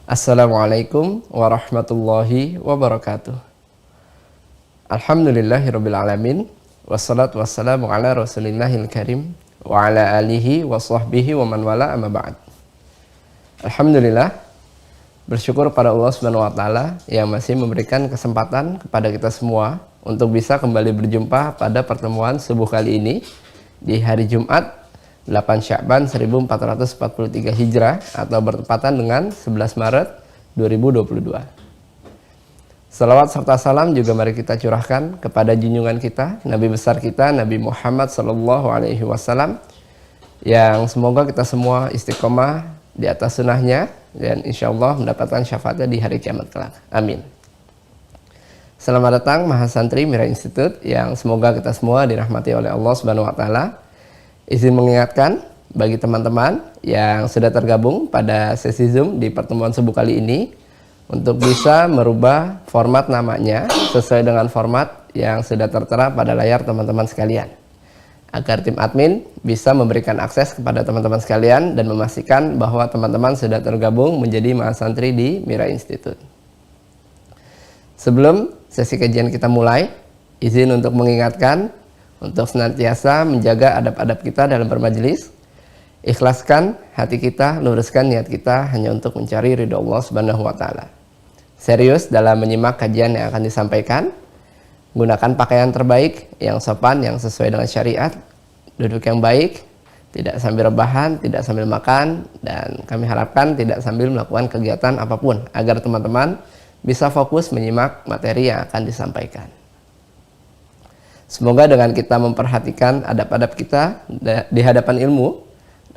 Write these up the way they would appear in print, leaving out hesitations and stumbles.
Assalamualaikum warahmatullahi wabarakatuh. Alhamdulillahirabbil alamin, wassalatu wassalamu ala Rasulillahil karim wa ala alihi wa sahbihi wa man wala, amma ba'd. Alhamdulillah, bersyukur pada Allah Subhanahu wa taala yang masih memberikan kesempatan kepada kita semua untuk bisa kembali berjumpa pada pertemuan subuh kali ini di hari Jumat 8 Sya'ban 1443 Hijrah atau bertepatan dengan 11 Maret 2022. Salawat serta salam juga mari kita curahkan kepada junjungan kita, Nabi besar kita, Nabi Muhammad SAW, yang semoga kita semua istiqomah di atas sunnahnya dan insya Allah mendapatkan syafaatnya di hari kiamat kelak. Amin. Selamat datang Mahasantri Mira Institute yang semoga kita semua dirahmati oleh Allah Subhanahu wa taala. Izin mengingatkan bagi teman-teman yang sudah tergabung pada sesi Zoom di pertemuan subuh kali ini untuk bisa merubah format namanya sesuai dengan format yang sudah tertera pada layar teman-teman sekalian, agar tim admin bisa memberikan akses kepada teman-teman sekalian dan memastikan bahwa teman-teman sudah tergabung menjadi mahasantri di Mira Institute. Sebelum sesi kajian kita mulai, izin untuk mengingatkan untuk senantiasa menjaga adab-adab kita dalam bermajelis. Ikhlaskan hati kita, luruskan niat kita hanya untuk mencari ridho Allah Subhanahu wa taala. Serius dalam menyimak kajian yang akan disampaikan. Gunakan pakaian terbaik yang sopan, yang sesuai dengan syariat. Duduk yang baik, tidak sambil rebahan, tidak sambil makan, dan kami harapkan tidak sambil melakukan kegiatan apapun agar teman-teman bisa fokus menyimak materi yang akan disampaikan. Semoga dengan kita memperhatikan adab-adab kita di hadapan ilmu,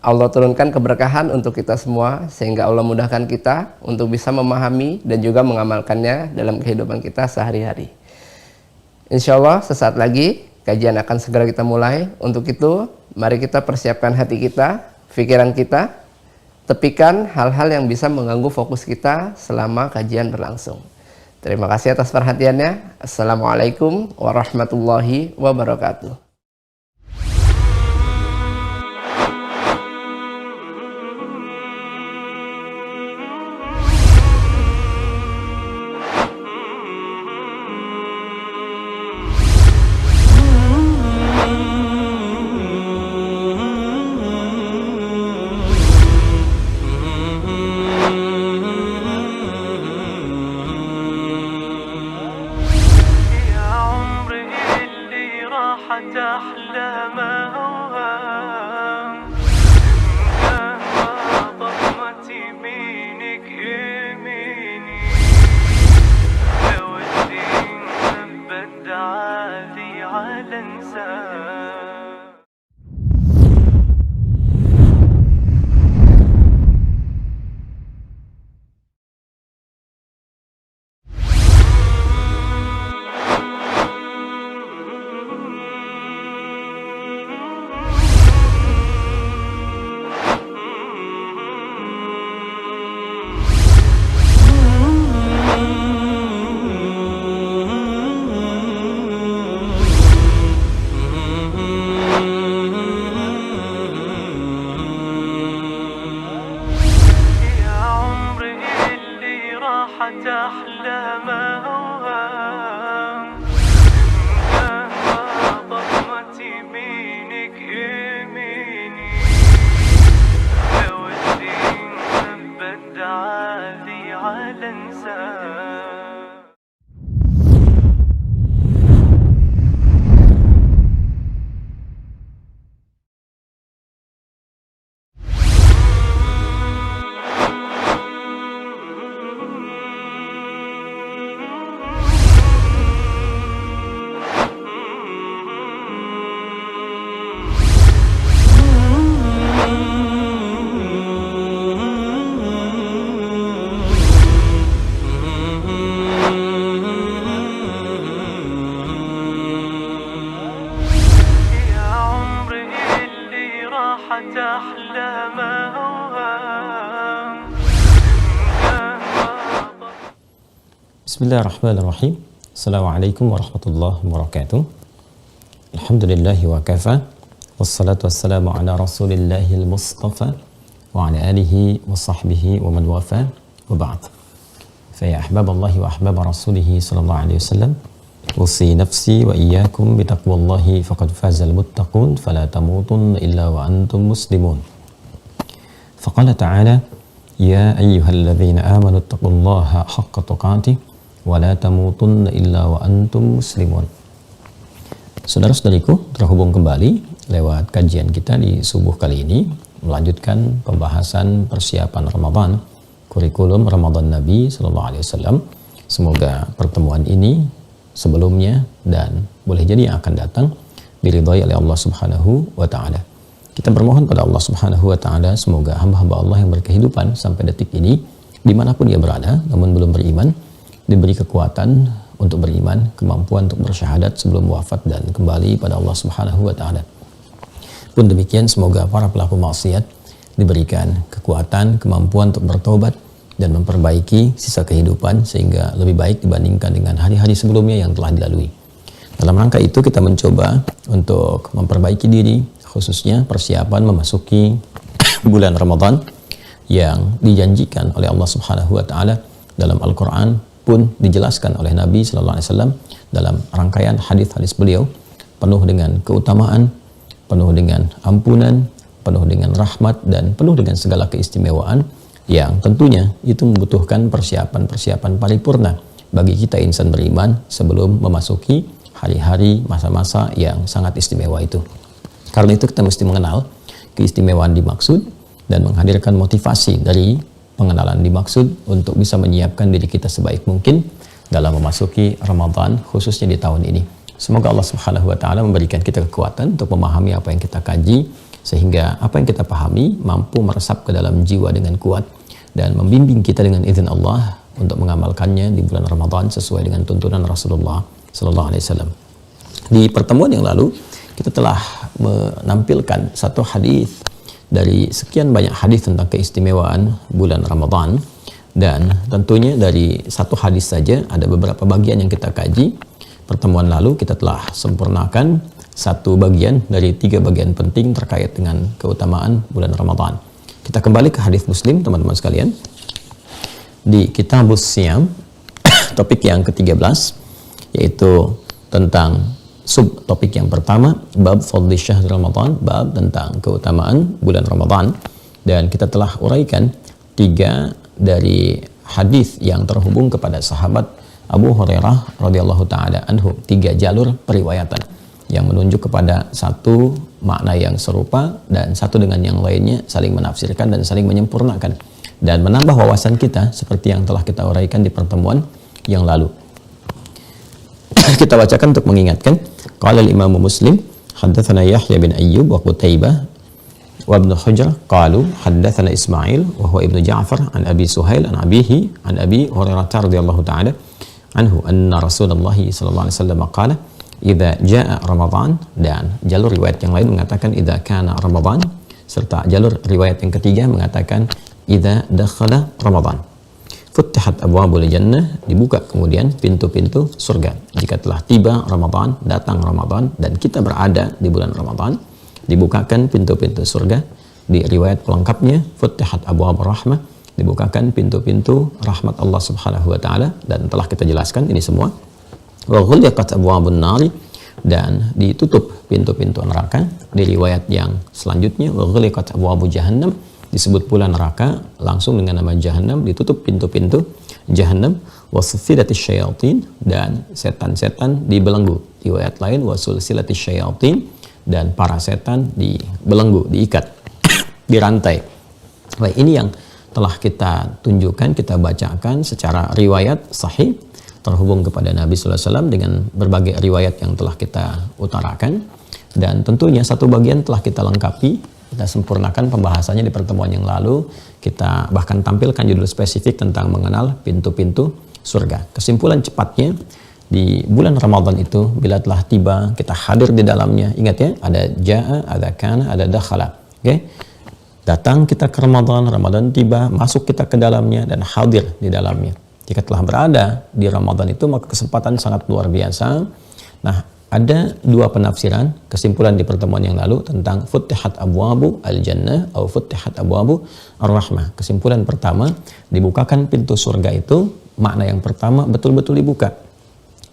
Allah turunkan keberkahan untuk kita semua sehingga Allah mudahkan kita untuk bisa memahami dan juga mengamalkannya dalam kehidupan kita sehari-hari. Insya Allah sesaat lagi kajian akan segera kita mulai. Untuk itu mari kita persiapkan hati kita, pikiran kita, tepikan hal-hal yang bisa mengganggu fokus kita selama kajian berlangsung. Terima kasih atas perhatiannya. Assalamualaikum warahmatullahi wabarakatuh. Bismillahirrahmanirrahim. Assalamualaikum warahmatullahi wabarakatuh. Alhamdulillahi wa kafa. Wassalatu wassalamu ala rasulillahil mustafa wa ala alihi wa sahbihi wa man wafa. وبعد فيا أحباب الله وأحباب رسوله صلى الله عليه وسلم أوصي نفسي وإياكم بتقوى الله فقد فاز المتقون فلا تموتن إلا وأنتم مسلمون فقال تعالى يا أيها الذين آمنوا اتقوا الله حق تقاته ولا تموتن إلا وأنتم مسلمون. Saudara-saudariku, terhubung kembali lewat kajian kita di subuh kali ini, melanjutkan pembahasan persiapan Ramadan, kurikulum Ramadan Nabi Sallallahu Alaihi Wasallam. Semoga pertemuan ini sebelumnya dan boleh jadi yang akan datang diridhai oleh Allah Subhanahu wa Ta'ala. Kita bermohon pada Allah Subhanahu wa Ta'ala, semoga hamba-hamba Allah yang berkehidupan sampai detik ini, dimanapun dia berada namun belum beriman, diberi kekuatan untuk beriman, kemampuan untuk bersyahadat sebelum wafat dan kembali pada Allah Subhanahu wa Ta'ala. Pun demikian, semoga para pelaku maksiat diberikan kekuatan, kemampuan untuk bertobat dan memperbaiki sisa kehidupan sehingga lebih baik dibandingkan dengan hari-hari sebelumnya yang telah dilalui. Dalam rangka itu kita mencoba untuk memperbaiki diri, khususnya persiapan memasuki bulan Ramadan yang dijanjikan oleh Allah Subhanahu wa Ta'ala dalam Al-Quran, pun dijelaskan oleh Nabi Sallallahu Alaihi Wasallam dalam rangkaian hadis-hadis beliau, penuh dengan keutamaan, penuh dengan ampunan, penuh dengan rahmat, dan penuh dengan segala keistimewaan yang tentunya itu membutuhkan persiapan-persiapan paripurna bagi kita insan beriman sebelum memasuki hari-hari masa-masa yang sangat istimewa itu. Karena itu kita mesti mengenal keistimewaan dimaksud dan menghadirkan motivasi dari pengenalan dimaksud untuk bisa menyiapkan diri kita sebaik mungkin dalam memasuki Ramadan, khususnya di tahun ini. Semoga Allah Subhanahu wa Ta'ala memberikan kita kekuatan untuk memahami apa yang kita kaji, sehingga apa yang kita pahami mampu meresap ke dalam jiwa dengan kuat dan membimbing kita dengan izin Allah untuk mengamalkannya di bulan Ramadan sesuai dengan tuntunan Rasulullah Sallallahu Alaihi Wasallam. Di pertemuan yang lalu kita telah menampilkan satu hadis dari sekian banyak hadis tentang keistimewaan bulan Ramadan, dan tentunya dari satu hadis saja ada beberapa bagian yang kita kaji. Pertemuan lalu kita telah sempurnakan satu bagian dari 3 bagian penting terkait dengan keutamaan bulan Ramadan. Kita kembali ke hadis Muslim, teman-teman sekalian, di Kitabus Siyam, topik yang ke-13, yaitu tentang subtopik yang pertama, bab fadli syahr Ramadan, bab tentang keutamaan bulan Ramadan, dan kita telah uraikan 3 dari hadis yang terhubung kepada sahabat Abu Hurairah radhiyallahu taala anhu, 3 jalur periwayatan yang menunjuk kepada satu makna yang serupa dan satu dengan yang lainnya saling menafsirkan dan saling menyempurnakan dan menambah wawasan kita seperti yang telah kita uraikan di pertemuan yang lalu. Kita bacakan untuk mengingatkan. Qala al-Imam Muslim haddatsana Yahya bin Ayyub wa Qutaibah wa Ibnu Hujr qalu haddatsana Ismail wa huwa Ibnu Ja'far an Abi Suhail an abihi an Abi Hurairah radhiyallahu ta'ala anhu anna Rasulullah sallallahu alaihi wasallam qala idza jaa Ramadan, dan jalur riwayat yang lain mengatakan idza kana Ramadan, serta jalur riwayat yang ketiga mengatakan idza dakhala Ramadan futtihat abwabul jannah, dibuka kemudian pintu-pintu surga. Jika telah tiba Ramadan, datang Ramadan, dan kita berada di bulan Ramadan, dibukakan pintu-pintu surga. Di riwayat pelengkapnya, futtihat abwabur rahmah, dibukakan pintu-pintu rahmat Allah Subhanahu wa Ta'ala, dan telah kita jelaskan ini semua. Wa ghuliqat abwabun nari, dan ditutup pintu-pintu neraka. Di riwayat yang selanjutnya, wa ghuliqat abwabu jahannam, disebut pula neraka langsung dengan nama Jahannam, ditutup pintu-pintu Jahannam. Wasuffidatis syayatin, dan setan-setan dibelenggu. Riwayat lain wasulsilatis syayatin, dan para setan dibelenggu, diikat, dirantai. Baik, ini yang telah kita tunjukkan, kita bacakan secara riwayat sahih terhubung kepada Nabi sallallahu alaihi wasallam dengan berbagai riwayat yang telah kita utarakan, dan tentunya satu bagian telah kita lengkapi. Kita sempurnakan pembahasannya di pertemuan yang lalu. Kita bahkan tampilkan judul spesifik tentang mengenal pintu-pintu surga. Kesimpulan cepatnya, di bulan Ramadan itu bila telah tiba, kita hadir di dalamnya. Ingat ya, ada ja'a, ada kana, ada dakhala. Oke? Datang kita ke Ramadan, Ramadan tiba, masuk kita ke dalamnya dan hadir di dalamnya. Jika telah berada di Ramadan itu, maka kesempatan sangat luar biasa. Nah, ada dua penafsiran kesimpulan di pertemuan yang lalu tentang futtihat abwabu al-jannah atau futtihat abwabu ar-rahmah. Kesimpulan pertama, dibukakan pintu surga itu, makna yang pertama betul-betul dibuka,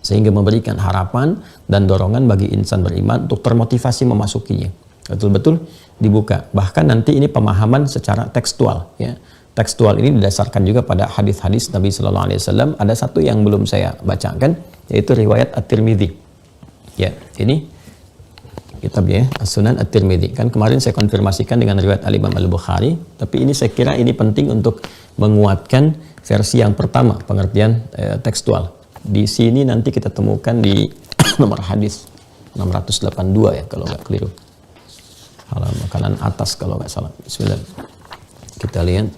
sehingga memberikan harapan dan dorongan bagi insan beriman untuk termotivasi memasukinya. Betul-betul dibuka. Bahkan nanti ini pemahaman secara tekstual, ya. Tekstual ini didasarkan juga pada hadis-hadis Nabi Sallallahu Alaihi Wasallam. Ada satu yang belum saya bacakan, yaitu riwayat At-Tirmidzi. Ya, ini kitabnya As-Sunan At-Tirmidzi. Kan kemarin saya konfirmasikan dengan riwayat Al-Imam Al-Bukhari, tapi ini saya kira ini penting untuk menguatkan versi yang pertama, pengertian tekstual. Di sini nanti kita temukan di nomor hadis 682 ya kalau nggak keliru. Halaman kanan atas kalau nggak salah. Bismillah. Kita lihat.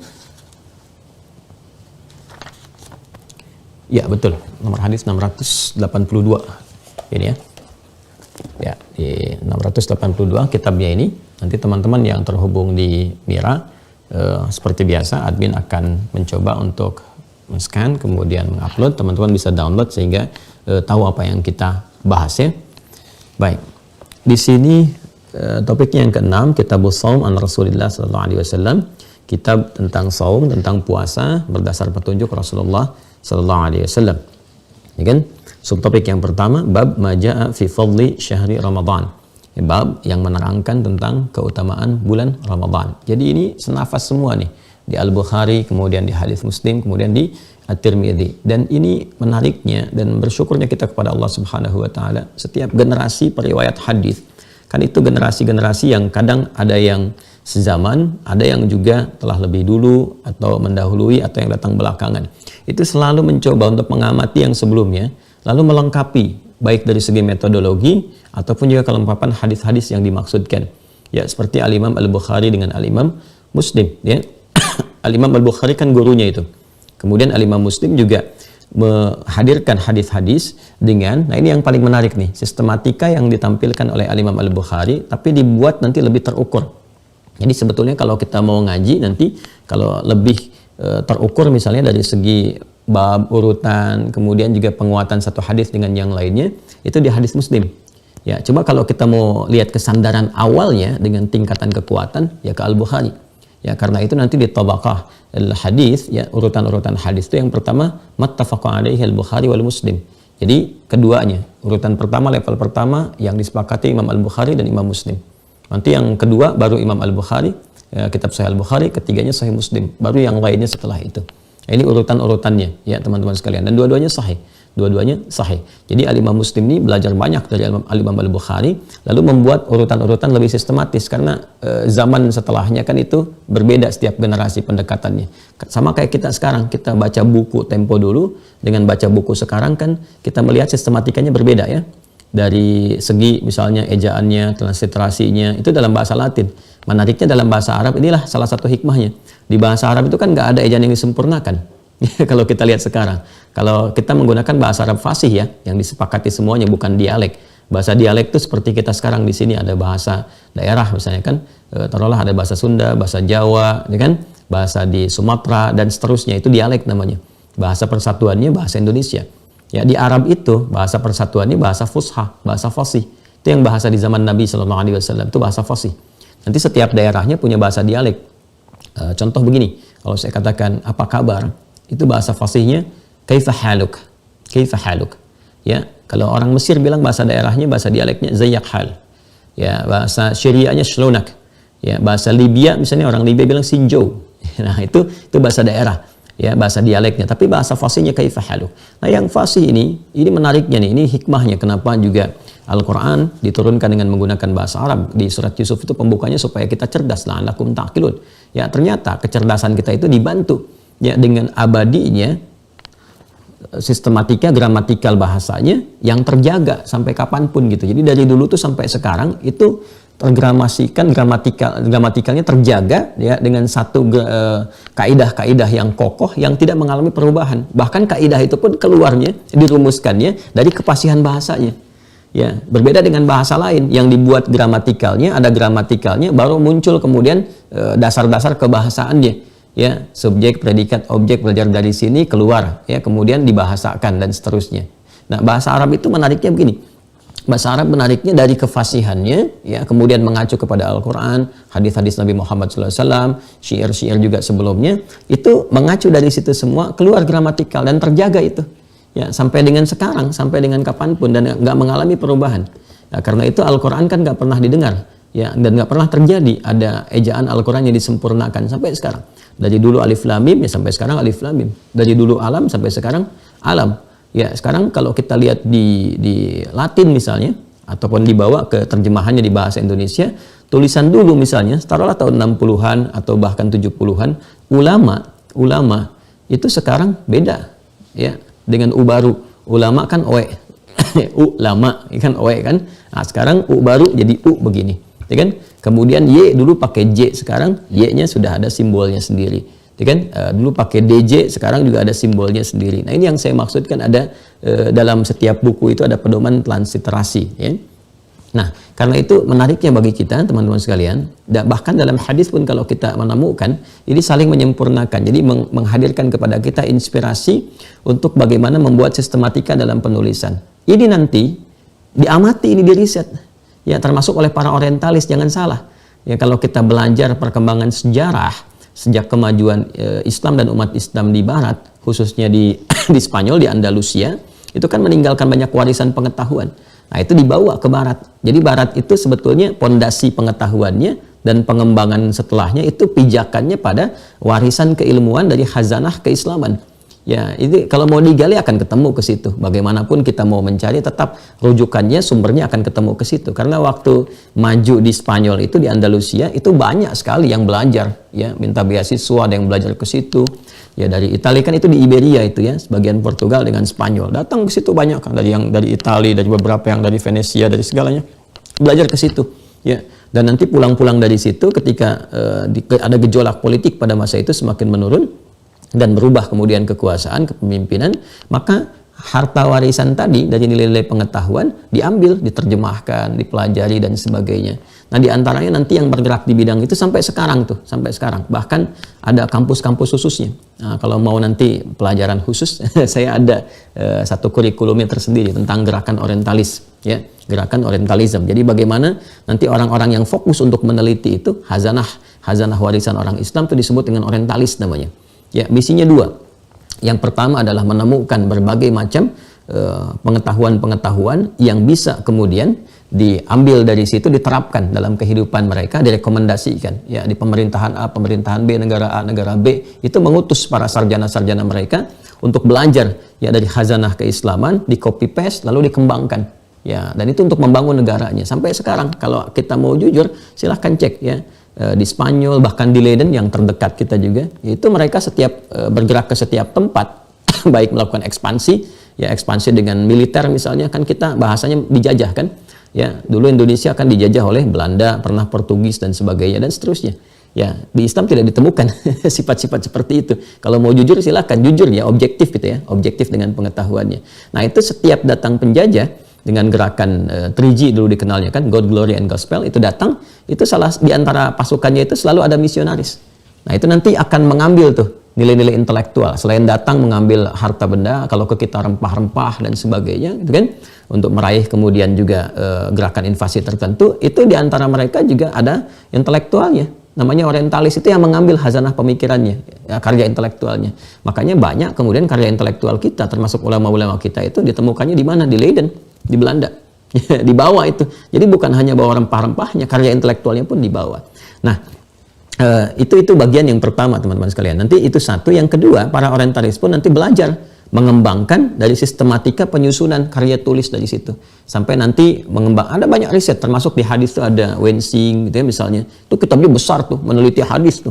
Ya, betul. Nomor hadis 682. Ini ya. Ya, di 682 kitabnya ini. Nanti teman-teman yang terhubung di Mira, seperti biasa admin akan mencoba untuk men-scan kemudian mengupload. Teman-teman bisa download sehingga tahu apa yang kita bahas ya. Baik. Di sini topiknya yang keenam, Kitabus Shaum an Rasulillah sallallahu alaihi wasallam. Kitab tentang saum, tentang puasa berdasar petunjuk Rasulullah sallallahu alaihi wasallam. Ya kan? Subtopik yang pertama, bab majaa fi fadli syahri Ramadan. Bab yang menerangkan tentang keutamaan bulan Ramadan. Jadi ini senafas semua nih. Di Al-Bukhari, kemudian di hadis Muslim, kemudian di At-Tirmidzi. Dan ini menariknya dan bersyukurnya kita kepada Allah Subhanahu wa taala, setiap generasi periwayat hadis. Kan itu generasi-generasi yang kadang ada yang sezaman, ada yang juga telah lebih dulu atau mendahului atau yang datang belakangan. Itu selalu mencoba untuk mengamati yang sebelumnya, lalu melengkapi baik dari segi metodologi ataupun juga kelengkapan hadis-hadis yang dimaksudkan. Ya, seperti Al-Imam Al-Bukhari dengan Al-Imam Muslim, ya. Al-Imam Al-Bukhari kan gurunya itu. Kemudian Al-Imam Muslim juga menghadirkan hadis-hadis dengan, nah ini yang paling menarik nih, sistematika yang ditampilkan oleh Al-Imam Al-Bukhari tapi dibuat nanti lebih terukur. Jadi sebetulnya kalau kita mau ngaji nanti kalau lebih terukur misalnya dari segi bab, urutan, kemudian juga penguatan satu hadis dengan yang lainnya, itu di hadis Muslim. Ya, coba kalau kita mau lihat kesandaran awalnya dengan tingkatan kekuatan, ya ke Al-Bukhari. Ya, karena itu nanti di tabaqah al-hadis, ya urutan-urutan hadis itu yang pertama mattafaqa alaihi al-Bukhari wal Muslim. Jadi keduanya, urutan pertama, level pertama yang disepakati Imam Al-Bukhari dan Imam Muslim. Nanti yang kedua baru Imam Al-Bukhari, ya, kitab Sahih Al-Bukhari, ketiganya Sahih Muslim, baru yang lainnya setelah itu. Ini urutan-urutannya ya teman-teman sekalian, dan dua-duanya sahih. Dua-duanya sahih. Jadi Al-Imam Muslim ini belajar banyak dari Al-Imam Al-Bukhari, lalu membuat urutan-urutan lebih sistematis karena zaman setelahnya kan itu berbeda setiap generasi pendekatannya. Sama kayak kita sekarang, kita baca buku tempo dulu dengan baca buku sekarang kan kita melihat sistematikanya berbeda ya. Dari segi misalnya ejaannya, transliterasinya itu dalam bahasa Latin. Menariknya dalam bahasa Arab, inilah salah satu hikmahnya. Di bahasa Arab itu kan nggak ada ejaan yang disempurnakan. Kalau kita lihat sekarang, kalau kita menggunakan bahasa Arab fasih ya, yang disepakati semuanya bukan dialek. Bahasa dialek itu seperti kita sekarang di sini ada bahasa daerah misalnya kan, taruhlah ada bahasa Sunda, bahasa Jawa, ya kan, bahasa di Sumatera dan seterusnya, itu dialek namanya. Bahasa persatuannya bahasa Indonesia. Ya, di Arab itu bahasa persatuannya bahasa fusha, bahasa fasih. Itu yang bahasa di zaman Nabi Sallallahu Alaihi Wasallam itu bahasa fasih. Nanti setiap daerahnya punya bahasa dialek. Contoh begini, kalau saya katakan apa kabar, itu bahasa fasihnya kaifa haluk, kaifa haluk. Ya, kalau orang Mesir bilang bahasa daerahnya, bahasa dialeknya zayyak hal. Ya, bahasa Syriahnya shlonak. Ya, bahasa Libya misalnya orang Libya bilang sinjo. Nah, itu bahasa daerah. Ya, bahasa dialeknya, tapi bahasa fasihnya kaifa haluk. Nah, yang fasih ini menariknya nih, ini hikmahnya kenapa juga Al-Quran diturunkan dengan menggunakan bahasa Arab. Di surat Yusuf itu pembukanya supaya kita cerdas, la'allakum ta'qilun. Ya, ternyata kecerdasan kita itu dibantu ya dengan abadinya sistematika gramatikal bahasanya yang terjaga sampai kapanpun gitu. Jadi dari dulu tuh sampai sekarang itu tergramasikan, gramatikalnya terjaga ya dengan satu kaidah-kaidah yang kokoh yang tidak mengalami perubahan. Bahkan kaidah itu pun keluarnya, dirumuskannya dari kefasihan bahasanya. Ya, berbeda dengan bahasa lain yang dibuat gramatikalnya, ada gramatikalnya baru muncul kemudian dasar-dasar kebahasaannya. Ya, subjek, predikat, objek belajar dari sini keluar ya, kemudian dibahasakan dan seterusnya. Nah, bahasa Arab itu menariknya begini. Bahasa Arab menariknya dari kefasihannya, ya, kemudian mengacu kepada Al-Quran, hadis-hadis Nabi Muhammad SAW, syair-syair juga sebelumnya, itu mengacu dari situ semua, keluar gramatikal dan terjaga itu, ya, sampai dengan sekarang, sampai dengan kapanpun, dan nggak mengalami perubahan. Nah, karena itu Al-Quran kan nggak pernah didengar, ya, dan nggak pernah terjadi ada ejaan Al-Quran yang disempurnakan sampai sekarang. Dari dulu Alif Lam Mim, ya, sampai sekarang Alif Lam Mim. Dari dulu alam sampai sekarang alam. Ya, sekarang kalau kita lihat di Latin misalnya, ataupun dibawa ke terjemahannya di bahasa Indonesia, tulisan dulu misalnya, taruhlah tahun 60-an atau bahkan 70-an, ulama itu sekarang beda, ya, dengan U baru. Ulama kan oe, ulama kan oe kan. Nah, sekarang U baru jadi U begini, ya kan? Kemudian Y dulu pakai J, sekarang Y-nya sudah ada simbolnya sendiri. Kan dulu pakai DJ, sekarang juga ada simbolnya sendiri. Nah, ini yang saya maksudkan, ada dalam setiap buku itu ada pedoman transliterasi, ya. Nah, karena itu menariknya bagi kita teman-teman sekalian, bahkan dalam hadis pun kalau kita menemukan ini saling menyempurnakan. Jadi menghadirkan kepada kita inspirasi untuk bagaimana membuat sistematika dalam penulisan. Ini nanti diamati, ini diriset, ya, termasuk oleh para orientalis. Jangan salah, ya, kalau kita belajar perkembangan sejarah sejak kemajuan Islam dan umat Islam di Barat, khususnya di Spanyol, di Andalusia, itu kan meninggalkan banyak warisan pengetahuan. Nah, itu dibawa ke Barat. Jadi Barat itu sebetulnya pondasi pengetahuannya dan pengembangan setelahnya itu pijakannya pada warisan keilmuan dari khazanah keislaman. Ya, itu kalau mau digali akan ketemu ke situ. Bagaimanapun kita mau mencari, tetap rujukannya, sumbernya akan ketemu ke situ. Karena waktu maju di Spanyol itu, di Andalusia, itu banyak sekali yang belajar, ya, minta beasiswa, ada yang belajar ke situ. Ya, dari Italia kan itu di Iberia itu, ya, sebagian Portugal dengan Spanyol. Datang ke situ banyak kan, dari yang dari Italia, dari beberapa yang dari Venesia, dari segalanya. Belajar ke situ, ya. Dan nanti pulang-pulang dari situ ketika ada gejolak politik pada masa itu semakin menurun dan berubah kemudian kekuasaan, kepemimpinan, maka harta warisan tadi dari nilai-nilai pengetahuan diambil, diterjemahkan, dipelajari dan sebagainya. Nah, di antaranya nanti yang bergerak di bidang itu sampai sekarang tuh, sampai sekarang. Bahkan ada kampus-kampus khususnya. Nah, kalau mau nanti pelajaran khusus, saya ada satu kurikulumnya tersendiri tentang gerakan orientalis, ya, gerakan orientalism. Jadi bagaimana nanti orang-orang yang fokus untuk meneliti itu hazanah warisan orang Islam itu disebut dengan orientalis namanya. Ya, misinya dua. Yang pertama adalah menemukan berbagai macam pengetahuan-pengetahuan yang bisa kemudian diambil dari situ, diterapkan dalam kehidupan mereka, direkomendasikan, ya, di pemerintahan A, pemerintahan B, negara A, negara B, itu mengutus para sarjana-sarjana mereka untuk belajar, ya, dari khazanah keislaman, di copy paste lalu dikembangkan, ya, dan itu untuk membangun negaranya. Sampai sekarang kalau kita mau jujur, silahkan cek, ya, di Spanyol, bahkan di Leiden yang terdekat kita juga, itu mereka setiap bergerak ke setiap tempat, baik melakukan ekspansi, ya, ekspansi dengan militer misalnya, kan kita bahasanya dijajah kan, ya, dulu Indonesia kan dijajah oleh Belanda, pernah Portugis dan sebagainya dan seterusnya. Ya, di Islam tidak ditemukan sifat-sifat seperti itu. Kalau mau jujur silakan jujur, ya, objektif gitu, ya, objektif dengan pengetahuannya. Nah, itu setiap datang penjajah dengan gerakan 3G dulu dikenalnya kan, God, Glory, and Gospel, itu datang, itu salah di antara pasukannya itu selalu ada misionaris. Nah, itu nanti akan mengambil tuh nilai-nilai intelektual, selain datang mengambil harta benda, kalau ke kita rempah-rempah dan sebagainya, gitu kan, untuk meraih kemudian juga gerakan invasi tertentu, itu di antara mereka juga ada intelektualnya. Namanya orientalis, itu yang mengambil hazanah pemikirannya, ya, karya intelektualnya. Makanya banyak kemudian karya intelektual kita, termasuk ulama-ulama kita itu ditemukannya di mana? Di Leiden, di Belanda. Dibawa itu. Jadi bukan hanya bawa rempah-rempahnya, karya intelektualnya pun dibawa. Nah, itu bagian yang pertama, teman-teman sekalian. Nanti itu satu. Yang kedua, para orientalis pun nanti belajar mengembangkan dari sistematika penyusunan karya tulis dari situ, sampai nanti ada banyak riset, termasuk di hadis itu ada Wensing gitu, ya, misalnya, itu kitabnya besar tuh, meneliti hadis,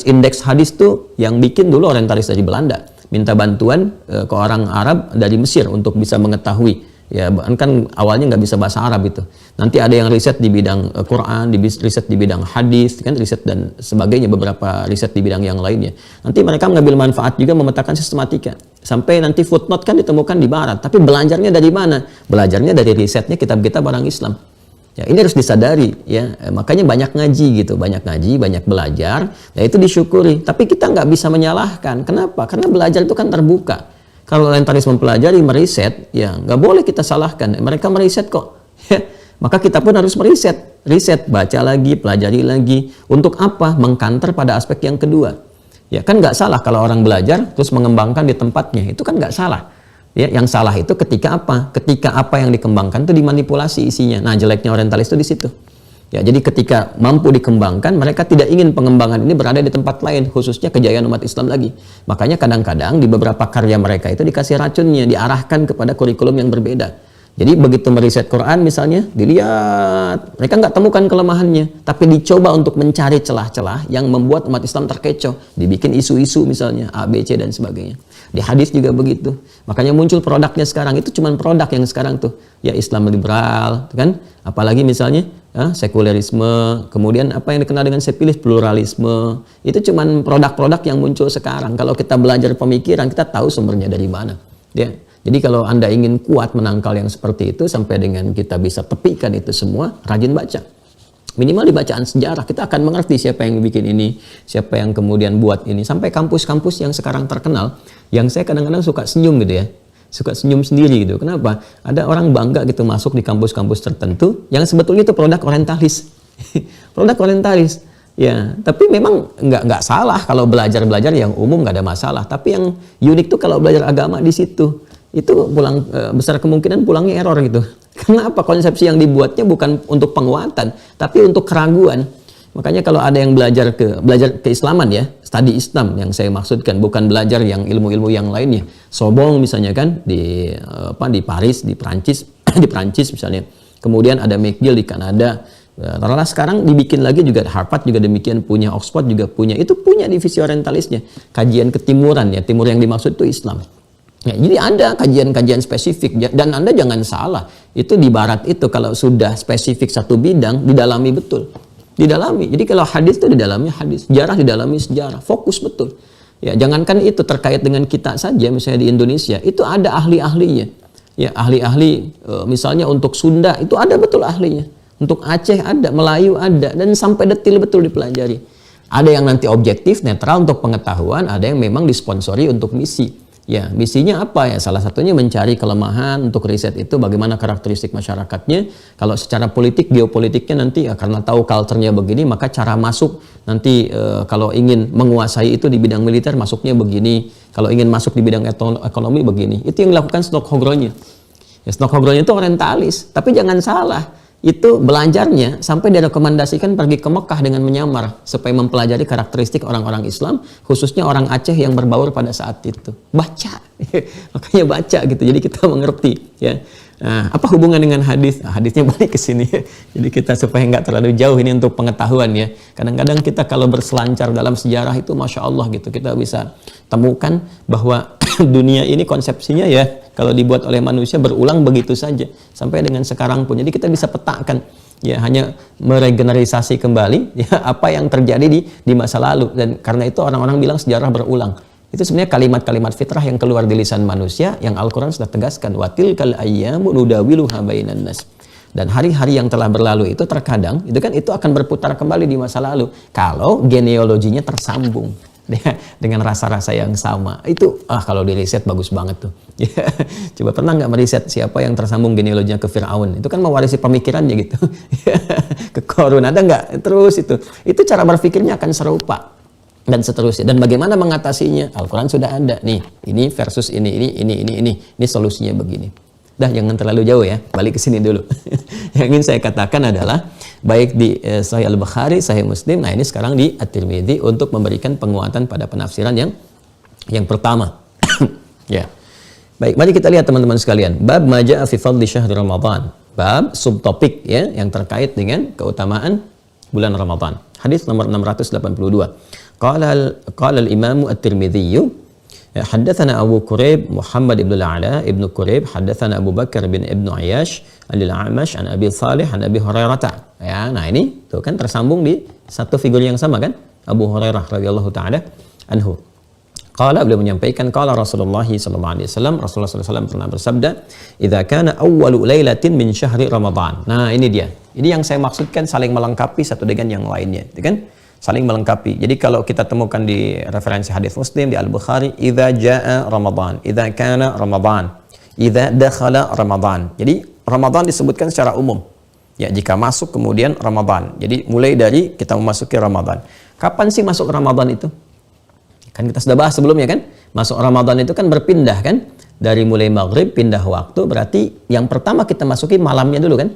indeks hadis tuh yang bikin dulu orientalis dari Belanda, minta bantuan ke orang Arab dari Mesir untuk bisa mengetahui, ya, kan awalnya nggak bisa bahasa Arab itu. Nanti ada yang riset di bidang Quran, riset di bidang hadis, kan, riset dan sebagainya, beberapa riset di bidang yang lainnya. Nanti mereka mengambil manfaat juga memetakan sistematika. Sampai nanti footnote kan ditemukan di Barat, tapi belajarnya dari mana? Belajarnya dari risetnya kitab-kitab orang Islam. Ya, ini harus disadari, ya. Makanya banyak ngaji gitu, banyak ngaji, banyak belajar, ya, itu disyukuri. Tapi kita nggak bisa menyalahkan. Kenapa? Karena belajar itu kan terbuka. Kalau orientalis mempelajari, meriset, ya nggak boleh kita salahkan. Mereka meriset kok. Maka kita pun harus riset, baca lagi, pelajari lagi. Untuk apa? Mengkanter pada aspek yang kedua. Ya kan nggak salah kalau orang belajar terus mengembangkan di tempatnya. Itu kan nggak salah. Ya, yang salah itu ketika apa? Ketika apa yang dikembangkan itu dimanipulasi isinya. Nah, jeleknya orientalis itu di situ. Ya, jadi ketika mampu dikembangkan, mereka tidak ingin pengembangan ini berada di tempat lain, khususnya kejayaan umat Islam lagi. Makanya kadang-kadang di beberapa karya mereka itu dikasih racunnya, diarahkan kepada kurikulum yang berbeda. Jadi begitu meriset Quran misalnya, dilihat, mereka nggak temukan kelemahannya, tapi dicoba untuk mencari celah-celah yang membuat umat Islam terkecoh. Dibikin isu-isu misalnya, A, B, C, dan sebagainya. Di hadis juga begitu. Makanya muncul produknya sekarang, itu cuma produk yang sekarang tuh. Ya Islam liberal, kan? Apalagi misalnya, sekulerisme, kemudian apa yang dikenal dengan sepilis, pluralisme. Itu cuma produk-produk yang muncul sekarang. Kalau kita belajar pemikiran, kita tahu sumbernya dari mana. Ya. Jadi kalau Anda ingin kuat menangkal yang seperti itu, sampai dengan kita bisa tepikan itu semua, rajin baca. Minimal di bacaan sejarah, kita akan mengerti siapa yang bikin ini, siapa yang kemudian buat ini. Sampai kampus-kampus yang sekarang terkenal, yang saya kadang-kadang suka senyum gitu ya. Suka senyum sendiri gitu. Kenapa? Ada orang bangga gitu masuk di kampus-kampus tertentu yang sebetulnya itu produk orientalis. Produk orientalis. Ya, tapi memang nggak salah kalau belajar-belajar yang umum nggak ada masalah. Tapi yang unik tuh kalau belajar agama di situ. Itu besar kemungkinan pulangnya error gitu. Karena apa? Konsepsi yang dibuatnya bukan untuk penguatan, tapi untuk keraguan. Makanya kalau ada yang belajar keislaman ya, studi Islam yang saya maksudkan, bukan belajar yang ilmu-ilmu yang lainnya. Sobong misalnya kan di Paris, di Prancis, di Prancis misalnya. Kemudian ada McGill di Kanada. Lalu sekarang dibikin lagi juga Harvard juga demikian, punya Oxford juga punya. Itu punya divisi orientalisnya. Kajian ketimuran ya, timur yang dimaksud itu Islam. Ya, jadi ada kajian-kajian spesifik dan Anda jangan salah. Itu di barat itu kalau sudah spesifik satu bidang didalami betul. Didalami. Jadi kalau hadis itu didalami hadis, sejarah didalami sejarah, fokus betul. Ya, jangankan itu terkait dengan kita saja misalnya di Indonesia, itu ada ahli-ahlinya. Ya, ahli-ahli misalnya untuk Sunda itu ada betul ahlinya. Untuk Aceh ada, Melayu ada, dan sampai detil betul dipelajari. Ada yang nanti objektif, netral untuk pengetahuan, ada yang memang disponsori untuk misi. Ya, misinya apa ya? Salah satunya mencari kelemahan untuk riset itu bagaimana karakteristik masyarakatnya. Kalau secara politik, geopolitiknya nanti ya, karena tahu culture-nya begini, maka cara masuk nanti kalau ingin menguasai itu di bidang militer masuknya begini. Kalau ingin masuk di bidang ekonomi begini. Itu yang dilakukan Stockholm-nya. Ya, Stockholm-nya itu orientalis, tapi jangan salah. Itu belajarnya sampai direkomendasikan pergi ke Mekah dengan menyamar supaya mempelajari karakteristik orang-orang Islam, khususnya orang Aceh yang berbaur pada saat itu. Baca, makanya baca gitu. Jadi kita mengerti ya. Nah, apa hubungan dengan hadis? Nah, hadisnya balik ke sini. Jadi kita supaya nggak terlalu jauh ini untuk pengetahuan ya. Kadang-kadang kita kalau berselancar dalam sejarah itu masya Allah gitu, kita bisa temukan bahwa dunia ini konsepsinya ya kalau dibuat oleh manusia berulang begitu saja sampai dengan sekarang pun. Jadi kita bisa petakan ya, hanya meregeneralisasi kembali ya apa yang terjadi di masa lalu, dan karena itu orang-orang bilang sejarah berulang. Itu sebenarnya kalimat-kalimat fitrah yang keluar di lisan manusia yang Al-Quran sudah tegaskan, watilkal ayyamu nudawiluha bainan nas. Dan hari-hari yang telah berlalu itu terkadang itu akan berputar kembali di masa lalu kalau genealoginya tersambung dengan rasa-rasa yang sama. Itu kalau di riset bagus banget tuh. Coba pernah nggak meriset siapa yang tersambung genealoginya ke Fir'aun? Itu kan mewarisi pemikirannya gitu. Ke Korun ada nggak? Terus itu cara berpikirnya akan serupa dan seterusnya. Dan bagaimana mengatasinya? Al-Quran sudah ada nih. Ini versus ini solusinya begini. Dah, jangan terlalu jauh ya, balik ke sini dulu. Yang ingin saya katakan adalah baik di Sahih Al-Bukhari, Sahih Muslim, nah ini sekarang di At-Tirmidzi untuk memberikan penguatan pada penafsiran yang pertama. Ya. Baik, mari kita lihat teman-teman sekalian. Bab maja'a fi fadli syahr Ramadan. Bab subtopik ya yang terkait dengan keutamaan bulan Ramadan. Hadis nomor 682. Qala al-Imam At-Tirmidzi حدثنا أبو كريب محمد بن الأعلى ابن كريب حدثنا أبو بكر بن ابن عياش عن الأعمش عن أبي صالح عن أبي هريرة. Ya, nah ini tuh kan tersambung di satu figur yang sama kan, Abu Hurairah radhiyallahu taala anhu. Qala, beliau menyampaikan, qala Rasulullah sallallahu alaihi wasallam, Rasulullah sallallahu alaihi wasallam pernah bersabda, "Idza kana awwalu lailatin min syahri Ramadan." Nah, ini dia. Ini yang saya maksudkan saling melengkapi satu dengan yang lainnya, gitu kan? saling melengkapi. Jadi kalau kita temukan di referensi hadis Muslim di Al-Bukhari, idza jaa Ramadan, idza kana Ramadan, idza dakhala Ramadan. Jadi Ramadan disebutkan secara umum. Ya, jika masuk kemudian Ramadan. Jadi mulai dari kita memasuki Ramadan. Kapan sih masuk Ramadan itu? Kan kita sudah bahas sebelumnya kan? Masuk Ramadan itu kan berpindah kan? Dari mulai maghrib pindah waktu, berarti yang pertama kita masuki malamnya dulu kan?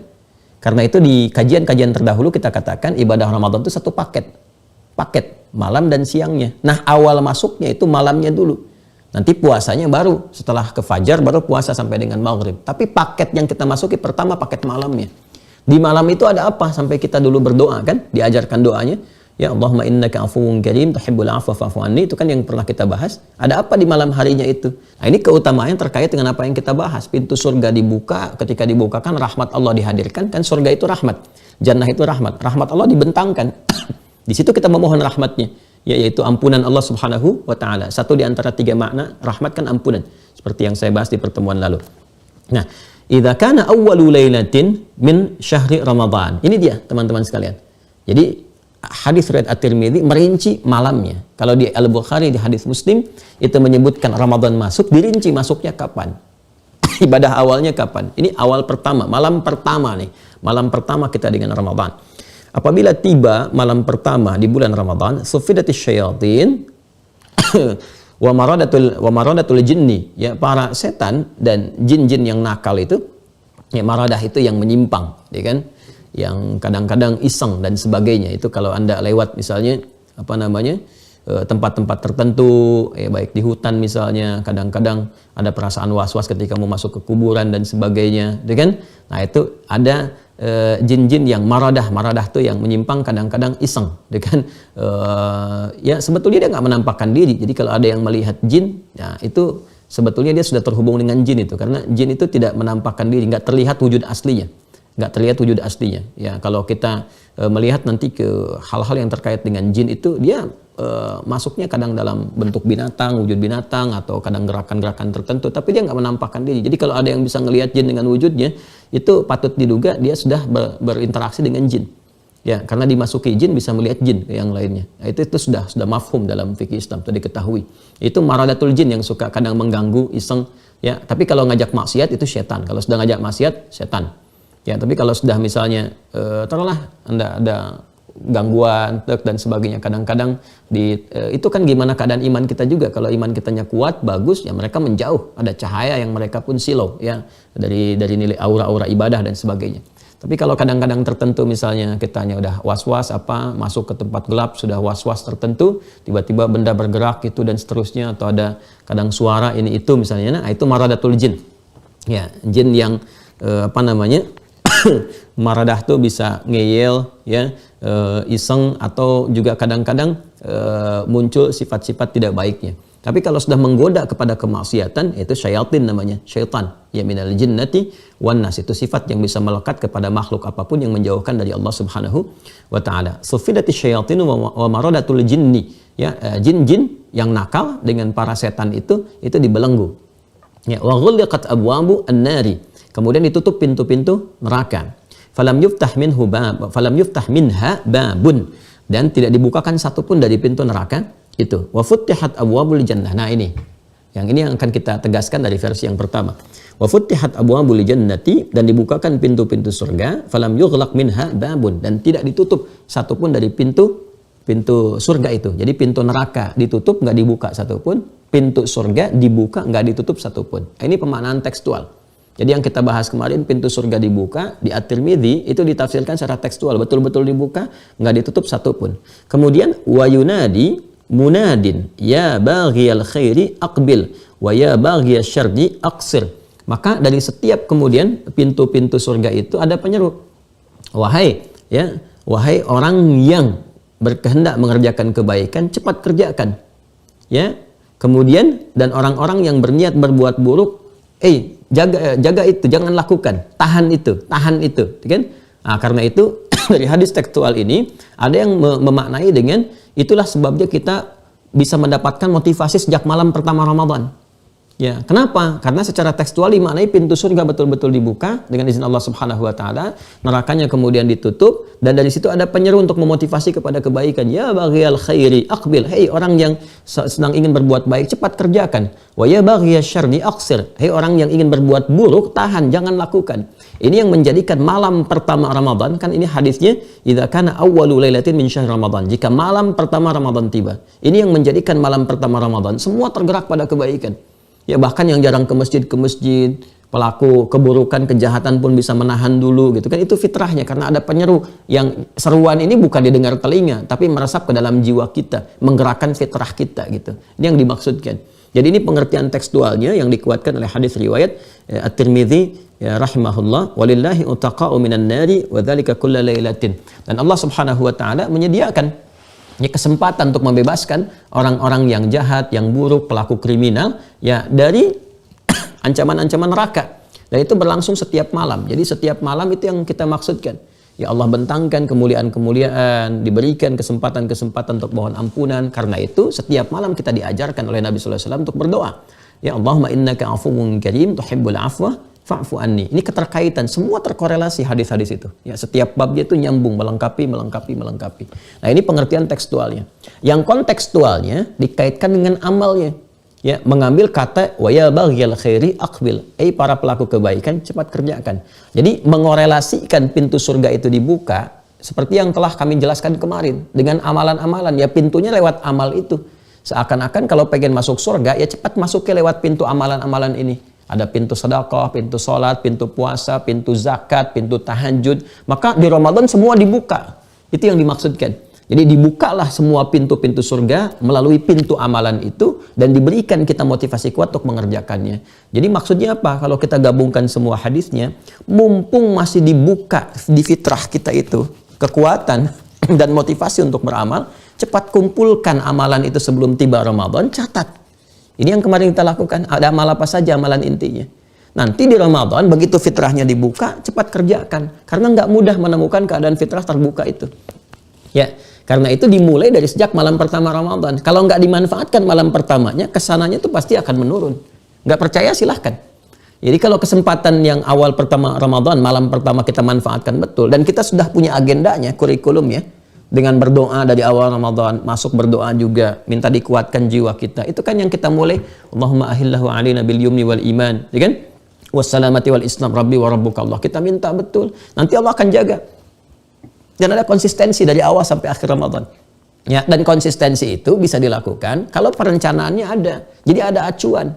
Karena itu di kajian-kajian terdahulu kita katakan ibadah Ramadan itu satu paket. Paket malam dan siangnya. Nah, awal masuknya itu malamnya dulu. Nanti puasanya baru setelah ke fajar baru puasa sampai dengan maghrib. Tapi paket yang kita masuki pertama paket malamnya. Di malam itu ada apa? Sampai kita dulu berdoa kan? Diajarkan doanya. Ya Allahumma innaka afuwun karim tuhibbul afwa fa'fu anni, itu kan yang pernah kita bahas. Ada apa di malam harinya itu? Nah, ini keutamaan terkait dengan apa yang kita bahas. Pintu surga dibuka, ketika dibukakan rahmat Allah dihadirkan, kan surga itu rahmat, jannah itu rahmat. Rahmat Allah dibentangkan. Di situ kita memohon rahmatnya, yaitu ampunan Allah Subhanahu wa taala. Satu di antara tiga makna rahmat kan ampunan, seperti yang saya bahas di pertemuan lalu. Nah, idza kana awwalu lailatin min syahri Ramadan. Ini dia teman-teman sekalian. Jadi hadis riwayat At-Tirmidzi merinci malamnya. Kalau di Al-Bukhari di hadis Muslim itu menyebutkan Ramadan masuk, dirinci masuknya kapan. Ibadah awalnya kapan. Ini awal pertama, malam pertama nih. Malam pertama kita dengan Ramadan. Apabila tiba malam pertama di bulan Ramadan, sufidatis syayatin wa maradatul jinni, ya para setan dan jin-jin yang nakal itu, ya maradah itu yang menyimpang, ya kan? Yang kadang-kadang iseng dan sebagainya. Itu kalau Anda lewat misalnya tempat-tempat tertentu, ya baik di hutan misalnya, kadang-kadang ada perasaan was-was ketika mau masuk ke kuburan dan sebagainya, ya kan? Nah, itu ada jin-jin yang maradah tuh yang menyimpang, kadang-kadang iseng, ya kan? Ya sebetulnya dia nggak menampakkan diri. Jadi kalau ada yang melihat jin, ya itu sebetulnya dia sudah terhubung dengan jin itu, karena jin itu tidak menampakkan diri, nggak terlihat wujud aslinya. Nggak terlihat wujud aslinya. Ya, kalau kita melihat nanti ke hal-hal yang terkait dengan jin itu, dia masuknya kadang dalam bentuk binatang, wujud binatang, atau kadang gerakan-gerakan tertentu, tapi dia nggak menampakkan diri. Jadi kalau ada yang bisa ngelihat jin dengan wujudnya, itu patut diduga dia sudah berinteraksi dengan jin. Ya, karena dimasuki jin bisa melihat jin yang lainnya. Nah, itu sudah mafhum dalam fikih Islam, itu diketahui. Itu maradatul jin yang suka kadang mengganggu, iseng. Ya, tapi kalau ngajak maksiat itu setan. Kalau sudah ngajak maksiat, setan. Ya, tapi kalau sudah misalnya taruhlah Anda ada gangguan dan sebagainya, kadang-kadang itu kan gimana keadaan iman kita juga. Kalau iman kitanya kuat, bagus, ya mereka menjauh, ada cahaya yang mereka pun silau ya dari nilai aura-aura ibadah dan sebagainya. Tapi kalau kadang-kadang tertentu misalnya kitanya udah was-was masuk ke tempat gelap, sudah was-was tertentu, tiba-tiba benda bergerak itu dan seterusnya, atau ada kadang suara ini itu misalnya, nah itu maradatul jin. Ya, jin yang maradah tuh bisa ngeyel, ya, iseng, atau juga kadang-kadang muncul sifat-sifat tidak baiknya. Tapi kalau sudah menggoda kepada kemaksiatan, itu syayatin namanya, syaitan. Ya minal jinnati wan nas, itu sifat yang bisa melekat kepada makhluk apapun yang menjauhkan dari Allah Subhanahu wa taala. Sufidati syayatin wa maradatul jinni, ya, jin-jin yang nakal dengan para setan itu dibelenggu. Ya, wa ghulqat abwabu an-nari. Kemudian ditutup pintu-pintu neraka. Falam yuftah minha babun, dan tidak dibukakan satupun dari pintu neraka itu. Wa futtihat abwabul jannah. Nah, ini yang akan kita tegaskan dari versi yang pertama. Wa futtihat abwabul jannati, dan dibukakan pintu-pintu surga. Falam yughlaq minha babun, dan tidak ditutup satupun dari pintu surga itu. Jadi pintu neraka ditutup, nggak dibuka satupun. Pintu surga dibuka, nggak ditutup satupun. Ini pemaknaan tekstual. Jadi yang kita bahas kemarin, pintu surga dibuka, di At-Tirmidzi itu ditafsirkan secara tekstual, betul-betul dibuka, nggak ditutup satupun. Kemudian wa yunadi munadin ya baghiyal khairi aqbil wa ya baghiyasy syarri aqsir. Maka dari setiap kemudian pintu-pintu surga itu ada penyeru. Wahai orang yang berkehendak mengerjakan kebaikan, cepat kerjakan. Ya. Kemudian dan orang-orang yang berniat berbuat buruk, jaga itu, jangan lakukan, tahan itu, kan? Nah, karena itu dari hadis tekstual ini ada yang memaknai dengan itulah sebabnya kita bisa mendapatkan motivasi sejak malam pertama Ramadan. Ya, kenapa? Karena secara tekstual dimaknai pintu surga betul-betul dibuka dengan izin Allah Subhanahu wa taala, nerakanya kemudian ditutup, dan dari situ ada penyeru untuk memotivasi kepada kebaikan. Ya baghiyal khairi aqbil. Hei orang yang sedang ingin berbuat baik, cepat kerjakan. Wa ya baghiyash syarri aqsir. Hei orang yang ingin berbuat buruk, tahan, jangan lakukan. Ini yang menjadikan malam pertama Ramadan, kan ini hadisnya, idza kana awwalu lailatin min syahr Ramadan. Jika malam pertama Ramadan tiba, ini yang menjadikan malam pertama Ramadan semua tergerak pada kebaikan. Ya bahkan yang jarang ke masjid, pelaku keburukan, kejahatan pun bisa menahan dulu gitu kan. Itu fitrahnya karena ada penyeru yang seruan ini bukan didengar telinga, tapi meresap ke dalam jiwa kita, menggerakkan fitrah kita gitu. Ini yang dimaksudkan. Jadi ini pengertian tekstualnya yang dikuatkan oleh hadis riwayat At-Tirmidzi ya rahimahullah, walillahi utaqa'u minan nari wa dzalika kulla lailatin. Dan Allah Subhanahu wa taala menyediakan ini kesempatan untuk membebaskan orang-orang yang jahat, yang buruk, pelaku kriminal ya dari ancaman-ancaman neraka. Dan itu berlangsung setiap malam. Jadi setiap malam itu yang kita maksudkan. Ya Allah bentangkan kemuliaan-kemuliaan, diberikan kesempatan-kesempatan untuk mohon ampunan. Karena itu setiap malam kita diajarkan oleh Nabi sallallahu alaihi wasallam untuk berdoa. Ya Allahumma innaka afuwwun karim tuhibbul afwa fa'fu anni. Ini keterkaitan, semua terkorelasi hadis-hadis itu. Ya, setiap babnya itu nyambung, melengkapi. Nah, ini pengertian tekstualnya. Yang kontekstualnya dikaitkan dengan amalnya. Ya, mengambil kata wa ya baghiyal khairi aqbil. Para pelaku kebaikan, cepat kerjakan. Jadi mengorelasikan pintu surga itu dibuka seperti yang telah kami jelaskan kemarin dengan amalan-amalan. Ya, pintunya lewat amal itu. Seakan-akan kalau pengen masuk surga, ya cepat masuknya lewat pintu amalan-amalan ini. Ada pintu sedekah, pintu sholat, pintu puasa, pintu zakat, pintu tahajud. Maka di Ramadan semua dibuka. Itu yang dimaksudkan. Jadi dibukalah semua pintu-pintu surga melalui pintu amalan itu dan diberikan kita motivasi kuat untuk mengerjakannya. Jadi maksudnya apa? Kalau kita gabungkan semua hadisnya, mumpung masih dibuka di fitrah kita itu kekuatan dan motivasi untuk beramal, cepat kumpulkan amalan itu sebelum tiba Ramadan, catat. Ini yang kemarin kita lakukan. Ada amal apa saja amalan intinya. Nanti di Ramadan begitu fitrahnya dibuka, cepat kerjakan. Karena nggak mudah menemukan keadaan fitrah terbuka itu. Ya, karena itu dimulai dari sejak malam pertama Ramadan. Kalau nggak dimanfaatkan malam pertamanya, kesananya itu pasti akan menurun. Nggak percaya silahkan. Jadi kalau kesempatan yang awal pertama Ramadan, malam pertama kita manfaatkan betul. Dan kita sudah punya agendanya, kurikulumnya. Dengan berdoa dari awal Ramadan, masuk berdoa juga, minta dikuatkan jiwa kita. Itu kan yang kita mulai, Allahumma ahillahu alaina bil yumni wal iman, ya kan? Wassalamati wal islam rabbi wa rabbuka Allah. Kita minta betul, nanti Allah akan jaga. Dan ada konsistensi dari awal sampai akhir Ramadan. Ya, dan konsistensi itu bisa dilakukan kalau perencanaannya ada. Jadi ada acuan.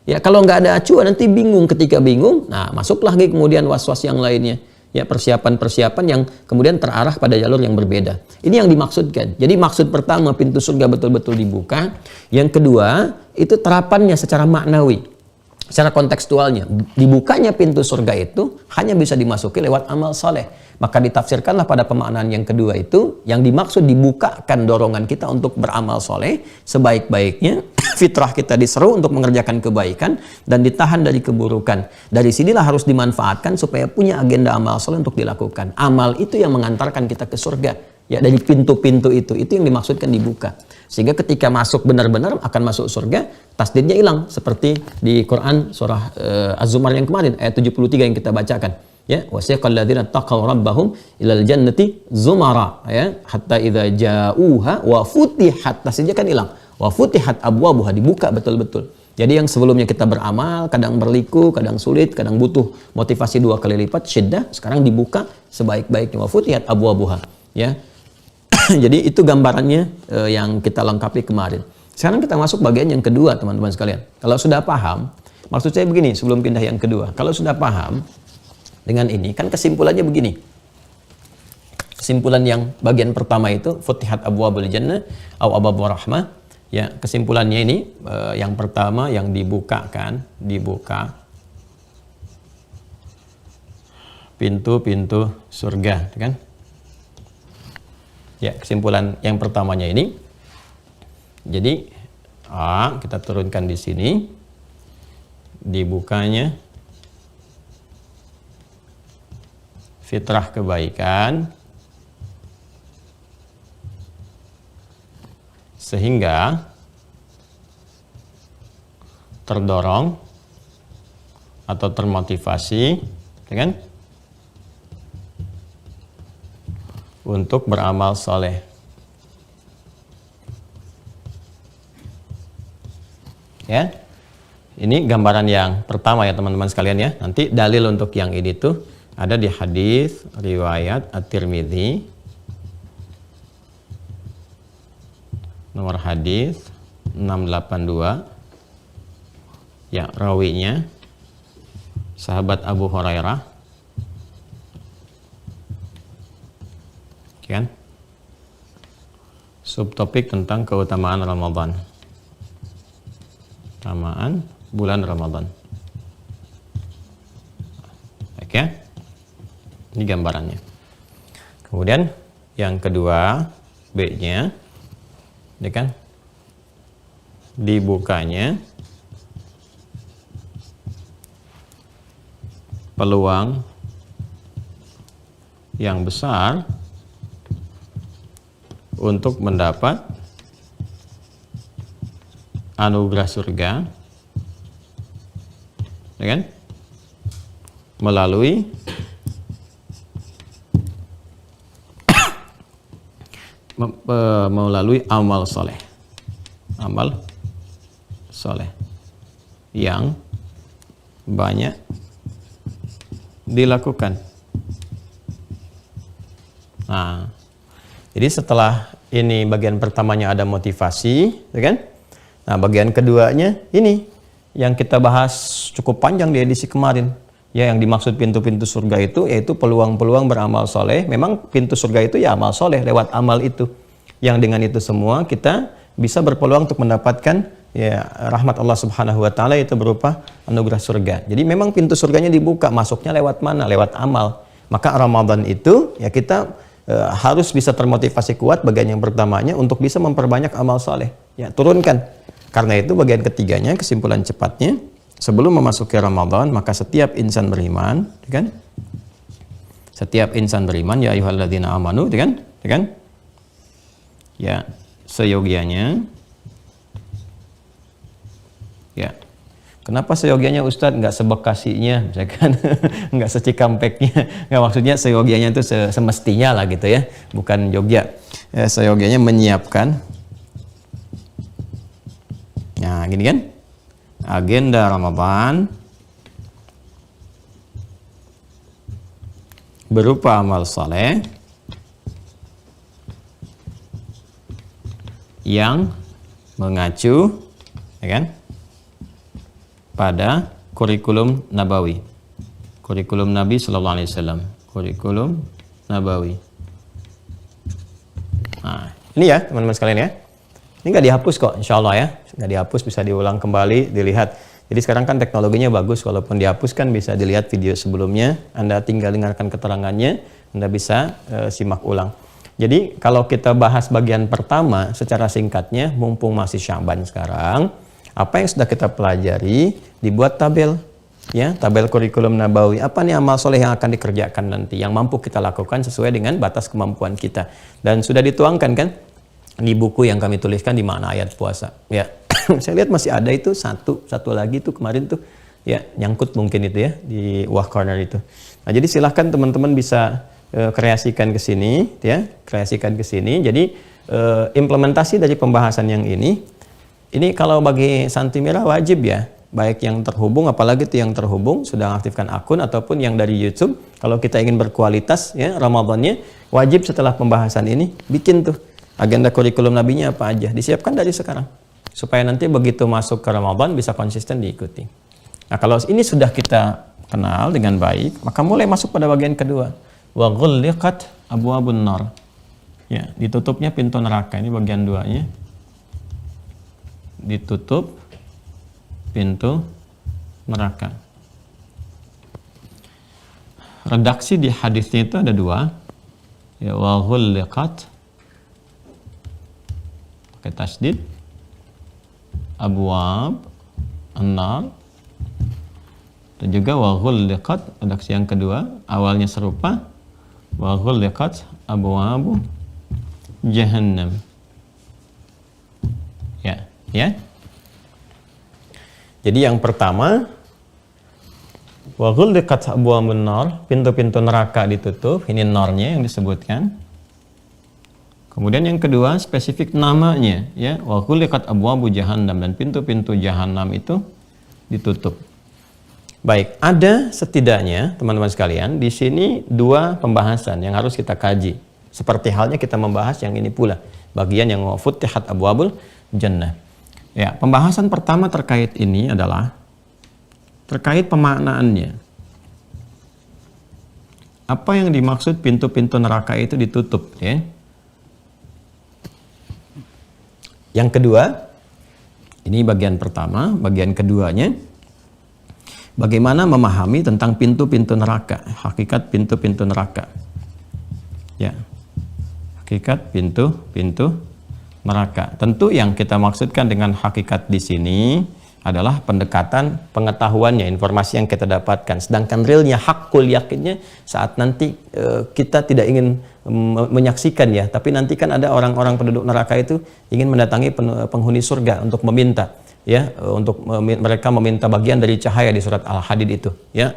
Ya, kalau nggak ada acuan nanti bingung, ketika bingung, nah masuk lagi kemudian was-was yang lainnya. Ya, persiapan-persiapan yang kemudian terarah pada jalur yang berbeda. Ini yang dimaksudkan. Jadi maksud pertama pintu surga betul-betul dibuka. Yang kedua itu terapannya secara maknawi, secara kontekstualnya. Dibukanya pintu surga itu hanya bisa dimasuki lewat amal soleh. Maka ditafsirkanlah pada pemaknaan yang kedua itu, yang dimaksud dibukakan dorongan kita untuk beramal soleh sebaik-baiknya. Fitrah kita diseru untuk mengerjakan kebaikan dan ditahan dari keburukan. Dari sinilah harus dimanfaatkan supaya punya agenda amal soleh untuk dilakukan. Amal itu yang mengantarkan kita ke surga. Ya, dari pintu-pintu itu yang dimaksudkan dibuka. Sehingga ketika masuk benar-benar akan masuk surga, tasdidnya hilang. Seperti di Quran surah Az-Zumar yang kemarin, ayat 73 yang kita bacakan. Ya, wasiqal ladzina taqaw rabbahum ilal jannati zumara, ya, hatta idza ja'uha wa futihat. Tasdidnya kan hilang. Wa futihat abwabuha, dibuka betul-betul. Jadi yang sebelumnya kita beramal, kadang berliku, kadang sulit, kadang butuh motivasi 2 kali lipat, syiddah, sekarang dibuka sebaik-baiknya. Wa futihat abwabuha, ya. Jadi itu gambarannya yang kita lengkapi kemarin. Sekarang kita masuk bagian yang kedua, teman-teman sekalian. Kalau sudah paham, maksud saya begini sebelum pindah yang kedua. Kalau sudah paham dengan ini, kan kesimpulannya begini. Kesimpulan yang bagian pertama itu futihat abwabul jannah au abwabur rahmah. Ya, kesimpulannya ini yang pertama yang dibuka pintu-pintu surga, kan? Ya, kesimpulan yang pertamanya ini. Jadi kita turunkan di sini, dibukanya fitrah kebaikan sehingga terdorong atau termotivasi, ya kan? Untuk beramal soleh. Ya, ini gambaran yang pertama ya teman-teman sekalian ya. Nanti dalil untuk yang ini tuh ada di hadis riwayat At-Tirmidzi, nomor hadis 682. Ya, rawinya sahabat Abu Hurairah. Kan? Subtopik tentang keutamaan Ramadan. Keutamaan bulan Ramadan. Oke. Ini gambarannya. Kemudian yang kedua, B-nya, ini kan dibukanya peluang yang besar untuk mendapat anugerah surga, ya kan? Melalui amal soleh, yang banyak dilakukan. Nah, jadi setelah ini bagian pertamanya ada motivasi, ya kan? Nah, bagian keduanya ini yang kita bahas cukup panjang di edisi kemarin. Ya, yang dimaksud pintu-pintu surga itu yaitu peluang-peluang beramal soleh. Memang pintu surga itu ya amal soleh, lewat amal itu. Yang dengan itu semua kita bisa berpeluang untuk mendapatkan ya rahmat Allah Subhanahu wa taala, itu berupa anugerah surga. Jadi memang pintu surganya dibuka, masuknya lewat mana? Lewat amal. Maka Ramadan itu ya kita harus bisa termotivasi kuat bagian yang pertamanya untuk bisa memperbanyak amal soleh. Ya, turunkan. Karena itu bagian ketiganya, kesimpulan cepatnya, sebelum memasuki Ramadan, maka setiap insan beriman, kan? Setiap insan beriman, ya ayyuhalladzina amanu, kan? Ya, seyogianya. Ya. Kenapa seyogianya Ustadz? Nggak sebekasinya, misalkan. Nggak secikampeknya. Nggak, maksudnya seyogianya itu semestinya lah gitu ya. Bukan Jogja. Ya, seyogianya menyiapkan. Nah, gini kan? Agenda Ramadan berupa amal saleh yang mengacu, ya kan, pada kurikulum nabawi, kurikulum Nabi Sallallahu Alaihi Wasallam, kurikulum nabawi. Nah, ini ya teman-teman sekalian ya. Ini nggak dihapus kok, insya Allah ya. Nggak dihapus, bisa diulang kembali, dilihat. Jadi sekarang kan teknologinya bagus, walaupun dihapus kan bisa dilihat video sebelumnya. Anda tinggal dengarkan keterangannya, Anda bisa simak ulang. Jadi kalau kita bahas bagian pertama secara singkatnya, mumpung masih Sya'ban sekarang, apa yang sudah kita pelajari, dibuat tabel. Ya, tabel kurikulum nabawi. Apa nih amal soleh yang akan dikerjakan nanti, yang mampu kita lakukan sesuai dengan batas kemampuan kita. Dan sudah dituangkan kan di buku yang kami tuliskan di makna ayat puasa. Ya, saya lihat masih ada itu satu lagi tuh kemarin tuh, ya nyangkut mungkin itu ya di Wah Corner itu. Nah, jadi silahkan teman-teman bisa kreasikan ke sini, ya kreasikan ke sini. Jadi implementasi dari pembahasan yang ini kalau bagi Santimira wajib ya, baik yang terhubung, apalagi itu yang terhubung sudah aktifkan akun, ataupun yang dari YouTube. Kalau kita ingin berkualitas ya Ramadannya, wajib setelah pembahasan ini bikin tuh agenda kurikulum nabinya apa aja, disiapkan dari sekarang supaya nanti begitu masuk ke Ramadan bisa konsisten diikuti. Nah, kalau ini sudah kita kenal dengan baik, maka mulai masuk pada bagian kedua, wa ghulliqat abwabun nar. Ya, ditutupnya pintu neraka. Ini bagian 2-nya. Ditutup pintu neraka. Redaksi di hadisnya itu ada 2. Ya, wa ghulliqat pakai tasdid abwab an-nar, dan juga wa ghulliqat redaksi yang kedua, awalnya serupa, wa ghulliqat abwabu jahannam. Ya. Jadi yang pertama, wa ghulliqat abwabun nar, pintu-pintu neraka ditutup, ini narnya yang disebutkan. Kemudian yang kedua, spesifik namanya, ya, wa ghulliqat abwabu jahannam, dan pintu-pintu jahanam itu ditutup. Baik, ada setidaknya teman-teman sekalian di sini dua pembahasan yang harus kita kaji. Seperti halnya kita membahas yang ini pula, bagian yang wa futtihat abwabul jannah. Ya, pembahasan pertama terkait ini adalah terkait pemaknaannya. Apa yang dimaksud pintu-pintu neraka itu ditutup, ya? Yang kedua, ini bagian pertama, bagian keduanya, bagaimana memahami tentang pintu-pintu neraka, hakikat pintu-pintu neraka. Ya, hakikat pintu-pintu neraka. Tentu yang kita maksudkan dengan hakikat di sini adalah pendekatan pengetahuannya, informasi yang kita dapatkan. Sedangkan realnya, hakul yakinnya saat nanti kita tidak ingin menyaksikan, ya, tapi nanti kan ada orang-orang penduduk neraka itu ingin mendatangi penghuni surga untuk meminta, ya, untuk mereka meminta bagian dari cahaya di surat Al-Hadid itu, ya.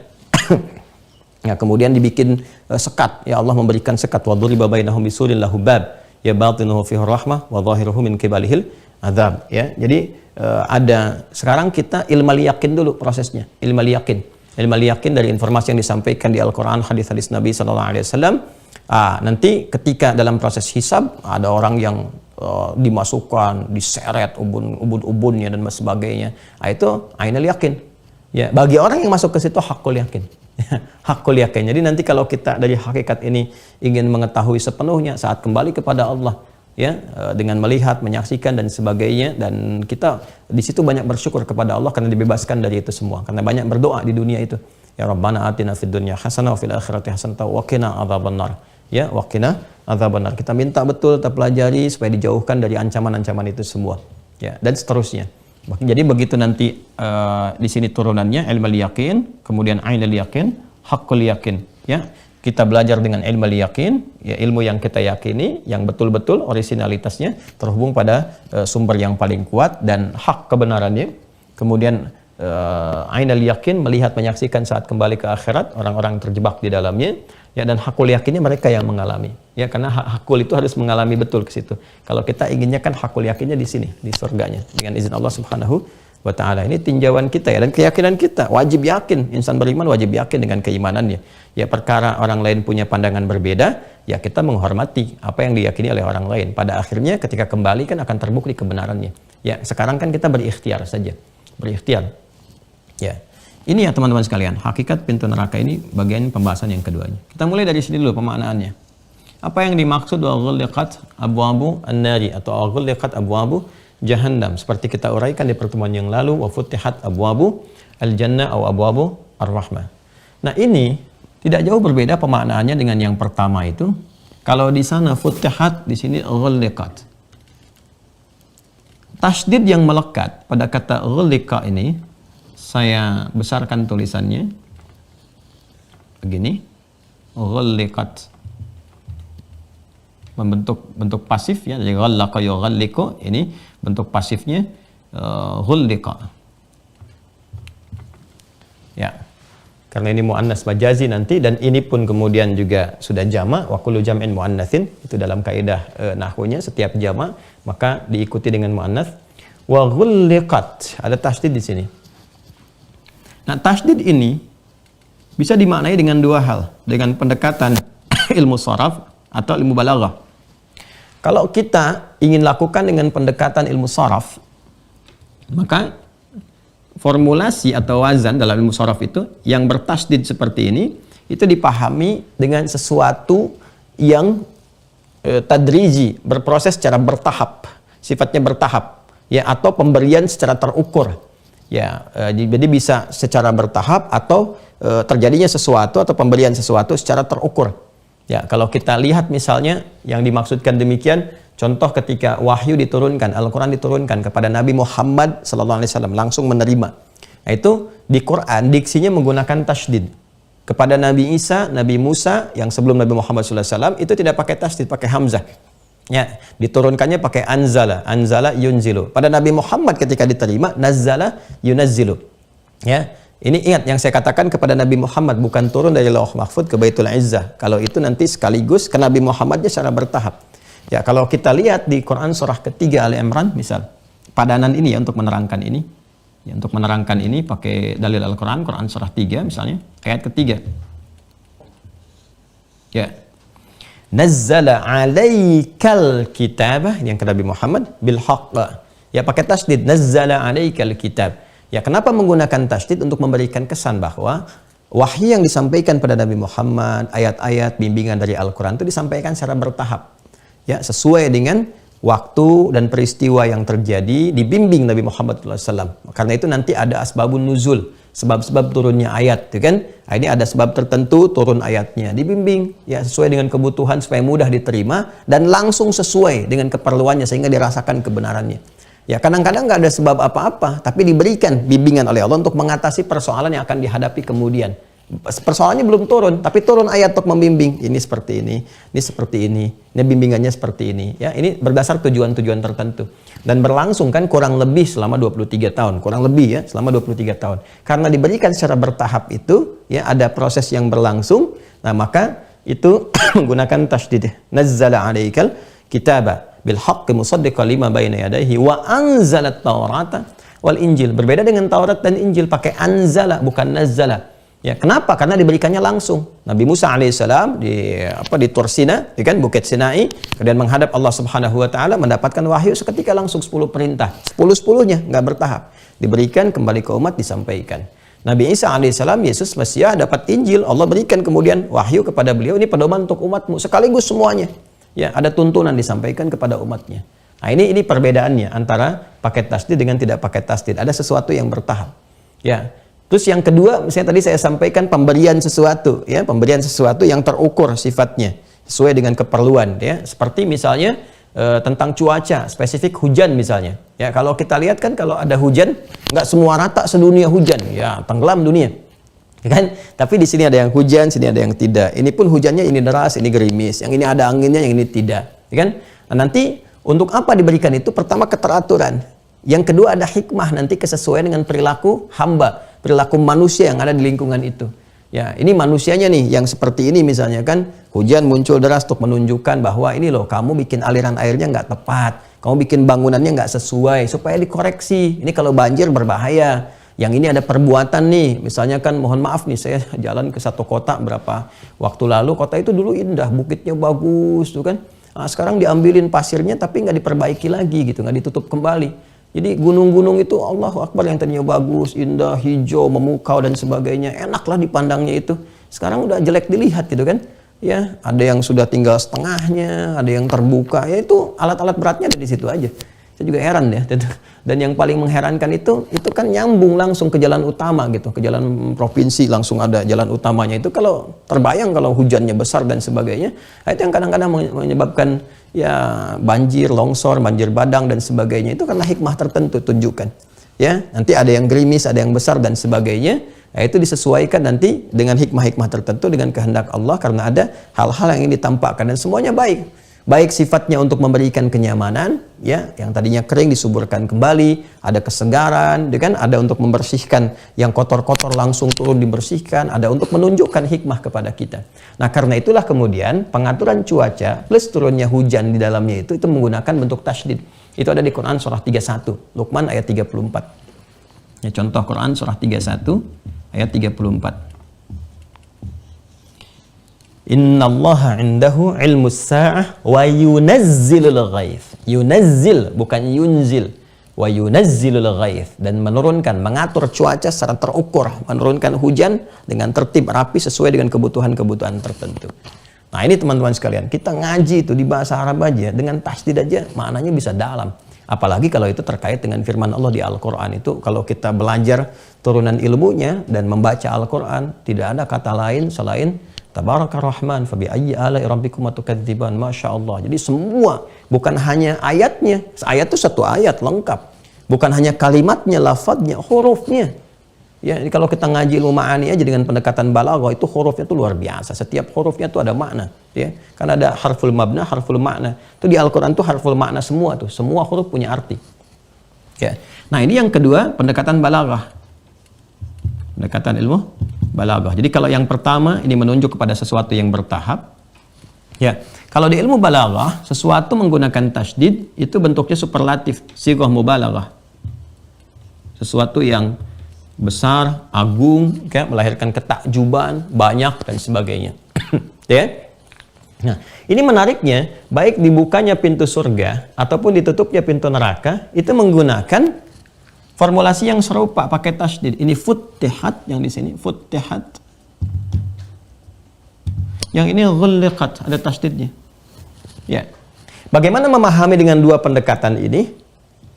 Ya, kemudian dibikin sekat, ya, Allah memberikan sekat, wa duriba bainahum bisurin lahu bab, ya, batinuhu fihi rahmah wa zahiruhu min qibalihil adzab, ya. Jadi ada, sekarang kita ilmal yakin dulu prosesnya, ilmal yakin dari informasi yang disampaikan di Al-Quran, hadis-hadis Nabi SAW. Nanti ketika dalam proses hisab ada orang yang dimasukkan, diseret ubun-ubunnya dan sebagainya. Itu ainul yakin. Ya, bagi orang yang masuk ke situ hakul yakin. Hakul yakin. Jadi nanti kalau kita dari hakikat ini ingin mengetahui sepenuhnya saat kembali kepada Allah, ya, dengan melihat, menyaksikan dan sebagainya, dan kita di situ banyak bersyukur kepada Allah karena dibebaskan dari itu semua, karena banyak berdoa di dunia itu, ya Rabbana atina fid dunya hasanah wa fil akhirati hasanah wa qina adzabannar, ya, wa qina adzabannar. Kita minta betul, kita pelajari supaya dijauhkan dari ancaman-ancaman itu semua, ya, dan seterusnya. Jadi begitu nanti di sini turunannya ilmul yakin, kemudian ainul yakin, hakul yakin, ya. Kita belajar dengan ilmu yakin, ya, ilmu yang kita yakini, yang betul-betul originalitasnya terhubung pada sumber yang paling kuat dan hak kebenarannya. Kemudian ainul yakin, melihat, menyaksikan saat kembali ke akhirat orang-orang terjebak di dalamnya, ya, dan hakul yakinnya mereka yang mengalami, ya, karena hakul itu harus mengalami betul ke situ. Kalau kita inginnya kan hakul yakinnya di sini, di surganya, dengan izin Allah Subhanahu wa ta'ala. Ini tinjauan kita, ya, dan keyakinan kita wajib yakin. Insan beriman wajib yakin dengan keimanannya, ya. Perkara orang lain punya pandangan berbeda, ya, kita menghormati apa yang diyakini oleh orang lain. Pada akhirnya ketika kembali kan akan terbukti kebenarannya, ya. Sekarang kan kita berikhtiar saja, berikhtiar, ya. Ini, ya, teman-teman sekalian, hakikat pintu neraka ini bagian pembahasan yang keduanya. Kita mulai dari sini dulu pemaknaannya. Apa yang dimaksud wa ghulliqat abwabu an-nari atau ghulliqat abwabu jahannam, seperti kita uraikan di pertemuan yang lalu, wa futtihat abwabu al-jannah atau abwabu ar-rahmah. Nah, ini tidak jauh berbeda pemaknaannya dengan yang pertama itu. Kalau di sana futtihat, di sini ghulliqat. Tasdid yang melekat pada kata ghulliqa ini, saya besarkan tulisannya begini, ghulliqat, membentuk bentuk pasif, ya, jadi ghallaqa yughalliqu, ini bentuk pasifnya ghulliqa, ya, karena ini muannas majazi nanti, dan ini pun kemudian juga sudah jama', wa kullu jam'in muannatsin, itu dalam kaidah nahwunya, setiap jama' maka diikuti dengan muannats. Wa ghulliqat, ada tasdid di sini. Nah, tasdid ini bisa dimaknai dengan dua hal, dengan pendekatan ilmu sharaf atau ilmu balaghah. Kalau kita ingin lakukan dengan pendekatan ilmu sharaf, maka formulasi atau wazan dalam ilmu sharaf itu yang bertasdid seperti ini, itu dipahami dengan sesuatu yang tadriji, berproses secara bertahap, sifatnya bertahap, ya, atau pemberian secara terukur. Ya, jadi bisa secara bertahap atau terjadinya sesuatu atau pemberian sesuatu secara terukur. Ya, kalau kita lihat misalnya yang dimaksudkan demikian, contoh ketika wahyu diturunkan, Al-Quran diturunkan kepada Nabi Muhammad SAW, langsung menerima. Nah, itu di Quran diksinya menggunakan tasydid. Kepada Nabi Isa, Nabi Musa yang sebelum Nabi Muhammad SAW itu tidak pakai tasydid, pakai hamzah. Ya, diturunkannya pakai anzala, anzala yunzilu. Pada Nabi Muhammad ketika diterima, nazzala yunazzilu. Ya, ini ingat yang saya katakan kepada Nabi Muhammad bukan turun dari Lauh Mahfud ke Baitul Izzah. Kalau itu nanti sekaligus ke Nabi Muhammadnya secara bertahap. Ya, kalau kita lihat di Quran surah ketiga Ali Imran misal, padanan ini ya untuk menerangkan ini. Ya, untuk menerangkan ini pakai dalil Al-Quran, Quran surah 3 misalnya, ayat ketiga. Ya. Nazzala alaikal kitabah, yang ke Nabi Muhammad, bil haqq. Ya, pakai tasdid, nazzala alaikal kitab. Ya, kenapa menggunakan tasdid? Untuk memberikan kesan bahwa wahyu yang disampaikan pada Nabi Muhammad, ayat-ayat bimbingan dari Al-Quran itu disampaikan secara bertahap. Ya, sesuai dengan waktu dan peristiwa yang terjadi, dibimbing Nabi Muhammad SAW. Karena itu nanti ada asbabun nuzul, sebab-sebab turunnya ayat, ya kan? Nah, ini ada sebab tertentu turun ayatnya, dibimbing ya sesuai dengan kebutuhan supaya mudah diterima dan langsung sesuai dengan keperluannya sehingga dirasakan kebenarannya. Ya, kadang-kadang nggak ada sebab apa-apa, tapi diberikan bimbingan oleh Allah untuk mengatasi persoalan yang akan dihadapi kemudian. Persoalannya belum turun, tapi turun ayat untuk membimbing. Ini seperti ini seperti ini bimbingannya seperti ini. Ya, ini berdasar tujuan-tujuan tertentu. Dan berlangsung kan kurang lebih selama 23 tahun. Kurang lebih ya, selama 23 tahun. Karena diberikan secara bertahap itu, ya ada proses yang berlangsung. Nah, maka itu menggunakan tasydid. Nazzala 'alaikal kitaba bil haqqi musaddiqan lima baina yadayhi wa anzalat taurata wal injil. Berbeda dengan Taurat dan Injil, pakai anzala bukan nazzala. Ya, kenapa? Karena diberikannya langsung. Nabi Musa alaihissalam di Tur Sina, ya kan, Bukit Sinai, kemudian menghadap Allah Subhanahu wa taala, mendapatkan wahyu seketika langsung 10 perintah. 10-10-nya nggak bertahap. Diberikan kembali ke umat, disampaikan. Nabi Isa alaihissalam, Yesus Mesias, dapat Injil, Allah berikan kemudian wahyu kepada beliau, ini pedoman untuk umatmu sekaligus semuanya. Ya, ada tuntunan disampaikan kepada umatnya. Nah, ini perbedaannya antara pakai tasdid dengan tidak pakai tasdid. Ada sesuatu yang bertahap. Ya. Terus yang kedua, misalnya tadi saya sampaikan pemberian sesuatu, ya, pemberian sesuatu yang terukur sifatnya sesuai dengan keperluan, ya. Seperti misalnya tentang cuaca, spesifik hujan misalnya. Ya, kalau kita lihat kan kalau ada hujan, nggak semua rata sedunia hujan, ya, tenggelam dunia. Ya kan? Tapi di sini ada yang hujan, sini ada yang tidak. Ini pun hujannya ini deras, ini gerimis, yang ini ada anginnya, yang ini tidak. Ya kan? Nah, nanti untuk apa diberikan itu? Pertama keteraturan. Yang kedua ada hikmah, nanti kesesuaian dengan perilaku hamba, perilaku manusia yang ada di lingkungan itu. Ya, ini manusianya nih yang seperti ini misalnya kan, hujan muncul deras untuk menunjukkan bahwa ini loh, kamu bikin aliran airnya nggak tepat, kamu bikin bangunannya nggak sesuai, supaya dikoreksi. Ini kalau banjir berbahaya. Yang ini ada perbuatan nih, misalnya kan mohon maaf nih, saya jalan ke satu kota berapa waktu lalu, kota itu dulu indah, bukitnya bagus tuh kan. Nah, sekarang diambilin pasirnya tapi nggak diperbaiki lagi gitu, nggak ditutup kembali. Jadi gunung-gunung itu Allahu Akbar yang tadinya bagus, indah, hijau, memukau dan sebagainya, enaklah dipandangnya itu. Sekarang udah jelek dilihat gitu kan. Ya, ada yang sudah tinggal setengahnya, ada yang terbuka. Ya itu alat-alat beratnya ada di situ aja. Saya juga heran ya. Dan yang paling mengherankan itu kan nyambung langsung ke jalan utama gitu, ke jalan provinsi langsung ada jalan utamanya. Itu kalau terbayang kalau hujannya besar dan sebagainya, itu yang kadang-kadang menyebabkan ya banjir, longsor, banjir bandang dan sebagainya. Itu karena hikmah tertentu tunjukkan. Ya, nanti ada yang gerimis, ada yang besar dan sebagainya. Nah, itu disesuaikan nanti dengan hikmah-hikmah tertentu dengan kehendak Allah karena ada hal-hal yang ingin ditampakkan dan semuanya baik. Baik sifatnya untuk memberikan kenyamanan, ya, yang tadinya kering disuburkan kembali, ada kesegaran, kan, ada untuk membersihkan yang kotor-kotor langsung turun dibersihkan, ada untuk menunjukkan hikmah kepada kita. Nah, karena itulah kemudian pengaturan cuaca plus turunnya hujan di dalamnya itu menggunakan bentuk tasydid. Itu ada di Quran surah 31, Luqman ayat 34. Ya, contoh Quran surah 31 ayat 34. Innallaha indahu ilmus sa'ah wa yunazzilul ghaith. Yunazzil bukan yunzil. Wa yunazzilul ghaith, dan menurunkan, mengatur cuaca secara terukur, menurunkan hujan dengan tertib rapi sesuai dengan kebutuhan-kebutuhan tertentu. Nah, ini teman-teman sekalian, kita ngaji itu di bahasa Arab aja dengan tasydid aja maknanya bisa dalam. Apalagi kalau itu terkait dengan firman Allah di Al-Qur'an itu, kalau kita belajar turunan ilmunya dan membaca Al-Qur'an, tidak ada kata lain selain Tabaraka Rahman, fabi ayyi ala'i rabbikuma tukadziban. Masya Allah. Jadi semua, bukan hanya ayatnya. Ayat itu satu ayat lengkap. Bukan hanya kalimatnya, lafadznya, hurufnya. Ya, jadi kalau kita ngaji ilmu ma'ani aja dengan pendekatan balaghah itu hurufnya itu luar biasa. Setiap hurufnya itu ada makna, ya. Karena ada harful mabna, harful makna. Itu di Al-Qur'an tuh harful makna semua tuh. Semua huruf punya arti. Ya. Nah, ini yang kedua, pendekatan balaghah. Pendekatan ilmu balaghah. Jadi kalau yang pertama ini menunjuk kepada sesuatu yang bertahap. Ya. Kalau di ilmu balaghah, sesuatu menggunakan tasydid itu bentuknya superlatif, sighah mubalaghah. Sesuatu yang besar, agung, ya, melahirkan ketakjuban, banyak dan sebagainya. Ya. Nah, ini menariknya, baik dibukanya pintu surga ataupun ditutupnya pintu neraka, itu menggunakan formulasi yang serupa pakai tasydid. Ini futtihat, yang di sini futtihat. Yang ini ghulliqat, ada tasydidnya. Ya. Bagaimana memahami dengan dua pendekatan ini?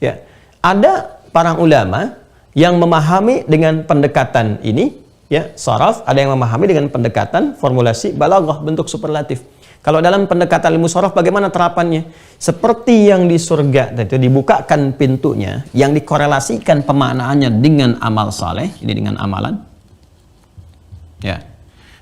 Ya. Ada para ulama yang memahami dengan pendekatan ini, ya, saraf, ada yang memahami dengan pendekatan formulasi balaghah bentuk superlatif. Kalau dalam pendekatan ilmu saraf bagaimana terapannya? Seperti yang di surga itu dibukakan pintunya, yang dikorelasikan pemaknaannya dengan amal saleh, ini dengan amalan. Ya.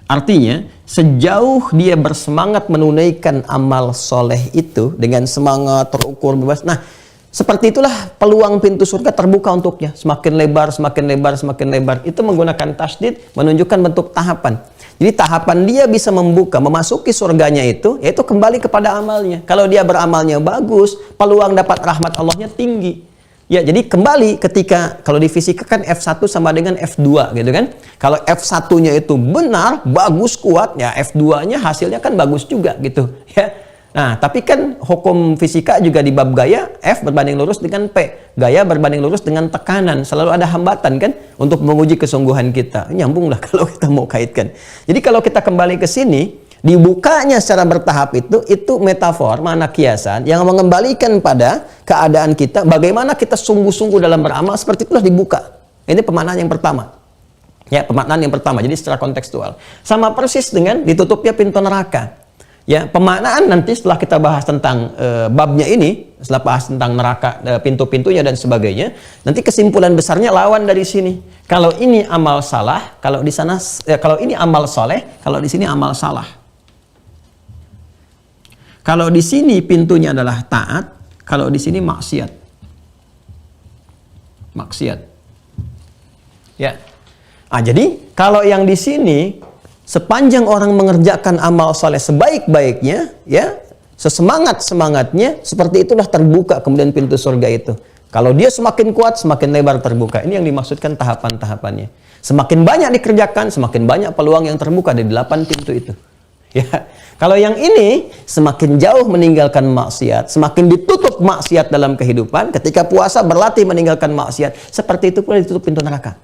Artinya, sejauh dia bersemangat menunaikan amal soleh itu dengan semangat terukur bebas. Nah, seperti itulah peluang pintu surga terbuka untuknya. Semakin lebar, semakin lebar, semakin lebar. Itu menggunakan tasydid menunjukkan bentuk tahapan. Jadi tahapan dia bisa membuka, memasuki surganya itu, yaitu kembali kepada amalnya. Kalau dia beramalnya bagus, peluang dapat rahmat Allahnya tinggi. Ya, jadi kembali ketika, kalau di fisika kan F1 sama dengan F2 gitu kan. Kalau F1-nya itu benar, bagus, kuat, ya F2-nya hasilnya kan bagus juga gitu. Ya. Nah, tapi kan hukum fisika juga di bab gaya, F berbanding lurus dengan P. Gaya berbanding lurus dengan tekanan. Selalu ada hambatan kan untuk menguji kesungguhan kita. Nyambung lah kalau kita mau kaitkan. Jadi kalau kita kembali ke sini, dibukanya secara bertahap itu metafor, makna kiasan yang mengembalikan pada keadaan kita, bagaimana kita sungguh-sungguh dalam beramal, seperti itulah dibuka. Ini pemaknaan yang pertama. Ya, pemaknaan yang pertama. Jadi secara kontekstual. Sama persis dengan ditutupnya pintu neraka. Ya, pemaknaan nanti setelah kita bahas tentang babnya ini, setelah bahas tentang neraka, pintu-pintunya dan sebagainya, nanti kesimpulan besarnya lawan dari sini. Kalau ini amal salah, kalau di sana kalau ini amal soleh, kalau di sini amal salah. Kalau di sini pintunya adalah taat, kalau di sini maksiat. Maksiat. Ya. Ah, jadi kalau yang di sini sepanjang orang mengerjakan amal soleh sebaik-baiknya, ya, sesemangat-semangatnya, seperti itulah terbuka kemudian pintu surga itu. Kalau dia semakin kuat, semakin lebar terbuka. Ini yang dimaksudkan tahapan-tahapannya. Semakin banyak dikerjakan, semakin banyak peluang yang terbuka di 8 pintu itu. Ya. Kalau yang ini, semakin jauh meninggalkan maksiat, semakin ditutup maksiat dalam kehidupan, ketika puasa berlatih meninggalkan maksiat, seperti itu pula ditutup pintu neraka.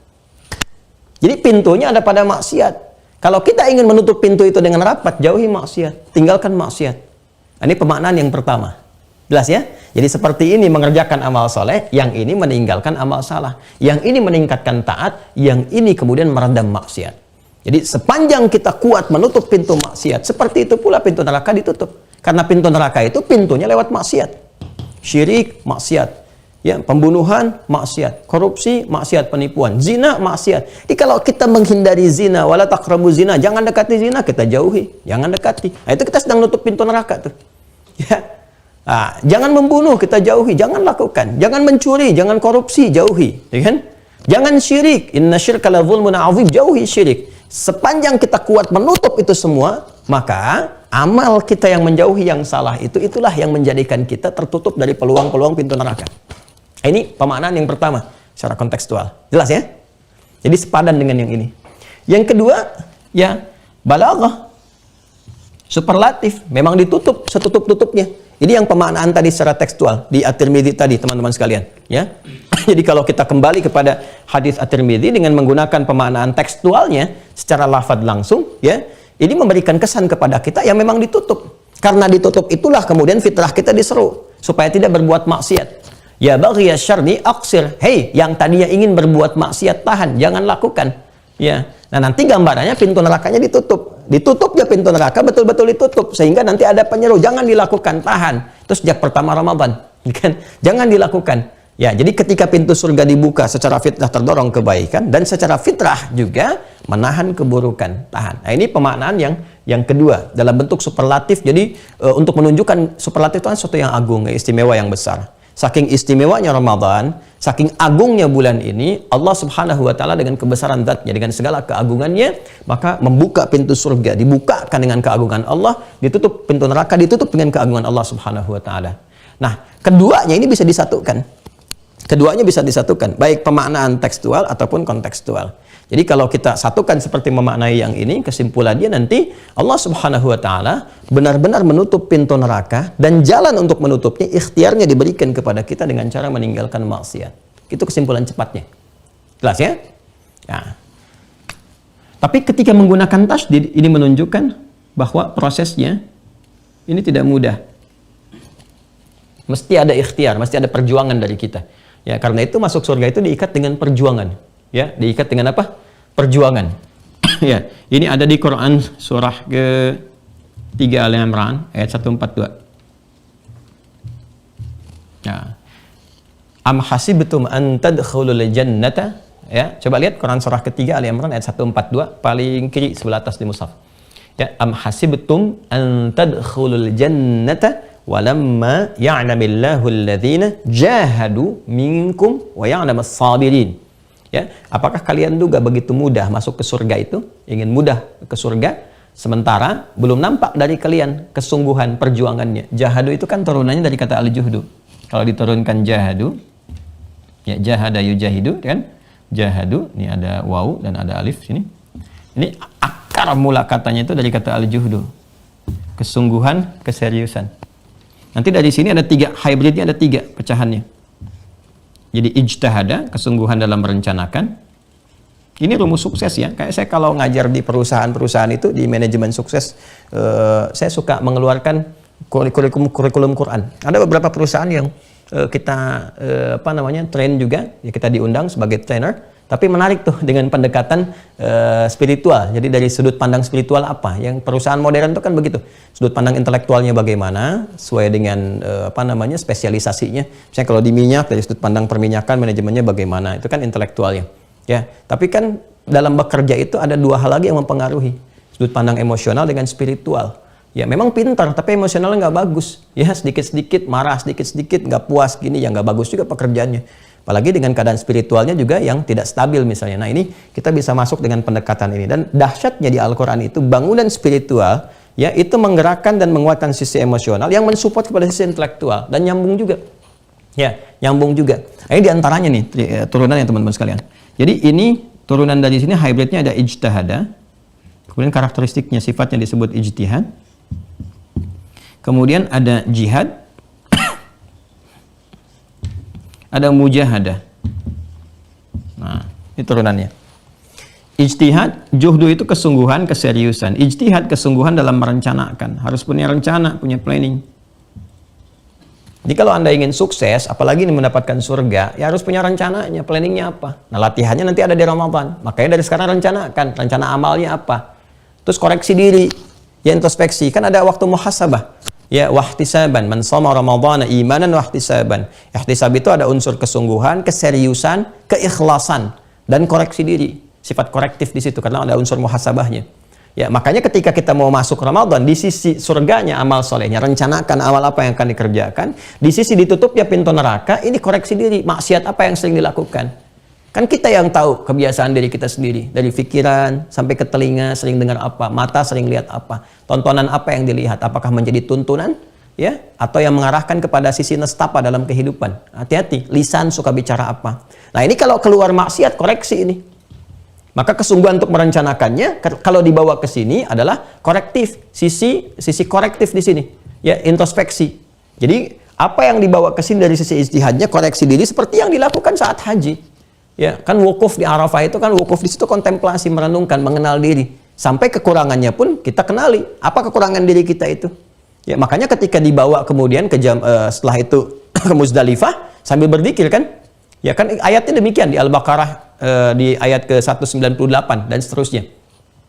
Jadi pintunya ada pada maksiat. Kalau kita ingin menutup pintu itu dengan rapat, jauhi maksiat, tinggalkan maksiat. Ini pemaknaan yang pertama. Jelas ya? Jadi seperti ini mengerjakan amal soleh, yang ini meninggalkan amal salah. Yang ini meningkatkan taat, yang ini kemudian meredam maksiat. Jadi sepanjang kita kuat menutup pintu maksiat, seperti itu pula pintu neraka ditutup. Karena pintu neraka itu pintunya lewat maksiat. Syirik, maksiat. Ya, pembunuhan, maksiat, korupsi, maksiat, penipuan, zina, maksiat. Jadi kalau kita menghindari zina, wala taqrabu zina, jangan dekati zina, kita jauhi, jangan dekati. Nah, itu kita sedang nutup pintu neraka tuh. Ya. Nah, jangan membunuh, kita jauhi, jangan lakukan. Jangan mencuri, jangan korupsi, jauhi, ya kan? Jangan syirik, inna syirka la dzulmun 'adzim, jauhi syirik. Sepanjang kita kuat menutup itu semua, maka amal kita yang menjauhi yang salah itulah yang menjadikan kita tertutup dari peluang-peluang pintu neraka. Ini pemaknaan yang pertama secara kontekstual. Jelas ya? Jadi sepadan dengan yang ini. Yang kedua, ya, balaghah. Superlatif, memang ditutup setutup-tutupnya. Ini yang pemaknaan tadi secara tekstual di At-Tirmidzi tadi, teman-teman sekalian, ya. Jadi kalau kita kembali kepada hadis At-Tirmidzi dengan menggunakan pemaknaan tekstualnya secara lafaz langsung, ya, ini memberikan kesan kepada kita yang memang ditutup. Karena ditutup itulah kemudian fitrah kita diseru supaya tidak berbuat maksiat. Ya baghiya syarri aqsir. Hei, yang tadinya ingin berbuat maksiat, tahan, jangan lakukan. Ya. Nah, nanti gambarannya pintu nerakanya ditutup. Ditutupnya pintu neraka betul-betul ditutup sehingga nanti ada penyeru, jangan dilakukan, tahan. Itu sejak pertama Ramadan, kan? Jangan dilakukan. Ya, jadi ketika pintu surga dibuka, secara fitrah terdorong kebaikan dan secara fitrah juga menahan keburukan, tahan. Nah, ini pemaknaan yang kedua dalam bentuk superlatif. Jadi untuk menunjukkan superlatif itu kan sesuatu yang agung, istimewa, yang besar. Saking istimewanya Ramadan, saking agungnya bulan ini, Allah Subhanahu wa taala dengan kebesaran zatnya, dengan segala keagungannya, maka membuka pintu surga, dibukakan dengan keagungan Allah, ditutup pintu neraka, ditutup dengan keagungan Allah Subhanahu wa taala. Nah, keduanya ini bisa disatukan. Keduanya bisa disatukan, baik pemaknaan tekstual ataupun kontekstual. Jadi kalau kita satukan seperti memaknai yang ini, kesimpulannya nanti Allah Subhanahu wa taala benar-benar menutup pintu neraka, dan jalan untuk menutupnya, ikhtiarnya diberikan kepada kita dengan cara meninggalkan maksiat. Itu kesimpulan cepatnya. Jelas ya? Nah. Tapi ketika menggunakan tasdid, ini menunjukkan bahwa prosesnya ini tidak mudah. Mesti ada ikhtiar, mesti ada perjuangan dari kita. Ya, karena itu masuk surga itu diikat dengan perjuangan. Ya, diikat dengan apa? Perjuangan. Ya, ini ada di Quran surah ke-3 Al-Imran ayat 142. Ya. Am hasibtum an tadkhulul jannata? Ya, coba lihat Quran surah ke-3 Al-Imran ayat 142, paling kiri sebelah atas di mushaf. Ya, am hasibtum an tadkhulul jannata walamma ya'lamillahu alladhina jahadu minkum wa ya'lamas sabirin. Ya, apakah kalian juga begitu mudah masuk ke surga itu, ingin mudah ke surga, sementara belum nampak dari kalian kesungguhan perjuangannya. Jahadu itu kan turunannya dari kata al-juhdu. Kalau diturunkan jahadu, ya jahada yujahidu kan? Jahadu, ini ada waw dan ada alif sini. Ini akar mula katanya itu dari kata al-juhdu. Kesungguhan, keseriusan. Nanti dari sini ada 3, hybridnya ada 3 pecahannya. Jadi ijtihada, kesungguhan dalam merencanakan. Ini rumus sukses ya. Kayak saya kalau ngajar di perusahaan-perusahaan itu, di manajemen sukses, saya suka mengeluarkan kurikulum Quran. Ada beberapa perusahaan yang kita train juga, ya kita diundang sebagai trainer. Tapi menarik tuh dengan pendekatan spiritual. Jadi dari sudut pandang spiritual apa? Yang perusahaan modern itu kan begitu. Sudut pandang intelektualnya bagaimana, sesuai dengan spesialisasinya. Misalnya kalau di minyak, dari sudut pandang perminyakan, manajemennya bagaimana? Itu kan intelektualnya. Ya, tapi kan dalam bekerja itu ada 2 hal lagi yang mempengaruhi. Sudut pandang emosional dengan spiritual. Ya memang pintar, tapi emosionalnya nggak bagus. Ya sedikit-sedikit marah, sedikit-sedikit nggak puas gini, ya nggak bagus juga pekerjaannya. Apalagi dengan keadaan spiritualnya juga yang tidak stabil misalnya. Nah ini kita bisa masuk dengan pendekatan ini. Dan dahsyatnya di Al-Quran itu bangunan spiritual, ya itu menggerakkan dan menguatkan sisi emosional yang mensupport kepada sisi intelektual. Dan nyambung juga. Ya, nyambung juga. Nah, ini diantaranya nih turunannya teman-teman sekalian. Jadi ini turunan dari sini hybridnya ada ijtihada. Kemudian karakteristiknya sifatnya disebut ijtihad. Kemudian ada jihad. Ada mujahadah. Nah, ini turunannya. Ijtihad, juhdu itu kesungguhan, keseriusan. Ijtihad, kesungguhan dalam merencanakan. Harus punya rencana, punya planning. Jadi kalau Anda ingin sukses, apalagi ini mendapatkan surga, ya harus punya rencananya, planningnya apa. Nah, latihannya nanti ada di Ramadan. Makanya dari sekarang rencanakan, rencana amalnya apa. Terus koreksi diri, ya introspeksi. Kan ada waktu muhasabah. Ya, wahtisaban, man shoma ramadhana imanan wahtisaban. Ihtisab itu ada unsur kesungguhan, keseriusan, keikhlasan, dan koreksi diri. Sifat korektif di situ karena ada unsur muhasabahnya. Ya, makanya ketika kita mau masuk Ramadan, di sisi surganya amal solehnya, rencanakan amal apa yang akan dikerjakan. Di sisi ditutupnya pintu neraka, ini koreksi diri, maksiat apa yang sering dilakukan. Kan kita yang tahu kebiasaan diri kita sendiri. Dari pikiran sampai ke telinga sering dengar apa, mata sering lihat apa, tontonan apa yang dilihat, apakah menjadi tuntunan ya atau yang mengarahkan kepada sisi nestapa dalam kehidupan. Hati-hati, lisan suka bicara apa. Nah, ini kalau keluar maksiat, koreksi ini. Maka kesungguhan untuk merencanakannya kalau dibawa ke sini adalah korektif, sisi korektif di sini. Ya, introspeksi. Jadi, apa yang dibawa ke sini dari sisi ijtihadnya, koreksi diri seperti yang dilakukan saat haji. Ya, kan wukuf di Arafah itu kan wukuf di situ kontemplasi, merenungkan, mengenal diri. Sampai kekurangannya pun kita kenali. Apa kekurangan diri kita itu? Ya, makanya ketika dibawa kemudian ke setelah itu ke Muzdalifah sambil berzikir kan? Ya kan ayatnya demikian di Al-Baqarah di ayat ke-198 dan seterusnya.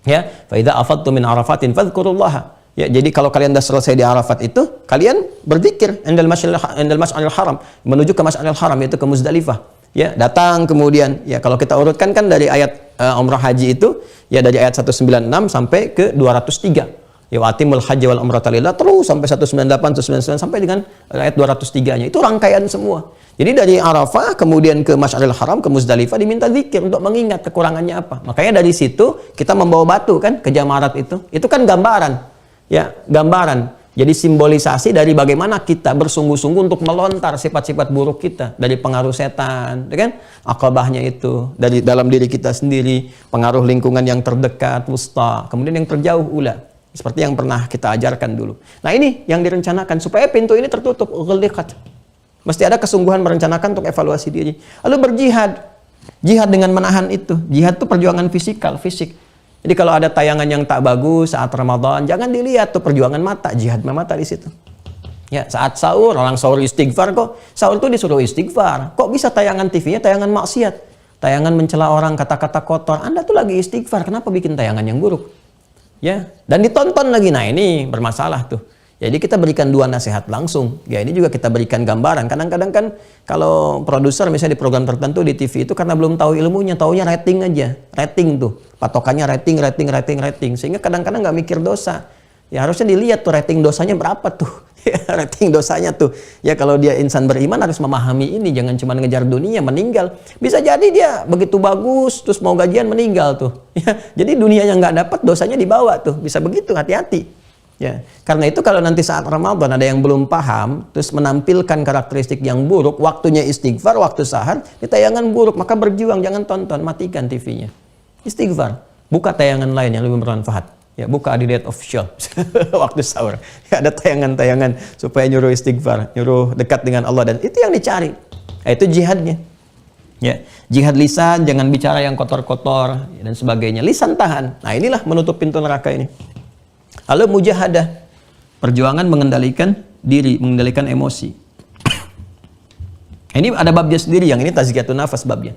Ya, fa idza afadtum min arafatin fadhkurullaha. Ya, jadi kalau kalian sudah selesai di Arafat itu, kalian berzikir indal Masy'aril Haram, menuju ke Masy'aril Haram, yaitu ke Muzdalifah. Ya, datang kemudian, ya kalau kita urutkan kan dari ayat umrah haji itu, ya dari ayat 196 sampai ke 203. Ya, atimul haji wal umrata lillah, terus sampai 198, 199 sampai dengan ayat 203-nya. Itu rangkaian semua. Jadi dari Arafah kemudian ke Masy'aril Haram, ke Muzdalifah diminta zikir untuk mengingat kekurangannya apa. Makanya dari situ kita membawa batu kan ke jamarat itu. Itu kan gambaran. Ya, gambaran. Jadi simbolisasi dari bagaimana kita bersungguh-sungguh untuk melontar sifat-sifat buruk kita dari pengaruh setan, ya kan? Akabahnya itu dari dalam diri kita sendiri, pengaruh lingkungan yang terdekat, wusta, kemudian yang terjauh ula. Seperti yang pernah kita ajarkan dulu. Nah, ini yang direncanakan supaya pintu ini tertutup, ghaliqat. Mesti ada kesungguhan merencanakan untuk evaluasi diri. Lalu berjihad. Jihad dengan menahan itu. Jihad itu perjuangan fisikal, fisik. Jadi kalau ada tayangan yang tak bagus saat Ramadan, jangan dilihat tuh perjuangan mata, jihad mata di situ. Ya, saat sahur, orang sahur istighfar kok. Sahur tuh disuruh istighfar. Kok bisa tayangan TV-nya tayangan maksiat? Tayangan mencela orang, kata-kata kotor. Anda tuh lagi istighfar, kenapa bikin tayangan yang buruk? Ya, dan ditonton lagi. Nah, ini bermasalah tuh. Jadi kita berikan dua nasihat langsung. Ya, ini juga kita berikan gambaran. Kadang-kadang kan kalau produser misalnya di program tertentu di TV itu karena belum tahu ilmunya, taunya rating aja. Rating tuh. Patokannya rating. Sehingga kadang-kadang nggak mikir dosa. Ya harusnya dilihat tuh rating dosanya berapa tuh. Rating dosanya tuh. Ya kalau dia insan beriman harus memahami ini. Jangan cuma ngejar dunia, meninggal. Bisa jadi dia begitu bagus, terus mau gajian meninggal tuh. Ya, jadi dunianya nggak dapat, dosanya dibawa tuh. Bisa begitu, hati-hati. Ya, karena itu kalau nanti saat Ramadan ada yang belum paham, terus menampilkan karakteristik yang buruk, waktunya istighfar, waktu sahar, di tayangan buruk, maka berjuang, jangan tonton, matikan TV-nya. Istighfar, buka tayangan lain yang lebih bermanfaat. Ya, buka Adidas Official waktu sahur. Ya, ada tayangan-tayangan supaya nyuruh istighfar, nyuruh dekat dengan Allah, dan itu yang dicari. Nah, itu jihadnya. Ya, jihad lisan, jangan bicara yang kotor-kotor dan sebagainya. Lisan tahan. Nah, inilah menutup pintu neraka ini. Lalu mujahadah, perjuangan mengendalikan diri, mengendalikan emosi. Ini ada babnya sendiri, yang ini tazkiyatun nafas babnya.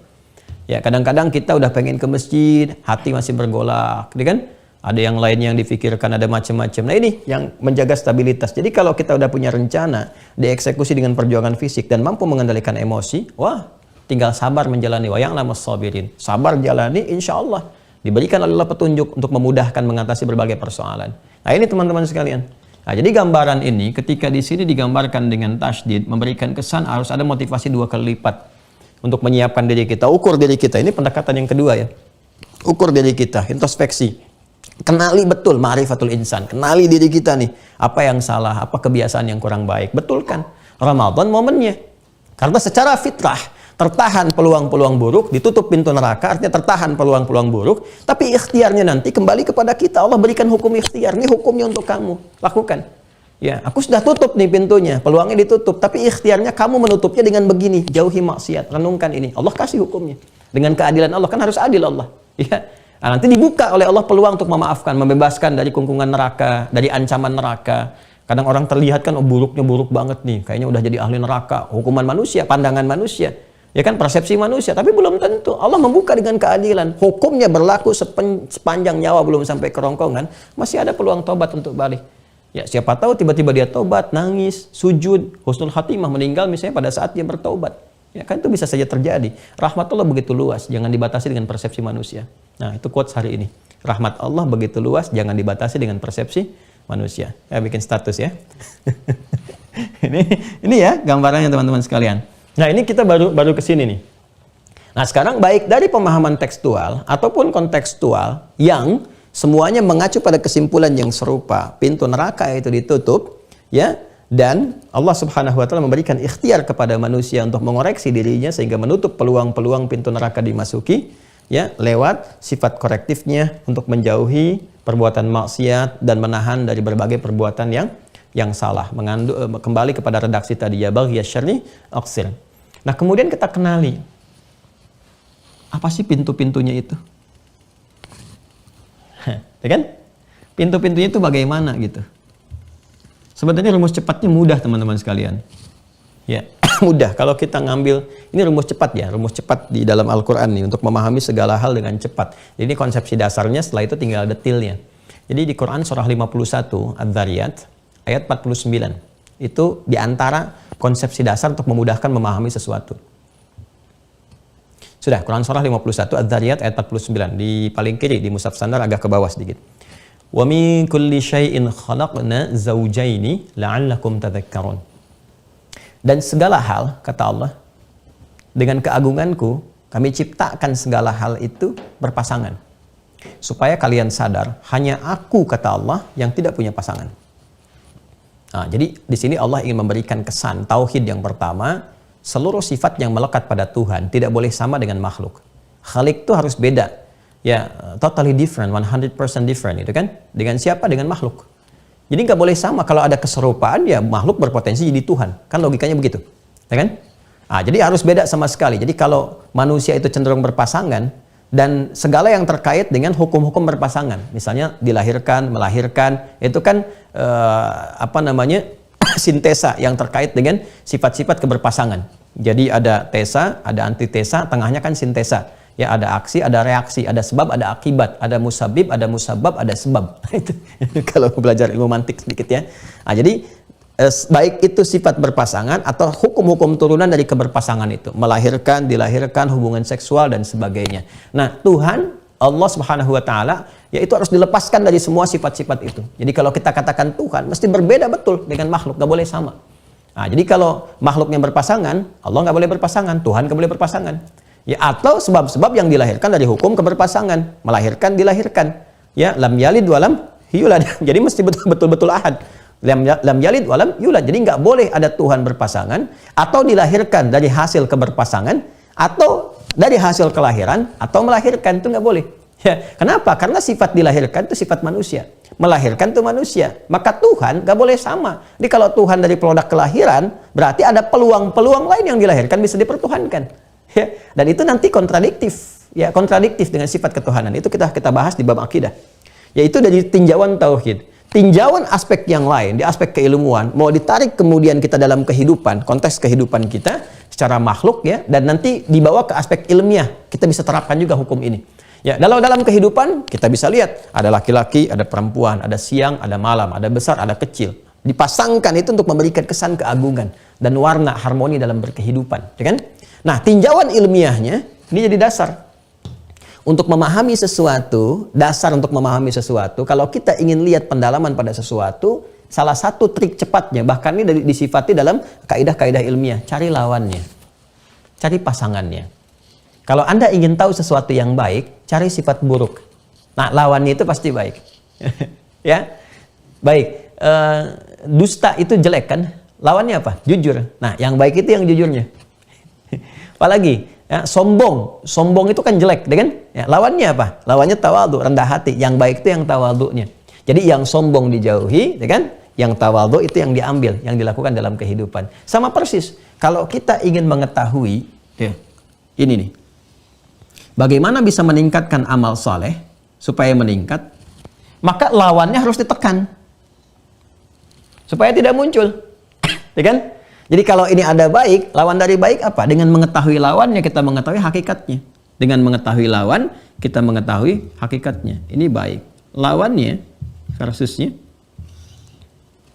Ya, kadang-kadang kita udah pengen ke masjid, hati masih bergolak, kan? Ada yang lain yang difikirkan, ada macam-macam. Nah, ini yang menjaga stabilitas. Jadi kalau kita udah punya rencana, dieksekusi dengan perjuangan fisik dan mampu mengendalikan emosi, wah, tinggal sabar menjalani. Wa ya'lamus sabirin. Sabar jalani, insya Allah diberikan oleh Allah petunjuk untuk memudahkan mengatasi berbagai persoalan. Nah, ini teman-teman sekalian. Nah, jadi gambaran ini ketika di sini digambarkan dengan tasydid, memberikan kesan harus ada motivasi 2 kali lipat untuk menyiapkan diri kita, ukur diri kita. Ini pendekatan yang kedua ya. Ukur diri kita, introspeksi. Kenali betul ma'rifatul insan. Kenali diri kita nih, apa yang salah, apa kebiasaan yang kurang baik. Betulkan. Ramadan momennya. Karena secara fitrah tertahan peluang-peluang buruk, ditutup pintu neraka, artinya tertahan peluang-peluang buruk, tapi ikhtiarnya nanti kembali kepada kita. Allah berikan hukum ikhtiar, ini hukumnya untuk kamu, lakukan. Ya, aku sudah tutup nih pintunya, peluangnya ditutup, tapi ikhtiarnya kamu menutupnya dengan begini, jauhi maksiat, renungkan ini. Allah kasih hukumnya. Dengan keadilan Allah, kan harus adil Allah. Ya. Nah, nanti dibuka oleh Allah peluang untuk memaafkan, membebaskan dari kungkungan neraka, dari ancaman neraka. Kadang orang terlihat kan, oh buruknya buruk banget nih, kayaknya udah jadi ahli neraka, hukuman manusia, pandangan manusia. Ya kan, persepsi manusia, tapi belum tentu. Allah membuka dengan keadilan. Hukumnya berlaku sepanjang nyawa belum sampai kerongkongan, masih ada peluang tobat untuk balik. Ya, siapa tahu tiba-tiba dia tobat, nangis, sujud, husnul khatimah, meninggal misalnya pada saat dia bertobat. Ya kan, itu bisa saja terjadi. Rahmat Allah begitu luas, jangan dibatasi dengan persepsi manusia. Nah, itu quotes hari ini. Rahmat Allah begitu luas, jangan dibatasi dengan persepsi manusia. Ya, bikin status ya. ini ya gambarannya teman-teman sekalian. Nah, ini kita baru ke sini nih. Nah, sekarang baik dari pemahaman tekstual ataupun kontekstual yang semuanya mengacu pada kesimpulan yang serupa. Pintu neraka itu ditutup, ya, dan Allah Subhanahu wa taala memberikan ikhtiar kepada manusia untuk mengoreksi dirinya sehingga menutup peluang-peluang pintu neraka dimasuki, ya, lewat sifat korektifnya untuk menjauhi perbuatan maksiat dan menahan dari berbagai perbuatan yang salah. Kembali kepada redaksi tadi, ya baghi syarri aqsir. Nah, kemudian kita kenali apa sih pintu-pintunya itu? Ya kan? Pintu-pintunya itu bagaimana gitu? Sebenarnya rumus cepatnya mudah teman-teman sekalian. Ya, mudah kalau kita ngambil, ini rumus cepat ya, rumus cepat di dalam Al-Quran nih untuk memahami segala hal dengan cepat. Jadi ini konsepsi dasarnya, setelah itu tinggal detailnya. Jadi di Quran surah 51 Adz-Dzariyat ayat 49 itu diantara konsepsi dasar untuk memudahkan memahami sesuatu. Sudah, Quran surah 51 Adz-Dzariyat ayat 49 di paling kiri di mushaf standar agak ke bawah sedikit. Wa min kulli syai'in khalaqna zawjaini la'allakum tadhakkarun. Dan segala hal, kata Allah, dengan keagunganku kami ciptakan segala hal itu berpasangan. Supaya kalian sadar, hanya aku, kata Allah, yang tidak punya pasangan. Nah, jadi di sini Allah ingin memberikan kesan tauhid yang pertama, seluruh sifat yang melekat pada Tuhan tidak boleh sama dengan makhluk. Khalik itu harus beda. Ya, totally different, 100% different, itu kan? Dengan siapa? Dengan makhluk. Jadi nggak boleh sama. Kalau ada keserupaan, ya makhluk berpotensi jadi Tuhan. Kan logikanya begitu, ya kan? Nah, jadi harus beda sama sekali. Jadi kalau manusia itu cenderung berpasangan, dan segala yang terkait dengan hukum-hukum berpasangan, misalnya dilahirkan, melahirkan, itu kan sintesa yang terkait dengan sifat-sifat keberpasangan. Jadi ada tesa, ada antitesa, tengahnya kan sintesa. Ya, ada aksi, ada reaksi, ada sebab, ada akibat, ada musabib, ada musabab, ada sebab. Itu kalau belajar ilmu mantik sedikit ya. Nah, jadi baik itu sifat berpasangan atau hukum-hukum turunan dari keberpasangan itu, melahirkan, dilahirkan, hubungan seksual dan sebagainya. Nah, Tuhan Allah Subhanahu wa taala yaitu harus dilepaskan dari semua sifat-sifat itu. Jadi kalau kita katakan Tuhan mesti berbeda betul dengan makhluk, nggak boleh sama. Nah, jadi kalau makhluknya berpasangan, Allah nggak boleh berpasangan, Tuhan nggak boleh berpasangan. Ya, atau sebab-sebab yang dilahirkan dari hukum keberpasangan, melahirkan, dilahirkan. Ya, lam yalid walam yulad. Jadi mesti betul-betul ahad. Lam yalid walam yulad. Jadi nggak boleh ada Tuhan berpasangan atau dilahirkan dari hasil keberpasangan atau dari hasil kelahiran atau melahirkan, itu nggak boleh. Ya, kenapa? Karena sifat dilahirkan itu sifat manusia, melahirkan itu manusia. Maka Tuhan nggak boleh sama. Jadi kalau Tuhan dari produk kelahiran, berarti ada peluang-peluang lain yang dilahirkan bisa dipertuhankan. Ya, dan itu nanti kontradiktif, ya, kontradiktif dengan sifat ketuhanan. Itu kita bahas di bab akidah. Yaitu dari tinjauan tauhid. Tinjauan aspek yang lain, di aspek keilmuan, mau ditarik kemudian kita dalam kehidupan, konteks kehidupan kita secara makhluk ya, dan nanti dibawa ke aspek ilmiah, kita bisa terapkan juga hukum ini. Ya, dalam kehidupan kita bisa lihat ada laki-laki, ada perempuan, ada siang, ada malam, ada besar, ada kecil. Dipasangkan itu untuk memberikan kesan keagungan dan warna harmoni dalam berkehidupan, ya kan? Nah, tinjauan ilmiahnya ini jadi dasar untuk memahami sesuatu, dasar untuk memahami sesuatu. Kalau kita ingin lihat pendalaman pada sesuatu, salah satu trik cepatnya, bahkan ini disifati dalam kaidah-kaidah ilmiah, cari lawannya, cari pasangannya. Kalau Anda ingin tahu sesuatu yang baik, cari sifat buruk. Nah, lawannya itu pasti baik. Ya, baik. Dusta itu jelek kan? Lawannya apa? Jujur. Nah, yang baik itu yang jujurnya. Apalagi ya, sombong itu kan jelek, kan? Ya, lawannya apa? Lawannya tawadhu, rendah hati. Yang baik itu yang tawadhunya. Jadi yang sombong dijauhi, kan? Yang tawadhu itu yang diambil, yang dilakukan dalam kehidupan. Sama persis. Kalau kita ingin mengetahui, ya, ini nih, bagaimana bisa meningkatkan amal soleh supaya meningkat, maka lawannya harus ditekan supaya tidak muncul, ya kan? Jadi kalau ini ada baik, lawan dari baik apa? Dengan mengetahui lawannya kita mengetahui hakikatnya. Dengan mengetahui lawan, kita mengetahui hakikatnya. Ini baik. Lawannya, versusnya,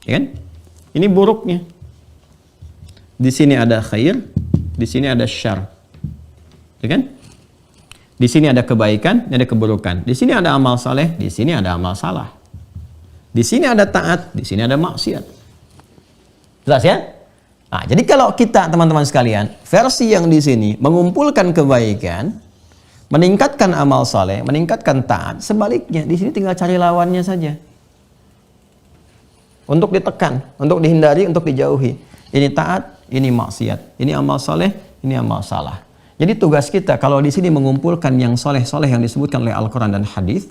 ya kan? Ini buruknya. Di sini ada khair, di sini ada syar. Ya kan? Di sini ada kebaikan, ini ada keburukan. Di sini ada amal saleh, di sini ada amal salah. Di sini ada taat, di sini ada maksiat. Jelas ya? Nah, jadi kalau kita, teman-teman sekalian, versi yang di sini mengumpulkan kebaikan, meningkatkan amal saleh, meningkatkan taat, sebaliknya di sini tinggal cari lawannya saja. Untuk ditekan, untuk dihindari, untuk dijauhi. Ini taat, ini maksiat, ini amal saleh, ini amal salah. Jadi tugas kita kalau di sini mengumpulkan yang soleh-soleh yang disebutkan oleh Al-Quran dan Hadis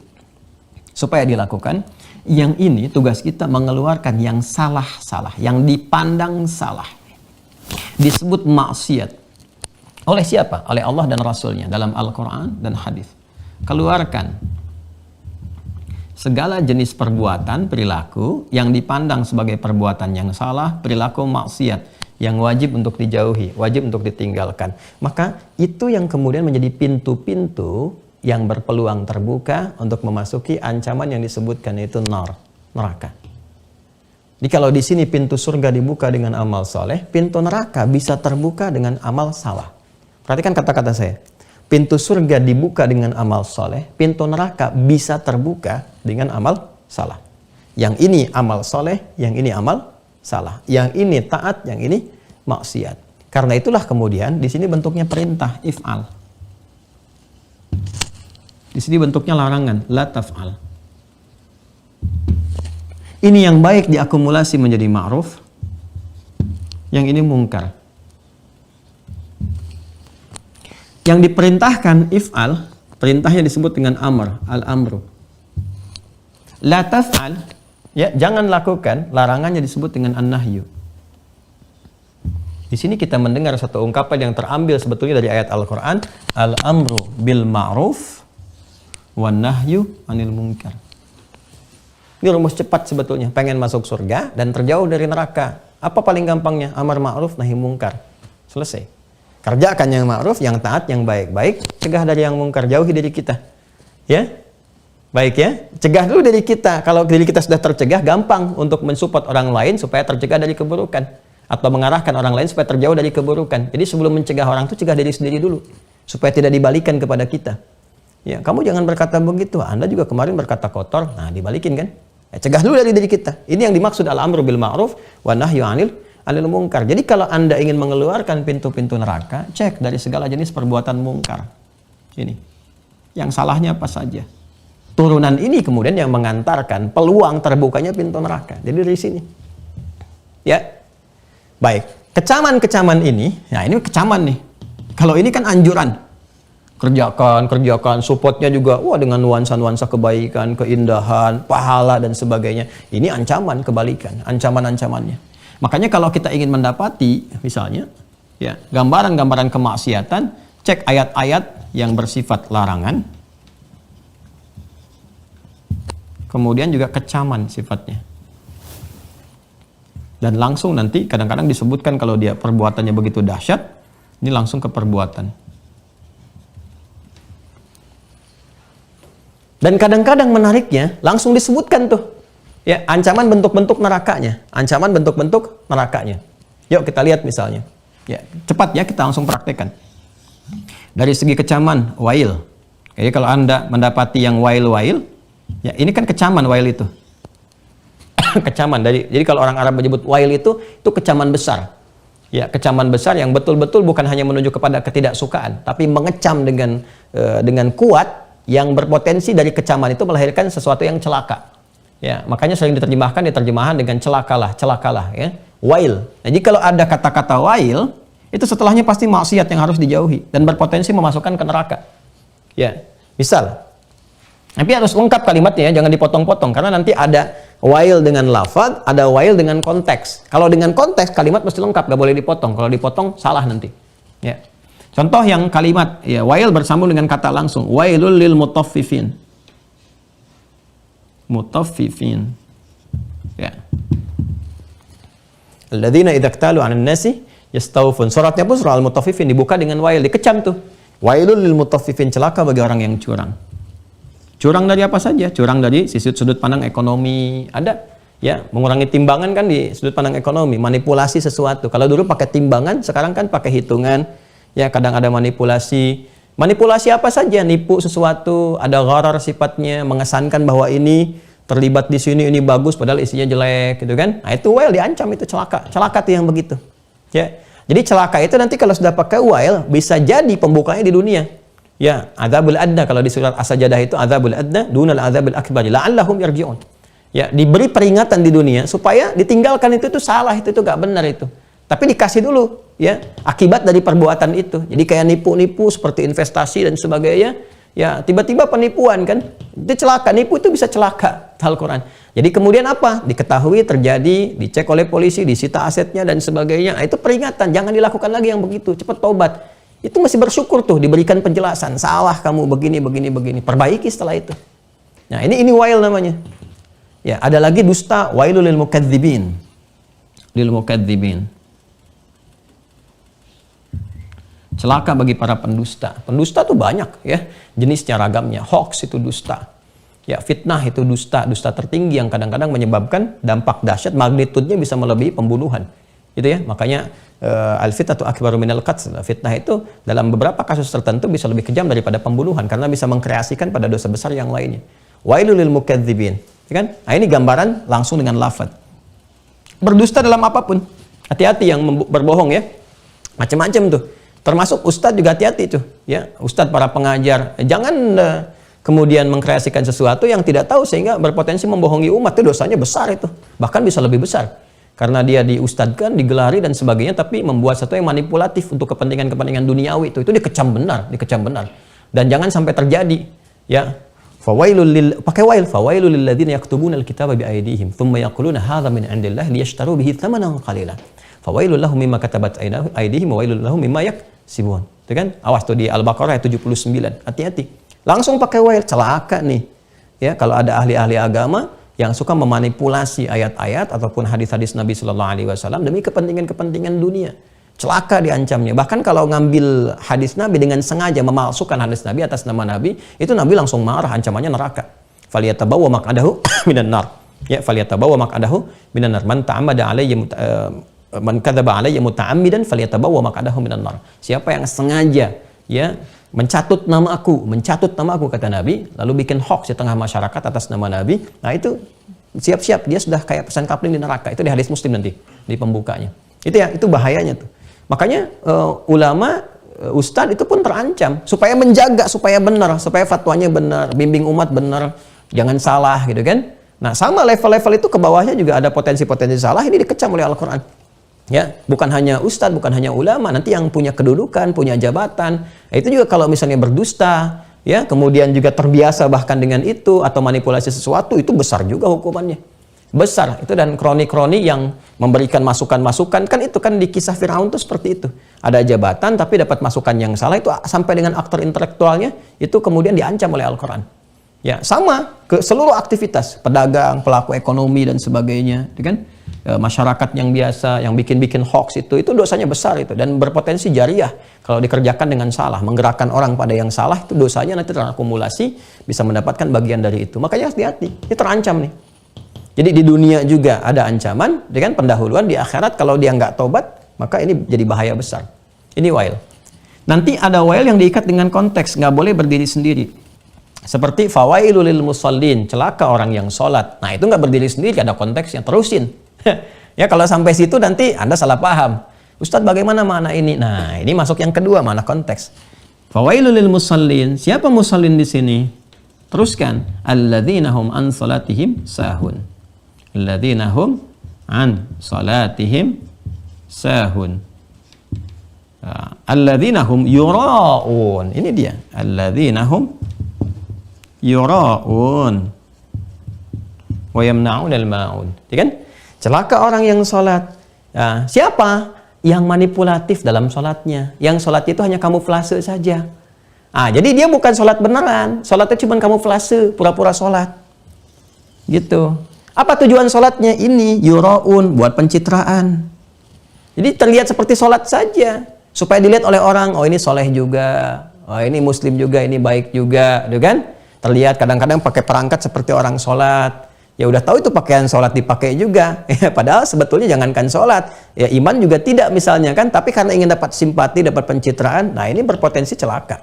supaya dilakukan. Yang ini tugas kita mengeluarkan yang salah-salah, yang dipandang salah. Disebut maksiat. Oleh siapa? Oleh Allah dan Rasulnya dalam Al-Quran dan Hadis. Keluarkan segala jenis perbuatan, perilaku yang dipandang sebagai perbuatan yang salah, perilaku maksiat yang wajib untuk dijauhi, wajib untuk ditinggalkan. Maka itu yang kemudian menjadi pintu-pintu yang berpeluang terbuka untuk memasuki ancaman yang disebutkan, yaitu neraka. Jadi kalau di sini pintu surga dibuka dengan amal soleh, pintu neraka bisa terbuka dengan amal salah. Perhatikan kata-kata saya. Pintu surga dibuka dengan amal soleh, pintu neraka bisa terbuka dengan amal salah. Yang ini amal soleh, yang ini amal salah. Yang ini taat, yang ini maksiat. Karena itulah kemudian di sini bentuknya perintah, if'al. Di sini bentuknya larangan, la taf'al. Ini yang baik diakumulasi menjadi ma'ruf, yang ini mungkar. Yang diperintahkan if'al, perintahnya disebut dengan amr, al-amru. La taf'al, ya, jangan lakukan, larangannya disebut dengan an-nahyu. Di sini kita mendengar satu ungkapan yang terambil sebetulnya dari ayat Al-Quran, al-amru bil ma'ruf wan nahyu anil munkar. Ini rumus cepat sebetulnya, pengen masuk surga dan terjauh dari neraka. Apa paling gampangnya? Amar ma'ruf nahi mungkar. Selesai. Kerjakan yang ma'ruf, yang taat, yang baik-baik, cegah dari yang mungkar, jauhi diri kita. Ya? Baik ya? Cegah dulu dari kita. Kalau diri kita sudah tercegah, gampang untuk mensupport orang lain supaya tercegah dari keburukan, atau mengarahkan orang lain supaya terjauh dari keburukan. Jadi sebelum mencegah orang itu, cegah diri sendiri dulu supaya tidak dibalikan kepada kita. Ya, kamu jangan berkata begitu. Anda juga kemarin berkata kotor. Nah, dibalikin kan? Ya, cegah dulu dari diri kita. Ini yang dimaksud al-amru bil ma'ruf wa nahyu 'anil munkar. Jadi kalau Anda ingin mengeluarkan pintu-pintu neraka, cek dari segala jenis perbuatan mungkar. Ini. Yang salahnya apa saja. Turunan ini kemudian yang mengantarkan peluang terbukanya pintu neraka. Jadi dari sini. Ya. Baik. Kecaman-kecaman ini, nah ini kecaman nih. Kalau ini kan anjuran. Kerjakan, supportnya juga, wah, dengan nuansa-nuansa kebaikan, keindahan, pahala, dan sebagainya. Ini ancaman kebalikan, ancaman-ancamannya. Makanya kalau kita ingin mendapati, misalnya, ya, gambaran-gambaran kemaksiatan, cek ayat-ayat yang bersifat larangan, kemudian juga kecaman sifatnya. Dan langsung nanti, kadang-kadang disebutkan kalau dia perbuatannya begitu dahsyat, ini langsung ke perbuatan. Dan kadang-kadang menariknya langsung disebutkan tuh, ya, ancaman bentuk-bentuk nerakanya, ancaman bentuk-bentuk nerakanya. Yuk kita lihat misalnya, ya, cepat ya kita langsung praktekkan. Dari segi kecaman, wail. Jadi kalau Anda mendapati yang wail-wail, ya ini kan kecaman wail itu. Kecaman jadi kalau orang Arab menyebut wail itu kecaman besar. Ya, kecaman besar yang betul-betul bukan hanya menuju kepada ketidaksukaan, tapi mengecam dengan kuat, yang berpotensi dari kecaman itu melahirkan sesuatu yang celaka. Ya, makanya sering diterjemahkan dengan celakalah, ya. Wail. Jadi kalau ada kata-kata wail, itu setelahnya pasti maksiat yang harus dijauhi dan berpotensi memasukkan ke neraka. Ya, misal. Tapi harus lengkap kalimatnya ya, jangan dipotong-potong karena nanti ada wail dengan lafaz, ada wail dengan konteks. Kalau dengan konteks kalimat mesti lengkap, gak boleh dipotong. Kalau dipotong salah nanti. Ya. Contoh yang kalimat, ya, wail bersambung dengan kata langsung. Wailul lil mutaffifin. Mutaffifin. Ya. Alladzina idza iktalu 'alan nasi yastawfun. Suratnya pun surah Al-Mutaffifin dibuka dengan wail, dikecam tuh. Wailul lil mutaffifin, celaka bagi orang yang curang. Curang dari apa saja? Curang dari sudut pandang ekonomi. Ada, ya, mengurangi timbangan kan di sudut pandang ekonomi, manipulasi sesuatu. Kalau dulu pakai timbangan, sekarang kan pakai hitungan. Ya, kadang ada manipulasi. Manipulasi apa saja? Nipu sesuatu, ada gharar sifatnya, mengesankan bahwa ini terlibat di sini, ini bagus, padahal isinya jelek, gitu kan? Nah, itu wail diancam, itu celaka. Celaka tuh yang begitu. Ya. Jadi celaka itu nanti kalau sudah pakai wail, bisa jadi pembukanya di dunia. Ya, adzabul adna, kalau di surat As-Sajdah itu adzabul adna dunal adzabil akbar la'allahum yarji'un. Ya, diberi peringatan di dunia supaya ditinggalkan itu salah, itu gak benar itu. Tapi dikasih dulu, ya, akibat dari perbuatan itu. Jadi kayak nipu-nipu seperti investasi dan sebagainya, ya, tiba-tiba penipuan kan, itu celaka. Nipu itu bisa celaka, Al-Quran. Jadi kemudian apa? Diketahui terjadi, dicek oleh polisi, disita asetnya dan sebagainya. Nah, itu peringatan, jangan dilakukan lagi yang begitu, cepat tobat. Itu masih bersyukur tuh, diberikan penjelasan, salah kamu begini, perbaiki setelah itu. Nah, ini wail namanya. Ya, ada lagi dusta, wailul lil mukadzibin. Celaka bagi para pendusta. Pendusta tuh banyak ya, jenisnya ragamnya. Hoax itu dusta. Ya, fitnah itu dusta, dusta tertinggi yang kadang-kadang menyebabkan dampak dahsyat, magnitudenya bisa melebihi pembunuhan. Gitu ya. Makanya al-fitnatu akbaru minal qatl. Fitnah itu dalam beberapa kasus tertentu bisa lebih kejam daripada pembunuhan karena bisa mengkreasikan pada dosa besar yang lainnya. Wailul lil mukadzibin. Ya kan? Nah, ini gambaran langsung dengan lafaz. Berdusta dalam apapun. Hati-hati yang berbohong ya. Macam-macam tuh. Termasuk ustadz juga hati-hati tuh, ya. Ustadz para pengajar, jangan kemudian mengkreasikan sesuatu yang tidak tahu sehingga berpotensi membohongi umat. Itu dosanya besar itu. Bahkan bisa lebih besar. Karena dia diustadkan, digelari dan sebagainya, tapi membuat sesuatu yang manipulatif untuk kepentingan-kepentingan duniawi itu dikecam benar, dikecam benar. Dan jangan sampai terjadi, ya. Pakai wail, fawailul lil ladzina yaktubuna al-kitaba bi aydihim thumma yaquluna hadza min indillah liyashtaru bihi thamanan qalilan. Fawailul lahum mimma katabat aydihim wa wailul lahum mimma yaksibun. Itu kan? Awas tuh di Al-Baqarah ayat 79. Hati-hati. Langsung pakai wail, celaka nih. Ya, kalau ada ahli-ahli agama yang suka memanipulasi ayat-ayat ataupun hadis-hadis Nabi sallallahu alaihi wasallam demi kepentingan-kepentingan dunia. Celaka diancamnya. Bahkan kalau ngambil hadis Nabi dengan sengaja memalsukan hadis Nabi atas nama Nabi, itu Nabi langsung marah, ancamannya neraka. Falyatabawwa maq'adahu minan nar. Ya, falyatabawwa maq'adahu minan nar. Man ta'ammada alayya man kadzaba alayya muta'ammidan falyatabawwa maq'adahu minan nar. Siapa yang sengaja ya mencatut nama aku kata Nabi, lalu bikin hoax di tengah masyarakat atas nama Nabi, nah itu siap-siap dia sudah kayak pesan kapling di neraka. Itu di hadis Muslim nanti di pembukanya. Itu ya, itu bahayanya tuh. Makanya ulama, ustadz itu pun terancam supaya menjaga, supaya benar, supaya fatwanya benar, bimbing umat benar, jangan salah gitu kan. Nah, sama level-level itu ke bawahnya juga ada potensi-potensi salah, ini dikecam oleh Al-Qur'an. Ya, bukan hanya ustadz, bukan hanya ulama, nanti yang punya kedudukan, punya jabatan, itu juga kalau misalnya berdusta, ya, kemudian juga terbiasa bahkan dengan itu atau manipulasi sesuatu, itu besar juga hukumannya. Besar itu. Dan kroni-kroni yang memberikan masukan-masukan, kan itu kan di kisah Firaun tuh seperti itu. Ada jabatan tapi dapat masukan yang salah, itu sampai dengan aktor intelektualnya itu kemudian diancam oleh Al-Qur'an. Ya, sama ke seluruh aktivitas, pedagang, pelaku ekonomi dan sebagainya, kan? Masyarakat yang biasa yang bikin-bikin hoax itu dosanya besar itu dan berpotensi jariah kalau dikerjakan dengan salah, menggerakkan orang pada yang salah, itu dosanya nanti terakumulasi, bisa mendapatkan bagian dari itu. Makanya hati-hati, ini terancam nih. Jadi di dunia juga ada ancaman dengan pendahuluan, di akhirat kalau dia nggak tobat maka ini jadi bahaya besar. Ini wail. Nanti ada wail yang diikat dengan konteks, nggak boleh berdiri sendiri. Seperti fawailul lil musallin, celaka orang yang sholat. Nah, itu nggak berdiri sendiri, ada konteksnya, terusin. Ya, kalau sampai situ nanti Anda salah paham. Ustadz, bagaimana makna ini? Nah, ini masuk yang kedua, mana konteks. Fawailul lil musallin, siapa musallin di sini? Teruskan, alladzina hum an salatihim sahun. Alladzina hum an salatihim sahun. Alladzina hum yura'un. Ini dia, alladzina hum yura'un wa yamna'un al-ma'un. Ya kan? Celaka orang yang sholat. Nah, siapa yang manipulatif dalam sholatnya? Yang sholat itu hanya kamuflase saja. Jadi dia bukan sholat beneran. Sholatnya cuma kamuflase, pura-pura sholat. Gitu. Apa tujuan sholatnya? Ini yura'un, buat pencitraan. Jadi terlihat seperti sholat saja, supaya dilihat oleh orang, oh ini soleh juga, oh ini muslim juga, ini baik juga, gitu kan? Terlihat kadang-kadang pakai perangkat seperti orang sholat. Ya udah tahu itu pakaian sholat dipakai juga. Ya, padahal sebetulnya jangankan sholat, ya iman juga tidak misalnya kan. Tapi karena ingin dapat simpati, dapat pencitraan, nah ini berpotensi celaka.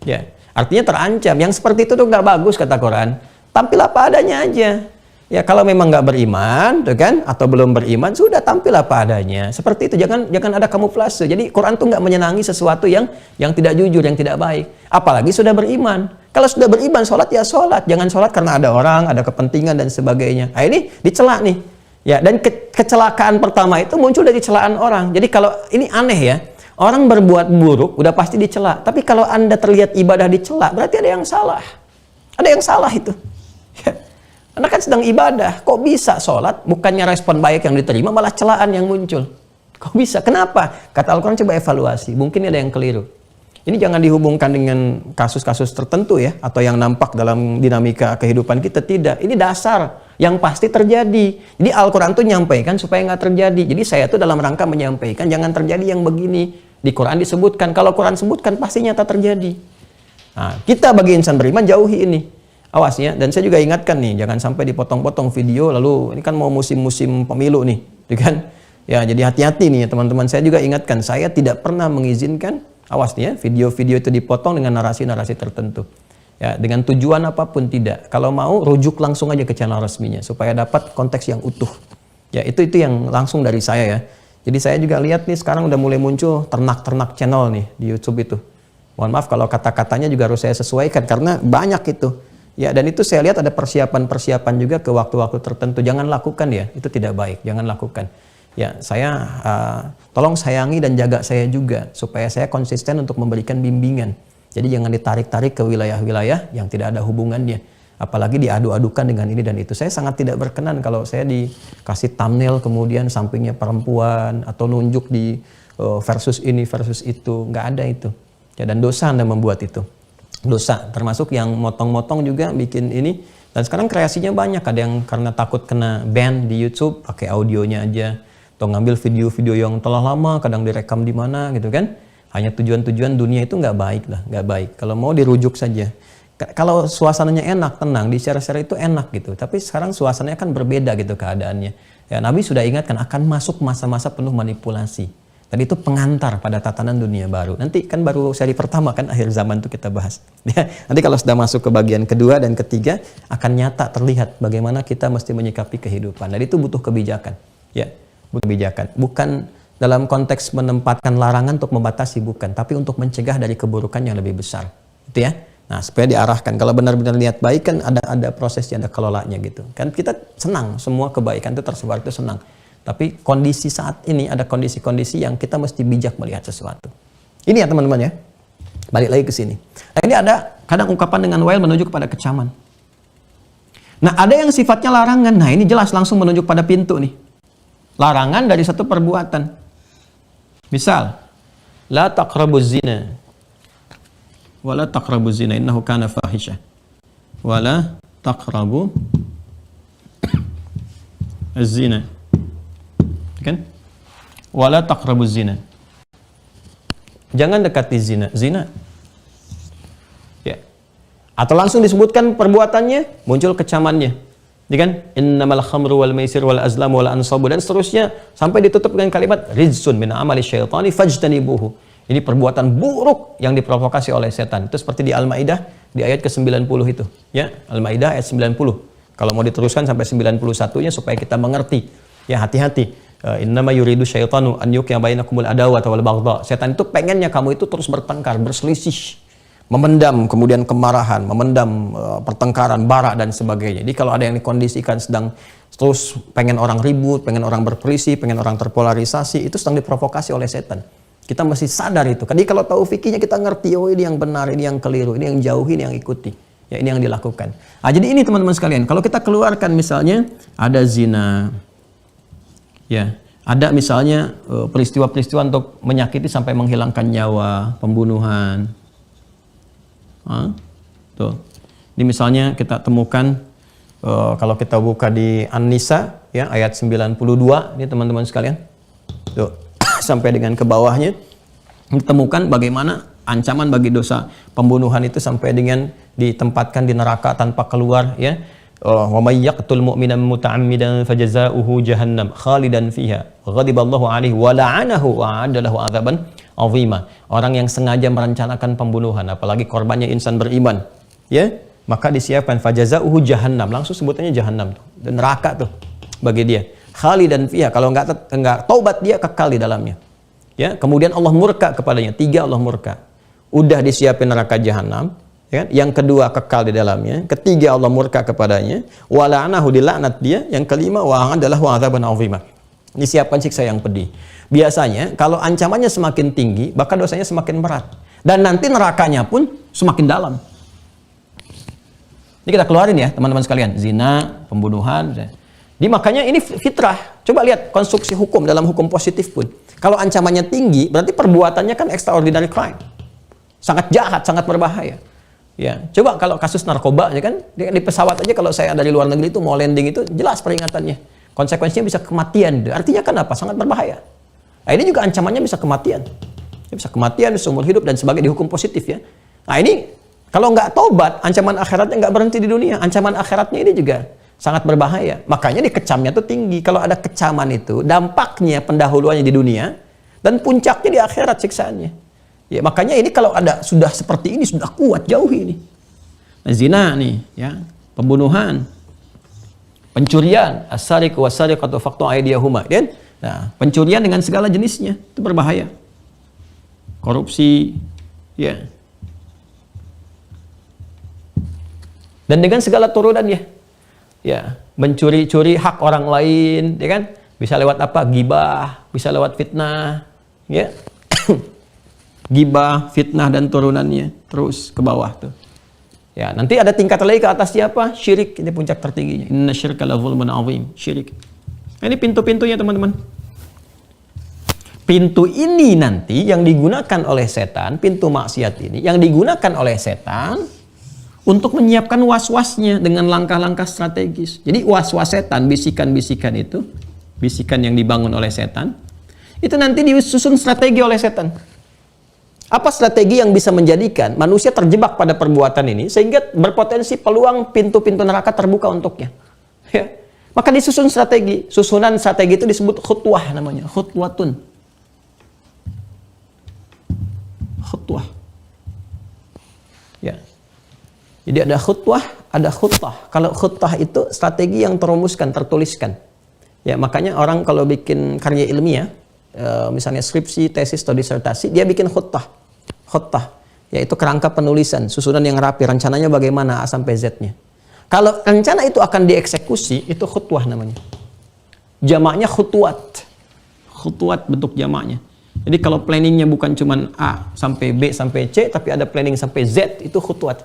Ya, artinya terancam. Yang seperti itu tuh nggak bagus kata Quran. Tampil apa adanya aja. Ya kalau memang nggak beriman, tuh kan, atau belum beriman, sudah tampil apa adanya. Seperti itu, jangan ada kamuflase. Jadi Quran tuh nggak menyenangi sesuatu yang tidak jujur, yang tidak baik. Apalagi sudah beriman. Kalau sudah beriman, sholat ya sholat. Jangan sholat karena ada orang, ada kepentingan dan sebagainya. Nah, ini dicela nih. Ya, dan kecelakaan pertama itu muncul dari celaan orang. Jadi kalau ini aneh ya, orang berbuat buruk udah pasti dicela. Tapi kalau Anda terlihat ibadah dicela, berarti ada yang salah. Ada yang salah itu. Ya. Anda kan sedang ibadah, kok bisa sholat, bukannya respon baik yang diterima, malah celaan yang muncul. Kok bisa? Kenapa? Kata Al-Quran, coba evaluasi. Mungkin ada yang keliru. Ini jangan dihubungkan dengan kasus-kasus tertentu ya, atau yang nampak dalam dinamika kehidupan kita. Tidak. Ini dasar yang pasti terjadi. Jadi Al-Quran tuh nyampaikan supaya nggak terjadi. Jadi saya tuh dalam rangka menyampaikan, jangan terjadi yang begini. Di Quran disebutkan. Kalau Quran sebutkan pasti nyata terjadi. Nah, kita bagi insan beriman jauhi ini. Awas ya. Dan saya juga ingatkan nih, jangan sampai dipotong-potong video lalu ini kan mau musim-musim pemilu nih, gitu kan? Ya, jadi hati-hati nih ya teman-teman. Saya juga ingatkan, saya tidak pernah mengizinkan, awas nih ya, video-video itu dipotong dengan narasi-narasi tertentu. Ya, dengan tujuan apapun tidak. Kalau mau rujuk langsung aja ke channel resminya supaya dapat konteks yang utuh. Ya, itu yang langsung dari saya ya. Jadi saya juga lihat nih sekarang udah mulai muncul ternak-ternak channel nih di YouTube itu. Mohon maaf kalau kata-katanya juga harus saya sesuaikan karena banyak itu. Ya, dan itu saya lihat ada persiapan-persiapan juga ke waktu-waktu tertentu. Jangan lakukan ya, itu tidak baik. Jangan lakukan. Ya, saya tolong sayangi dan jaga saya juga supaya saya konsisten untuk memberikan bimbingan. Jadi jangan ditarik-tarik ke wilayah-wilayah yang tidak ada hubungannya. Apalagi diadu-adukan dengan ini dan itu. Saya sangat tidak berkenan kalau saya dikasih thumbnail kemudian sampingnya perempuan atau nunjuk di versus ini versus itu. Nggak ada itu. Ya, dan dosa Anda membuat itu. Dosa. Termasuk yang motong-motong juga bikin ini. Dan sekarang kreasinya banyak. Ada yang karena takut kena ban di YouTube pakai audionya aja. Atau ngambil video-video yang telah lama, kadang direkam di mana gitu kan. Hanya tujuan-tujuan dunia itu nggak baik lah, nggak baik. Kalau mau dirujuk saja. Kalau suasananya enak, tenang, di share-share itu enak gitu. Tapi sekarang suasananya kan berbeda gitu keadaannya. Ya, Nabi sudah ingatkan akan masuk masa-masa penuh manipulasi. Tadi itu pengantar pada tatanan dunia baru. Nanti kan baru seri pertama kan akhir zaman itu kita bahas. Ya, nanti kalau sudah masuk ke bagian kedua dan ketiga akan nyata terlihat bagaimana kita mesti menyikapi kehidupan. Dan itu butuh kebijakan. Ya. Kebijakan, bukan dalam konteks menempatkan larangan untuk membatasi, bukan, tapi untuk mencegah dari keburukan yang lebih besar, gitu ya. Nah, supaya diarahkan. Kalau benar-benar niat baik kan ada prosesnya, ada kelolanya gitu. Kan kita senang semua kebaikan itu tersebar itu senang. Tapi kondisi saat ini ada kondisi-kondisi yang kita mesti bijak melihat sesuatu. Ini ya teman-teman ya. Balik lagi ke sini. Nah, ini ada kadang ungkapan dengan wail menuju kepada kecaman. Nah, ada yang sifatnya larangan. Nah, ini jelas langsung menunjuk pada pintu nih. Larangan dari satu perbuatan. Misal, la taqrabuz zina. Wala taqrabuz zina innahu kana fahisha. Wala taqrabu az-zina. Kan? Wala taqrabuz zina. Jangan dekati zina. Zina. Ya. Atau langsung disebutkan perbuatannya, muncul kecamannya. Ya kan? Innamal khamru wal maisir wal azlam wal ansabu dan seterusnya sampai ditutup dengan kalimat rizsun min amali syaitani fajtanibuhu. Ini perbuatan buruk yang diprovokasi oleh setan. Itu seperti di Al-Maidah di ayat ke-90 itu, ya. Al-Maidah ayat 90. Kalau mau diteruskan sampai 91-nya supaya kita mengerti. Ya, hati-hati. Innama yuridu syaitanu an yuqi'a bainakumul adawata wal baghdha. Setan itu pengennya kamu itu terus bertengkar, berselisih. Memendam kemudian kemarahan, memendam pertengkaran, bara dan sebagainya. Jadi kalau ada yang dikondisikan sedang terus pengen orang ribut, pengen orang berperisi, pengen orang terpolarisasi, itu sedang diprovokasi oleh setan. Kita mesti sadar itu. Jadi kalau tahu fikihnya kita ngerti, oh ini yang benar, ini yang keliru, ini yang jauhi, ini yang ikuti. Ya, ini yang dilakukan. Nah, jadi ini teman-teman sekalian, kalau kita keluarkan misalnya ada zina, ya, ada misalnya peristiwa-peristiwa untuk menyakiti sampai menghilangkan nyawa, pembunuhan. Tuh. Ini misalnya kita temukan kalau kita buka di An-Nisa ya ayat 92 ini teman-teman sekalian. Tuh. Sampai dengan ke bawahnya ditemukan bagaimana ancaman bagi dosa pembunuhan itu sampai dengan ditempatkan di neraka tanpa keluar ya. Wa may yaqtul mu'mina muta'ammidan fajaza'uhu jahannam khalidan fiha ghadiballahu alaihi wa la'anahu wa 'adda lahu 'adzaban azima. Orang yang sengaja merencanakan pembunuhan, apalagi korbannya insan beriman, ya, maka disiapkan fajaza'uhu jahannam, langsung sebutannya jahannam tuh, dan neraka tuh bagi dia. Khalidan fiha, kalau enggak taubat dia kekal di dalamnya. Ya, kemudian Allah murka kepadanya, 3 Allah murka. Udah disiapin neraka jahannam, ya kan? Yang kedua kekal di dalamnya, ketiga Allah murka kepadanya, wa la'anahu dilaknat dia, yang kelima wa adalah wa adzaban azima. Disiapkan siksa yang pedih. Biasanya kalau ancamannya semakin tinggi, maka dosanya semakin berat. Dan nanti nerakanya pun semakin dalam. Ini kita keluarin ya teman-teman sekalian. Zina, pembunuhan. Makanya ini fitrah. Coba lihat konstruksi hukum dalam hukum positif pun. Kalau ancamannya tinggi, berarti perbuatannya kan extraordinary crime. Sangat jahat, sangat berbahaya. Ya, coba kalau kasus narkoba ya kan, di pesawat aja kalau saya dari luar negeri itu mau landing itu jelas peringatannya. Konsekuensinya bisa kematian. Artinya kan apa? Sangat berbahaya. Nah, ini juga ancamannya bisa kematian. Ya, bisa kematian, seumur hidup dan sebagainya, dihukum positif ya. Nah ini kalau nggak tobat, ancaman akhiratnya nggak berhenti di dunia, ancaman akhiratnya ini juga sangat berbahaya. Makanya dikecamnya tuh tinggi. Kalau ada kecaman itu, dampaknya pendahuluannya di dunia dan puncaknya di akhirat siksaannya. Ya makanya ini kalau ada sudah seperti ini, sudah kuat, jauhi ini. Nah, zina nih, ya, pembunuhan, pencurian, as-sariq was-sariqatu faqtu aydiyahuma, kan? Nah, pencurian dengan segala jenisnya itu berbahaya. Korupsi, ya. Dan dengan segala turunannya. Ya, mencuri-curi hak orang lain, ya kan? Bisa lewat apa? Gibah, bisa lewat fitnah, ya. Gibah, fitnah dan turunannya terus ke bawah tuh. Ya, nanti ada tingkat lagi ke atasnya apa? Syirik, ini puncak tertingginya. Inna syirka la zulmun azim, syirik. Nah, ini pintu-pintunya teman-teman. Pintu ini nanti yang digunakan oleh setan, pintu maksiat ini yang digunakan oleh setan untuk menyiapkan was-wasnya dengan langkah-langkah strategis. Jadi was-was setan, bisikan-bisikan itu, bisikan yang dibangun oleh setan, itu nanti disusun strategi oleh setan. Apa strategi yang bisa menjadikan manusia terjebak pada perbuatan ini sehingga berpotensi peluang pintu-pintu neraka terbuka untuknya? Ya. Maka disusun strategi. Susunan strategi itu disebut khutwah namanya. Khutwatun. Khutwah. Ya. Jadi ada khutwah, ada khutbah. Kalau khutbah itu strategi yang terumuskan, tertuliskan. Ya, makanya orang kalau bikin karya ilmiah, misalnya skripsi, tesis atau disertasi, dia bikin khutbah. Khutbah, yaitu kerangka penulisan, susunan yang rapi, rencananya bagaimana A sampai Z-nya. Kalau rencana itu akan dieksekusi, itu khutwah namanya. Jamaknya khutwat. Khutwat bentuk jamaknya. Jadi kalau planningnya bukan cuma A sampai B sampai C, tapi ada planning sampai Z, itu khutwat.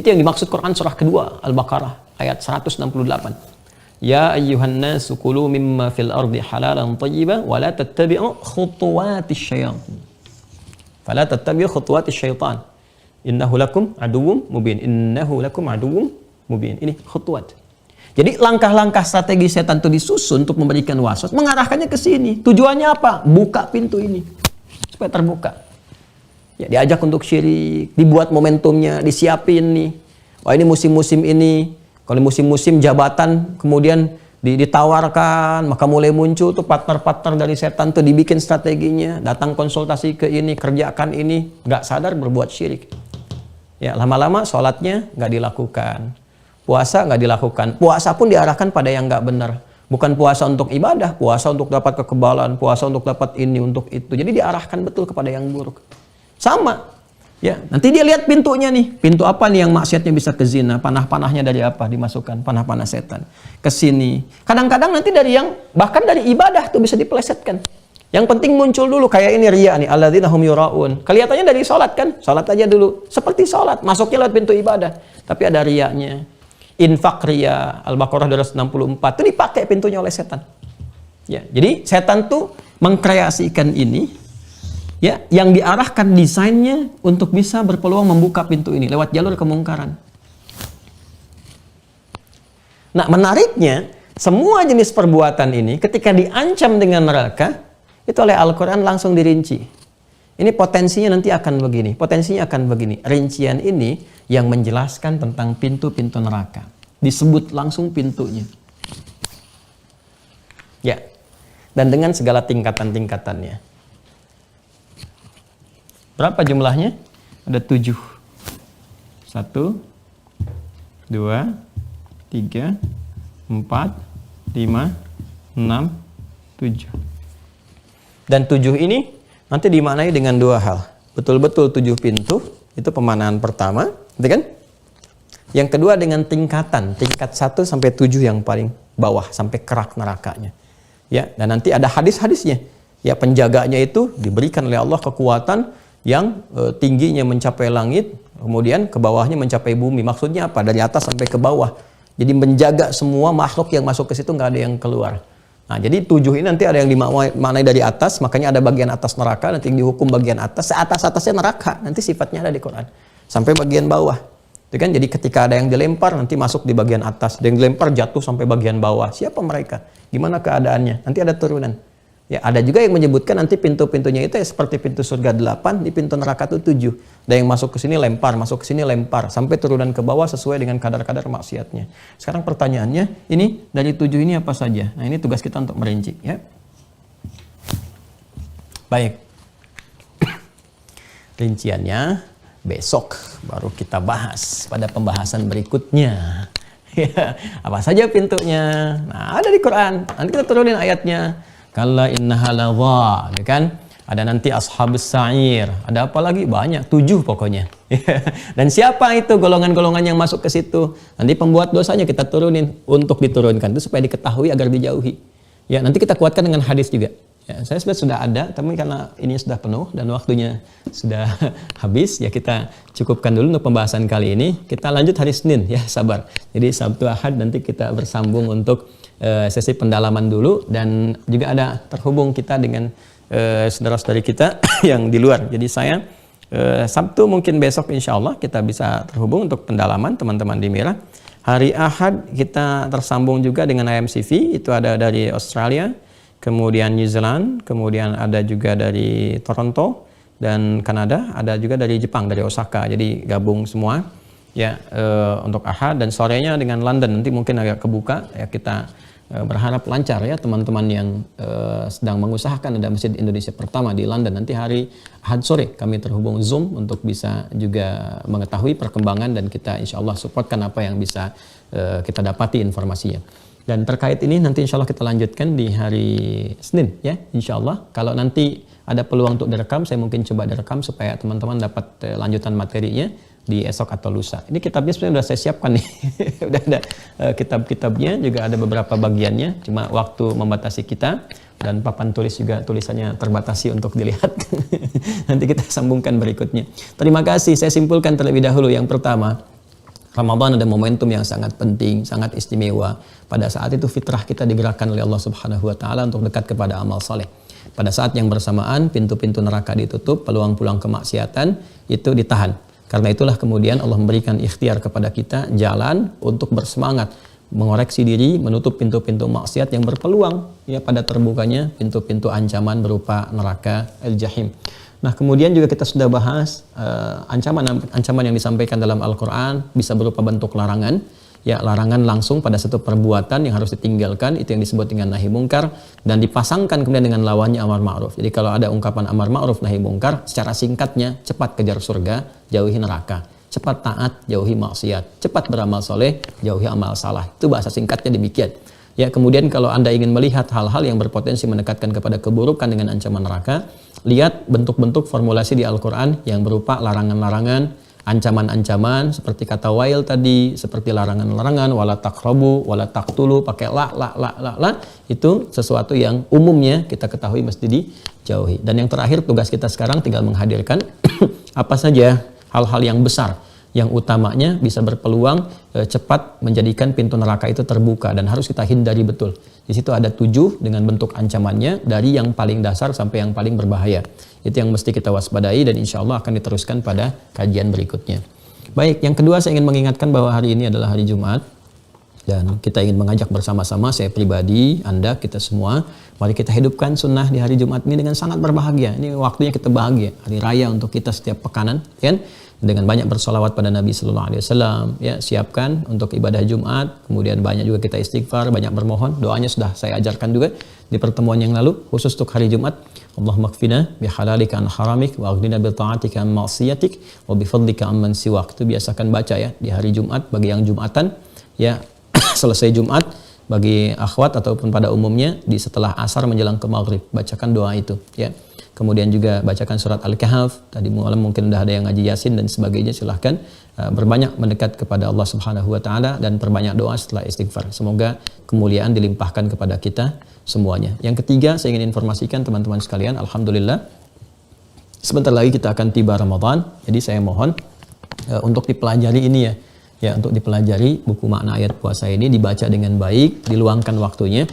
Itu yang dimaksud Quran surah kedua, Al-Baqarah, ayat 168. Ya ayyuhan nasu kulu mimma fil ardi halalan thayyiban wa la tattabi'u khutuwatis syayatin. Fala tattabi'u khutuwatis syaitan. Innahu lakum aduwwum mubin. Innahu lakum aduwwum mubin. Ini khutuwat. Jadi langkah-langkah strategi setan itu disusun untuk memberikan waswas, mengarahkannya ke sini. Tujuannya apa? Buka pintu ini supaya terbuka. Ya, diajak untuk syirik, dibuat momentumnya, disiapin nih. Wah, ini musim-musim ini. Kalau musim-musim jabatan kemudian ditawarkan, maka mulai muncul tuh partner-partner dari setan tuh dibikin strateginya, datang konsultasi ke ini, kerjakan ini, nggak sadar berbuat syirik. Ya, lama-lama sholatnya nggak dilakukan, puasa nggak dilakukan, puasa pun diarahkan pada yang nggak benar, bukan puasa untuk ibadah, puasa untuk dapat kekebalan, puasa untuk dapat ini, untuk itu, jadi diarahkan betul kepada yang buruk. Sama. Ya, nanti dia lihat pintunya nih. Pintu apa nih yang maksiatnya bisa ke zina? Panah-panahnya dari apa? Dimasukkan panah-panah setan ke sini. Kadang-kadang nanti dari yang bahkan dari ibadah tuh bisa dipelesetkan. Yang penting muncul dulu kayak ini riya nih, alladzina hum yuraun. Kelihatannya dari salat kan? Salat aja dulu. Seperti salat, masuknya lewat pintu ibadah. Tapi ada riyanya. Infak riya, Al-Baqarah 264 itu dipakai pintunya oleh setan. Ya, jadi setan tuh mengkreasikan ini. Ya, yang diarahkan desainnya untuk bisa berpeluang membuka pintu ini lewat jalur kemungkaran. Nah, menariknya, semua jenis perbuatan ini ketika diancam dengan neraka, itu oleh Al-Quran langsung dirinci. Ini potensinya nanti akan begini, potensinya akan begini. Rincian ini yang menjelaskan tentang pintu-pintu neraka. Disebut langsung pintunya. Ya, dan dengan segala tingkatan-tingkatannya. Berapa jumlahnya? Ada 7. 1, 2, 3, 4, 5, 6, 7. Dan 7 ini nanti dimaknai dengan 2 hal. Betul-betul 7 pintu, itu pemanaan pertama, gitu kan? Yang kedua dengan tingkatan, tingkat 1 sampai 7 yang paling bawah, sampai kerak nerakanya. Ya, dan nanti ada hadis-hadisnya. Ya, penjaganya itu diberikan oleh Allah kekuatan yang tingginya mencapai langit, kemudian ke bawahnya mencapai bumi. Maksudnya apa? Dari atas sampai ke bawah. Jadi menjaga semua makhluk yang masuk ke situ, nggak ada yang keluar. Nah, jadi 7 ini nanti ada yang dimaknai dari atas, makanya ada bagian atas neraka, nanti yang dihukum bagian atas. Seatas-atasnya neraka, nanti sifatnya ada di Quran. Sampai bagian bawah. Itu kan, jadi ketika ada yang dilempar, nanti masuk di bagian atas. Ada yang dilempar jatuh sampai bagian bawah. Siapa mereka? Gimana keadaannya? Nanti ada turunan. Ya, ada juga yang menyebutkan nanti pintu-pintunya itu ya seperti pintu surga 8, di pintu neraka itu 7. Ada yang masuk ke sini lempar, masuk ke sini lempar, sampai turunan ke bawah sesuai dengan kadar-kadar maksiatnya. Sekarang pertanyaannya, ini dari 7 ini apa saja? Nah, ini tugas kita untuk merinci, ya. Baik. Rinciannya besok baru kita bahas pada pembahasan berikutnya. Ya, apa saja pintunya? Nah, ada di Quran. Nanti kita turunin ayatnya. Kalla innaha ladha, ya kan? Ada nanti ashabus sa'ir. Ada apa lagi? Banyak, 7 pokoknya. Dan siapa itu golongan-golongan yang masuk ke situ? Nanti pembuat dosanya kita turunin untuk diturunkan itu supaya diketahui agar dijauhi. Ya, nanti kita kuatkan dengan hadis juga. Ya, saya sudah ada, tapi karena ini sudah penuh dan waktunya sudah habis, ya kita cukupkan dulu untuk pembahasan kali ini. Kita lanjut hari Senin, ya sabar. Jadi Sabtu Ahad nanti kita bersambung untuk sesi pendalaman dulu, dan juga ada terhubung kita dengan saudara-saudari kita yang di luar. Jadi saya Sabtu mungkin besok insya Allah kita bisa terhubung untuk pendalaman teman-teman di Mira. Hari Ahad kita tersambung juga dengan IMCV, itu ada dari Australia, kemudian New Zealand, kemudian ada juga dari Toronto dan Kanada, ada juga dari Jepang, dari Osaka. Jadi gabung semua ya untuk Ahad, dan sorenya dengan London nanti mungkin agak kebuka ya. Kita berharap lancar ya teman-teman yang sedang mengusahakan ada Masjid Indonesia pertama di London. Nanti hari Ahad sore kami terhubung Zoom untuk bisa juga mengetahui perkembangan, dan kita insya Allah supportkan apa yang bisa kita dapati informasinya. Dan terkait ini nanti insya Allah kita lanjutkan di hari Senin ya, insya Allah. Kalau nanti ada peluang untuk direkam, saya mungkin coba direkam supaya teman-teman dapat lanjutan materinya di esok atau lusa. Ini kitabnya sebenarnya sudah saya siapkan nih. Udah ada kitab-kitabnya, juga ada beberapa bagiannya, cuma waktu membatasi kita, dan papan tulis juga tulisannya terbatasi untuk dilihat. Nanti kita sambungkan berikutnya. Terima kasih. Saya simpulkan terlebih dahulu. Yang pertama, Ramadan ada momentum yang sangat penting, sangat istimewa. Pada saat itu fitrah kita digerakkan oleh Allah Subhanahu wa taala untuk dekat kepada amal saleh. Pada saat yang bersamaan pintu-pintu neraka ditutup, peluang pulang kemaksiatan itu ditahan. Karena itulah kemudian Allah memberikan ikhtiar kepada kita jalan untuk bersemangat mengoreksi diri, menutup pintu-pintu maksiat yang berpeluang ya pada terbukanya pintu-pintu ancaman berupa neraka al-jahim. Nah, kemudian juga kita sudah bahas ancaman yang disampaikan dalam Al-Quran bisa berupa bentuk larangan. Ya, larangan langsung pada satu perbuatan yang harus ditinggalkan, itu yang disebut dengan nahi mungkar, dan dipasangkan kemudian dengan lawannya amar ma'ruf. Jadi kalau ada ungkapan amar ma'ruf nahi mungkar, secara singkatnya cepat kejar surga, jauhi neraka. Cepat taat, jauhi maksiat. Cepat beramal soleh, jauhi amal salah. Itu bahasa singkatnya demikian. Ya, kemudian kalau Anda ingin melihat hal-hal yang berpotensi mendekatkan kepada keburukan dengan ancaman neraka, lihat bentuk-bentuk formulasi di Al-Quran yang berupa larangan-larangan, ancaman-ancaman seperti kata wail tadi, seperti larangan-larangan, wala taqrabu, wala taqtulu, pakai la, itu sesuatu yang umumnya kita ketahui mesti dijauhi. Dan yang terakhir, tugas kita sekarang tinggal menghadirkan apa saja hal-hal yang besar, yang utamanya bisa berpeluang cepat menjadikan pintu neraka itu terbuka dan harus kita hindari betul. Di situ ada 7 dengan bentuk ancamannya, dari yang paling dasar sampai yang paling berbahaya. Itu yang mesti kita waspadai, dan insya Allah akan diteruskan pada kajian berikutnya. Baik, yang kedua saya ingin mengingatkan bahwa hari ini adalah hari Jumat, dan kita ingin mengajak bersama-sama, saya pribadi, Anda, kita semua, mari kita hidupkan sunnah di hari Jumat ini dengan sangat berbahagia. Ini waktunya kita bahagia, hari raya untuk kita setiap pekanan, kan? Dengan banyak bersolawat pada Nabi Sallallahu Alaihi Wasallam, ya, siapkan untuk ibadah Jumat. Kemudian banyak juga kita istighfar, banyak bermohon. Doanya sudah saya ajarkan juga di pertemuan yang lalu, khusus untuk hari Jumat. Allahumma kfina bihalalika an haramik wa aghnina bi ta'atika an ma'siyatik wa bi fadlika amman siwak. Itu biasakan baca ya di hari Jumat bagi yang Jumatan, ya. Selesai Jumat bagi akhwat ataupun pada umumnya di setelah asar menjelang ke maghrib, bacakan doa itu, ya. Kemudian juga bacakan surat Al-Kahf. Tadi malam mungkin sudah ada yang ngaji Yasin dan sebagainya. Silahkan berbanyak mendekat kepada Allah Subhanahu wa taala dan perbanyak doa setelah istighfar. Semoga kemuliaan dilimpahkan kepada kita semuanya. Yang ketiga, saya ingin informasikan teman-teman sekalian, alhamdulillah sebentar lagi kita akan tiba Ramadan. Jadi saya mohon untuk dipelajari ini ya. Ya, untuk dipelajari buku makna ayat puasa ini, dibaca dengan baik, diluangkan waktunya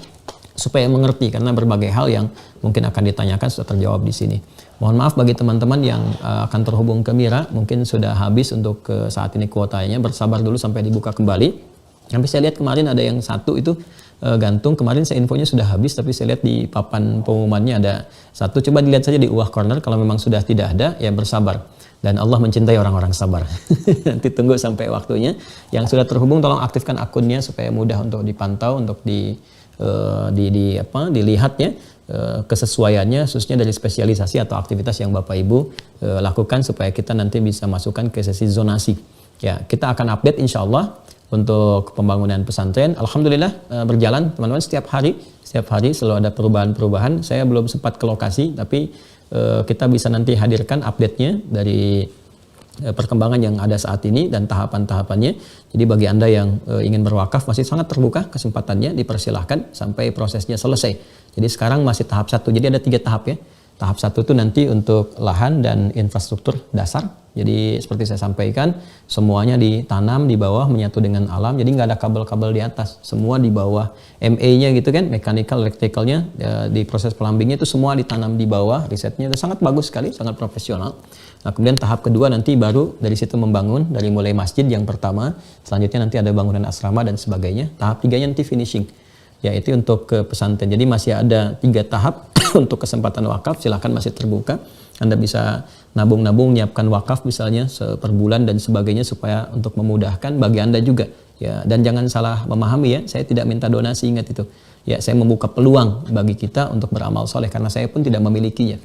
supaya mengerti, karena berbagai hal yang mungkin akan ditanyakan sudah terjawab di sini. Mohon maaf bagi teman-teman yang akan terhubung ke Mira, mungkin sudah habis untuk saat ini kuotanya, bersabar dulu sampai dibuka kembali. Sampai saya lihat kemarin ada yang satu itu gantung. Kemarin saya infonya sudah habis, tapi saya lihat di papan pengumumannya ada satu. Coba dilihat saja di Uwah Corner, kalau memang sudah tidak ada, ya bersabar. Dan Allah mencintai orang-orang sabar. Nanti tunggu sampai waktunya. Yang sudah terhubung tolong aktifkan akunnya supaya mudah untuk dipantau, untuk dilihatnya kesesuaiannya, khususnya dari spesialisasi atau aktivitas yang Bapak Ibu lakukan, supaya kita nanti bisa masukkan ke sesi zonasi. Ya, kita akan update insya Allah untuk pembangunan pesantren. Alhamdulillah berjalan teman-teman, setiap hari selalu ada perubahan-perubahan. Saya belum sempat ke lokasi, tapi kita bisa nanti hadirkan update-nya dari perkembangan yang ada saat ini dan tahapan-tahapannya. Jadi bagi Anda yang ingin berwakaf masih sangat terbuka kesempatannya, dipersilahkan sampai prosesnya selesai. Jadi sekarang masih tahap 1, jadi ada 3 tahap ya. Tahap 1 itu nanti untuk lahan dan infrastruktur dasar. Jadi seperti saya sampaikan, semuanya ditanam di bawah, menyatu dengan alam. Jadi nggak ada kabel-kabel di atas, semua di bawah. MA-nya gitu kan, mechanical, electrical-nya, di proses plumbing-nya itu semua ditanam di bawah. Risetnya itu sangat bagus sekali, sangat profesional. Nah, kemudian tahap kedua nanti baru dari situ membangun, dari mulai masjid yang pertama, selanjutnya nanti ada bangunan asrama dan sebagainya. Tahap 3-nya nanti finishing, yaitu untuk ke pesantren. Jadi masih ada 3 tahap untuk kesempatan wakaf. Silahkan, masih terbuka. Anda bisa nabung-nabung, nyiapkan wakaf misalnya per bulan dan sebagainya, supaya untuk memudahkan bagi Anda juga. Ya, dan jangan salah memahami ya, saya tidak minta donasi, ingat itu. Ya, saya membuka peluang bagi kita untuk beramal soleh, karena saya pun tidak memilikinya.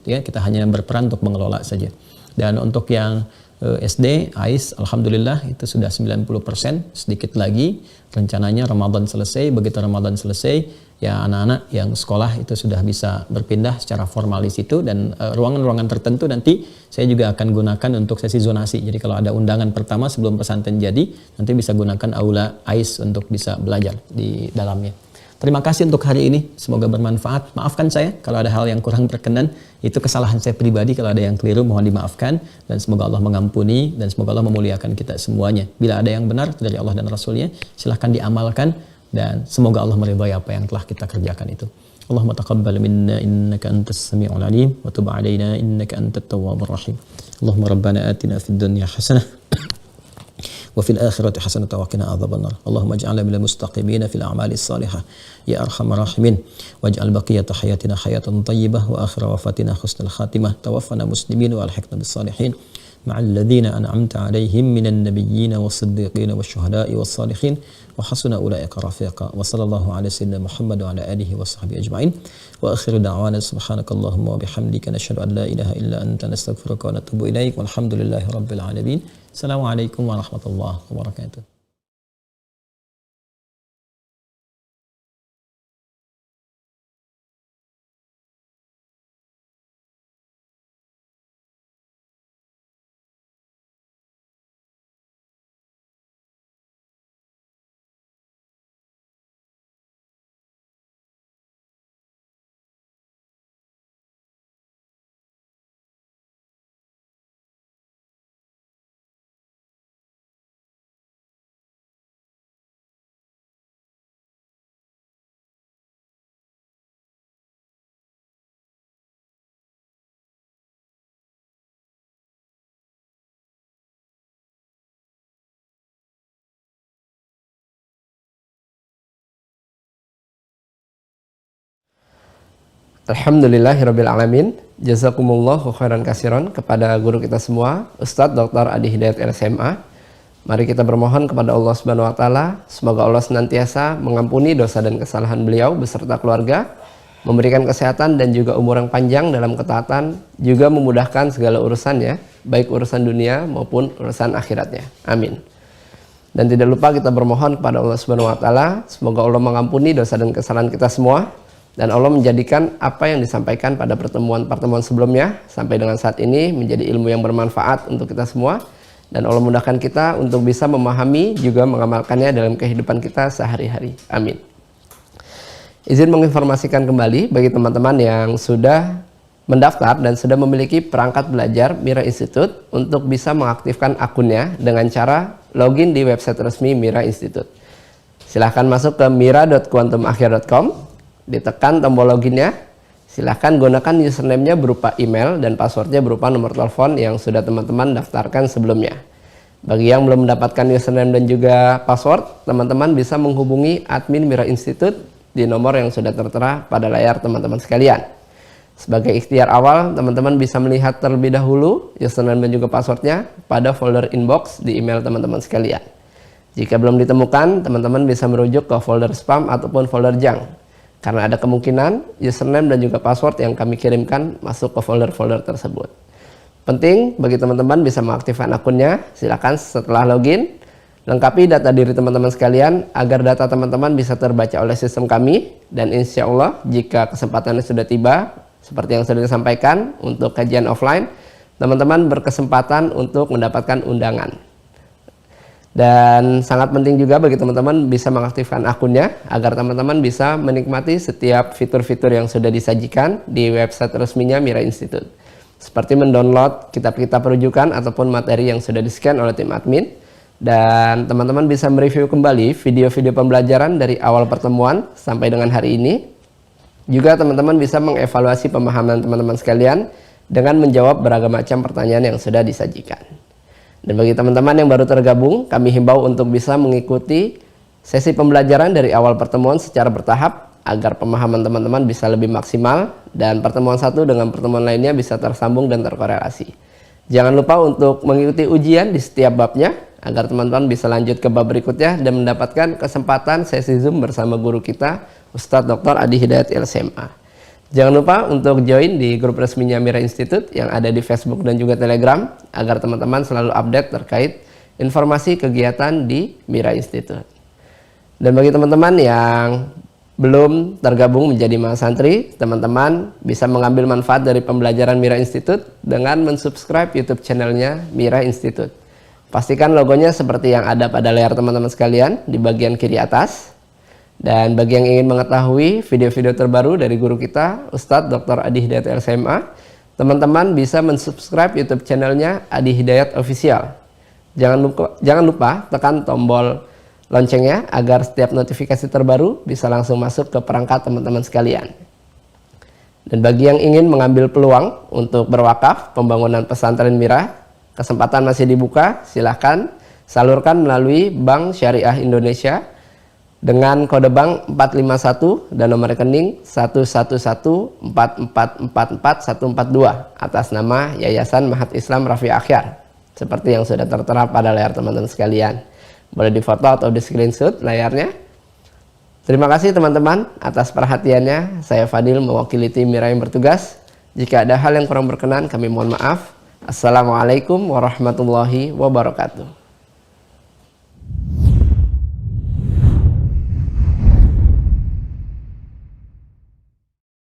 Ya, kita hanya berperan untuk mengelola saja. Dan untuk yang SD, AIS, Alhamdulillah itu sudah 90%, sedikit lagi. Rencananya Ramadan selesai, begitu Ramadan selesai, ya anak-anak yang sekolah itu sudah bisa berpindah secara formal di situ, dan ruangan-ruangan tertentu nanti saya juga akan gunakan untuk sesi zonasi. Jadi kalau ada undangan pertama sebelum pesantren jadi, nanti bisa gunakan aula AIS untuk bisa belajar di dalamnya. Terima kasih untuk hari ini, semoga bermanfaat. Maafkan saya kalau ada hal yang kurang berkenan, itu kesalahan saya pribadi. Kalau ada yang keliru mohon dimaafkan, dan semoga Allah mengampuni, dan semoga Allah memuliakan kita semuanya. Bila ada yang benar dari Allah dan Rasulnya, silahkan diamalkan, dan semoga Allah meridhai apa yang telah kita kerjakan itu. Allahumma taqabbal minna innaka antas sami'ul alim, wa tub 'alaina innaka antat tawwabur rahim. Allahumma rabbana atina fid dunya hasanah وفي الآخرة حسنة وقنا عذاب النار اللهم اجعلنا من المستقيمين في الأعمال الصالحة يا أرحم الراحمين واجعل بقية حياتنا حياة طيبة وآخر وفاتنا حسن الخاتمة توفنا مسلمين والحقنا بالصالحين مع الذين أنعمت عليهم من النبيين والصديقين والشهداء والصالحين وحسن أولئك رفيقا وصلى الله على سيدنا محمد وعلى آله وصحبه أجمعين وآخر دعوانا سبحانك اللهم وبحمدك نشهد أن لا إله إلا أنت نستغفرك ونتوب إليك والحمد لله رب العالمين. Assalamualaikum warahmatullahi wabarakatuh. Alhamdulillahirrabbilalamin. Jazakumullahu khairan kasiron kepada guru kita semua, Ustadz Dr. Adi Hidayat LSMA. Mari kita bermohon kepada Allah Subhanahu wa taala, semoga Allah senantiasa mengampuni dosa dan kesalahan beliau beserta keluarga, memberikan kesehatan dan juga umur yang panjang dalam ketaatan, juga memudahkan segala urusannya, baik urusan dunia maupun urusan akhiratnya. Amin. Dan tidak lupa kita bermohon kepada Allah Subhanahu wa taala, semoga Allah mengampuni dosa dan kesalahan kita semua, dan Allah menjadikan apa yang disampaikan pada pertemuan-pertemuan sebelumnya sampai dengan saat ini menjadi ilmu yang bermanfaat untuk kita semua, dan Allah mudahkan kita untuk bisa memahami juga mengamalkannya dalam kehidupan kita sehari-hari. Amin. Izin menginformasikan kembali bagi teman-teman yang sudah mendaftar dan sudah memiliki perangkat belajar Mira Institute untuk bisa mengaktifkan akunnya dengan cara login di website resmi Mira Institute. Silahkan masuk ke mira.quantumakhir.com, ditekan tombol loginnya, silahkan gunakan username-nya berupa email dan passwordnya berupa nomor telepon yang sudah teman-teman daftarkan sebelumnya. Bagi yang belum mendapatkan username dan juga password, teman-teman bisa menghubungi admin Mira Institute di nomor yang sudah tertera pada layar teman-teman sekalian. Sebagai ikhtiar awal, teman-teman bisa melihat terlebih dahulu username dan juga passwordnya pada folder inbox di email teman-teman sekalian. Jika belum ditemukan, teman-teman bisa merujuk ke folder spam ataupun folder junk, karena ada kemungkinan username dan juga password yang kami kirimkan masuk ke folder-folder tersebut. Penting bagi teman-teman bisa mengaktifkan akunnya. Silakan setelah login, lengkapi data diri teman-teman sekalian agar data teman-teman bisa terbaca oleh sistem kami. Dan insya Allah jika kesempatannya sudah tiba, seperti yang sudah disampaikan untuk kajian offline, teman-teman berkesempatan untuk mendapatkan undangan. Dan sangat penting juga bagi teman-teman bisa mengaktifkan akunnya agar teman-teman bisa menikmati setiap fitur-fitur yang sudah disajikan di website resminya Mira Institute. Seperti mendownload kitab-kitab rujukan ataupun materi yang sudah di-scan oleh tim admin. Dan teman-teman bisa mereview kembali video-video pembelajaran dari awal pertemuan sampai dengan hari ini. Juga teman-teman bisa mengevaluasi pemahaman teman-teman sekalian dengan menjawab beragam macam pertanyaan yang sudah disajikan. Dan bagi teman-teman yang baru tergabung, kami himbau untuk bisa mengikuti sesi pembelajaran dari awal pertemuan secara bertahap agar pemahaman teman-teman bisa lebih maksimal dan pertemuan satu dengan pertemuan lainnya bisa tersambung dan terkorelasi. Jangan lupa untuk mengikuti ujian di setiap babnya agar teman-teman bisa lanjut ke bab berikutnya dan mendapatkan kesempatan sesi Zoom bersama guru kita, Ustadz Dr. Adi Hidayat LCMA. Jangan lupa untuk join di grup resminya Mira Institute yang ada di Facebook dan juga Telegram agar teman-teman selalu update terkait informasi kegiatan di Mira Institute. Dan bagi teman-teman yang belum tergabung menjadi mahasantri, teman-teman bisa mengambil manfaat dari pembelajaran Mira Institute dengan mensubscribe YouTube channelnya Mira Institute. Pastikan logonya seperti yang ada pada layar teman-teman sekalian di bagian kiri atas. Dan bagi yang ingin mengetahui video-video terbaru dari guru kita, Ustadz Dr. Adi Hidayat LCMA, teman-teman bisa mensubscribe YouTube channelnya Adi Hidayat Official. Jangan lupa tekan tombol loncengnya agar setiap notifikasi terbaru bisa langsung masuk ke perangkat teman-teman sekalian. Dan bagi yang ingin mengambil peluang untuk berwakaf pembangunan pesantren Mira, kesempatan masih dibuka. Silahkan salurkan melalui Bank Syariah Indonesia dengan kode bank 451 dan nomor rekening 11144444142 atas nama Yayasan Mahat Islam Rafi Akhyar, seperti yang sudah tertera pada layar teman-teman sekalian. Boleh difoto atau di screenshot layarnya. Terima kasih teman-teman atas perhatiannya. Saya Fadil mewakili tim Mira yang bertugas. Jika ada hal yang kurang berkenan, kami mohon maaf. Assalamualaikum warahmatullahi wabarakatuh.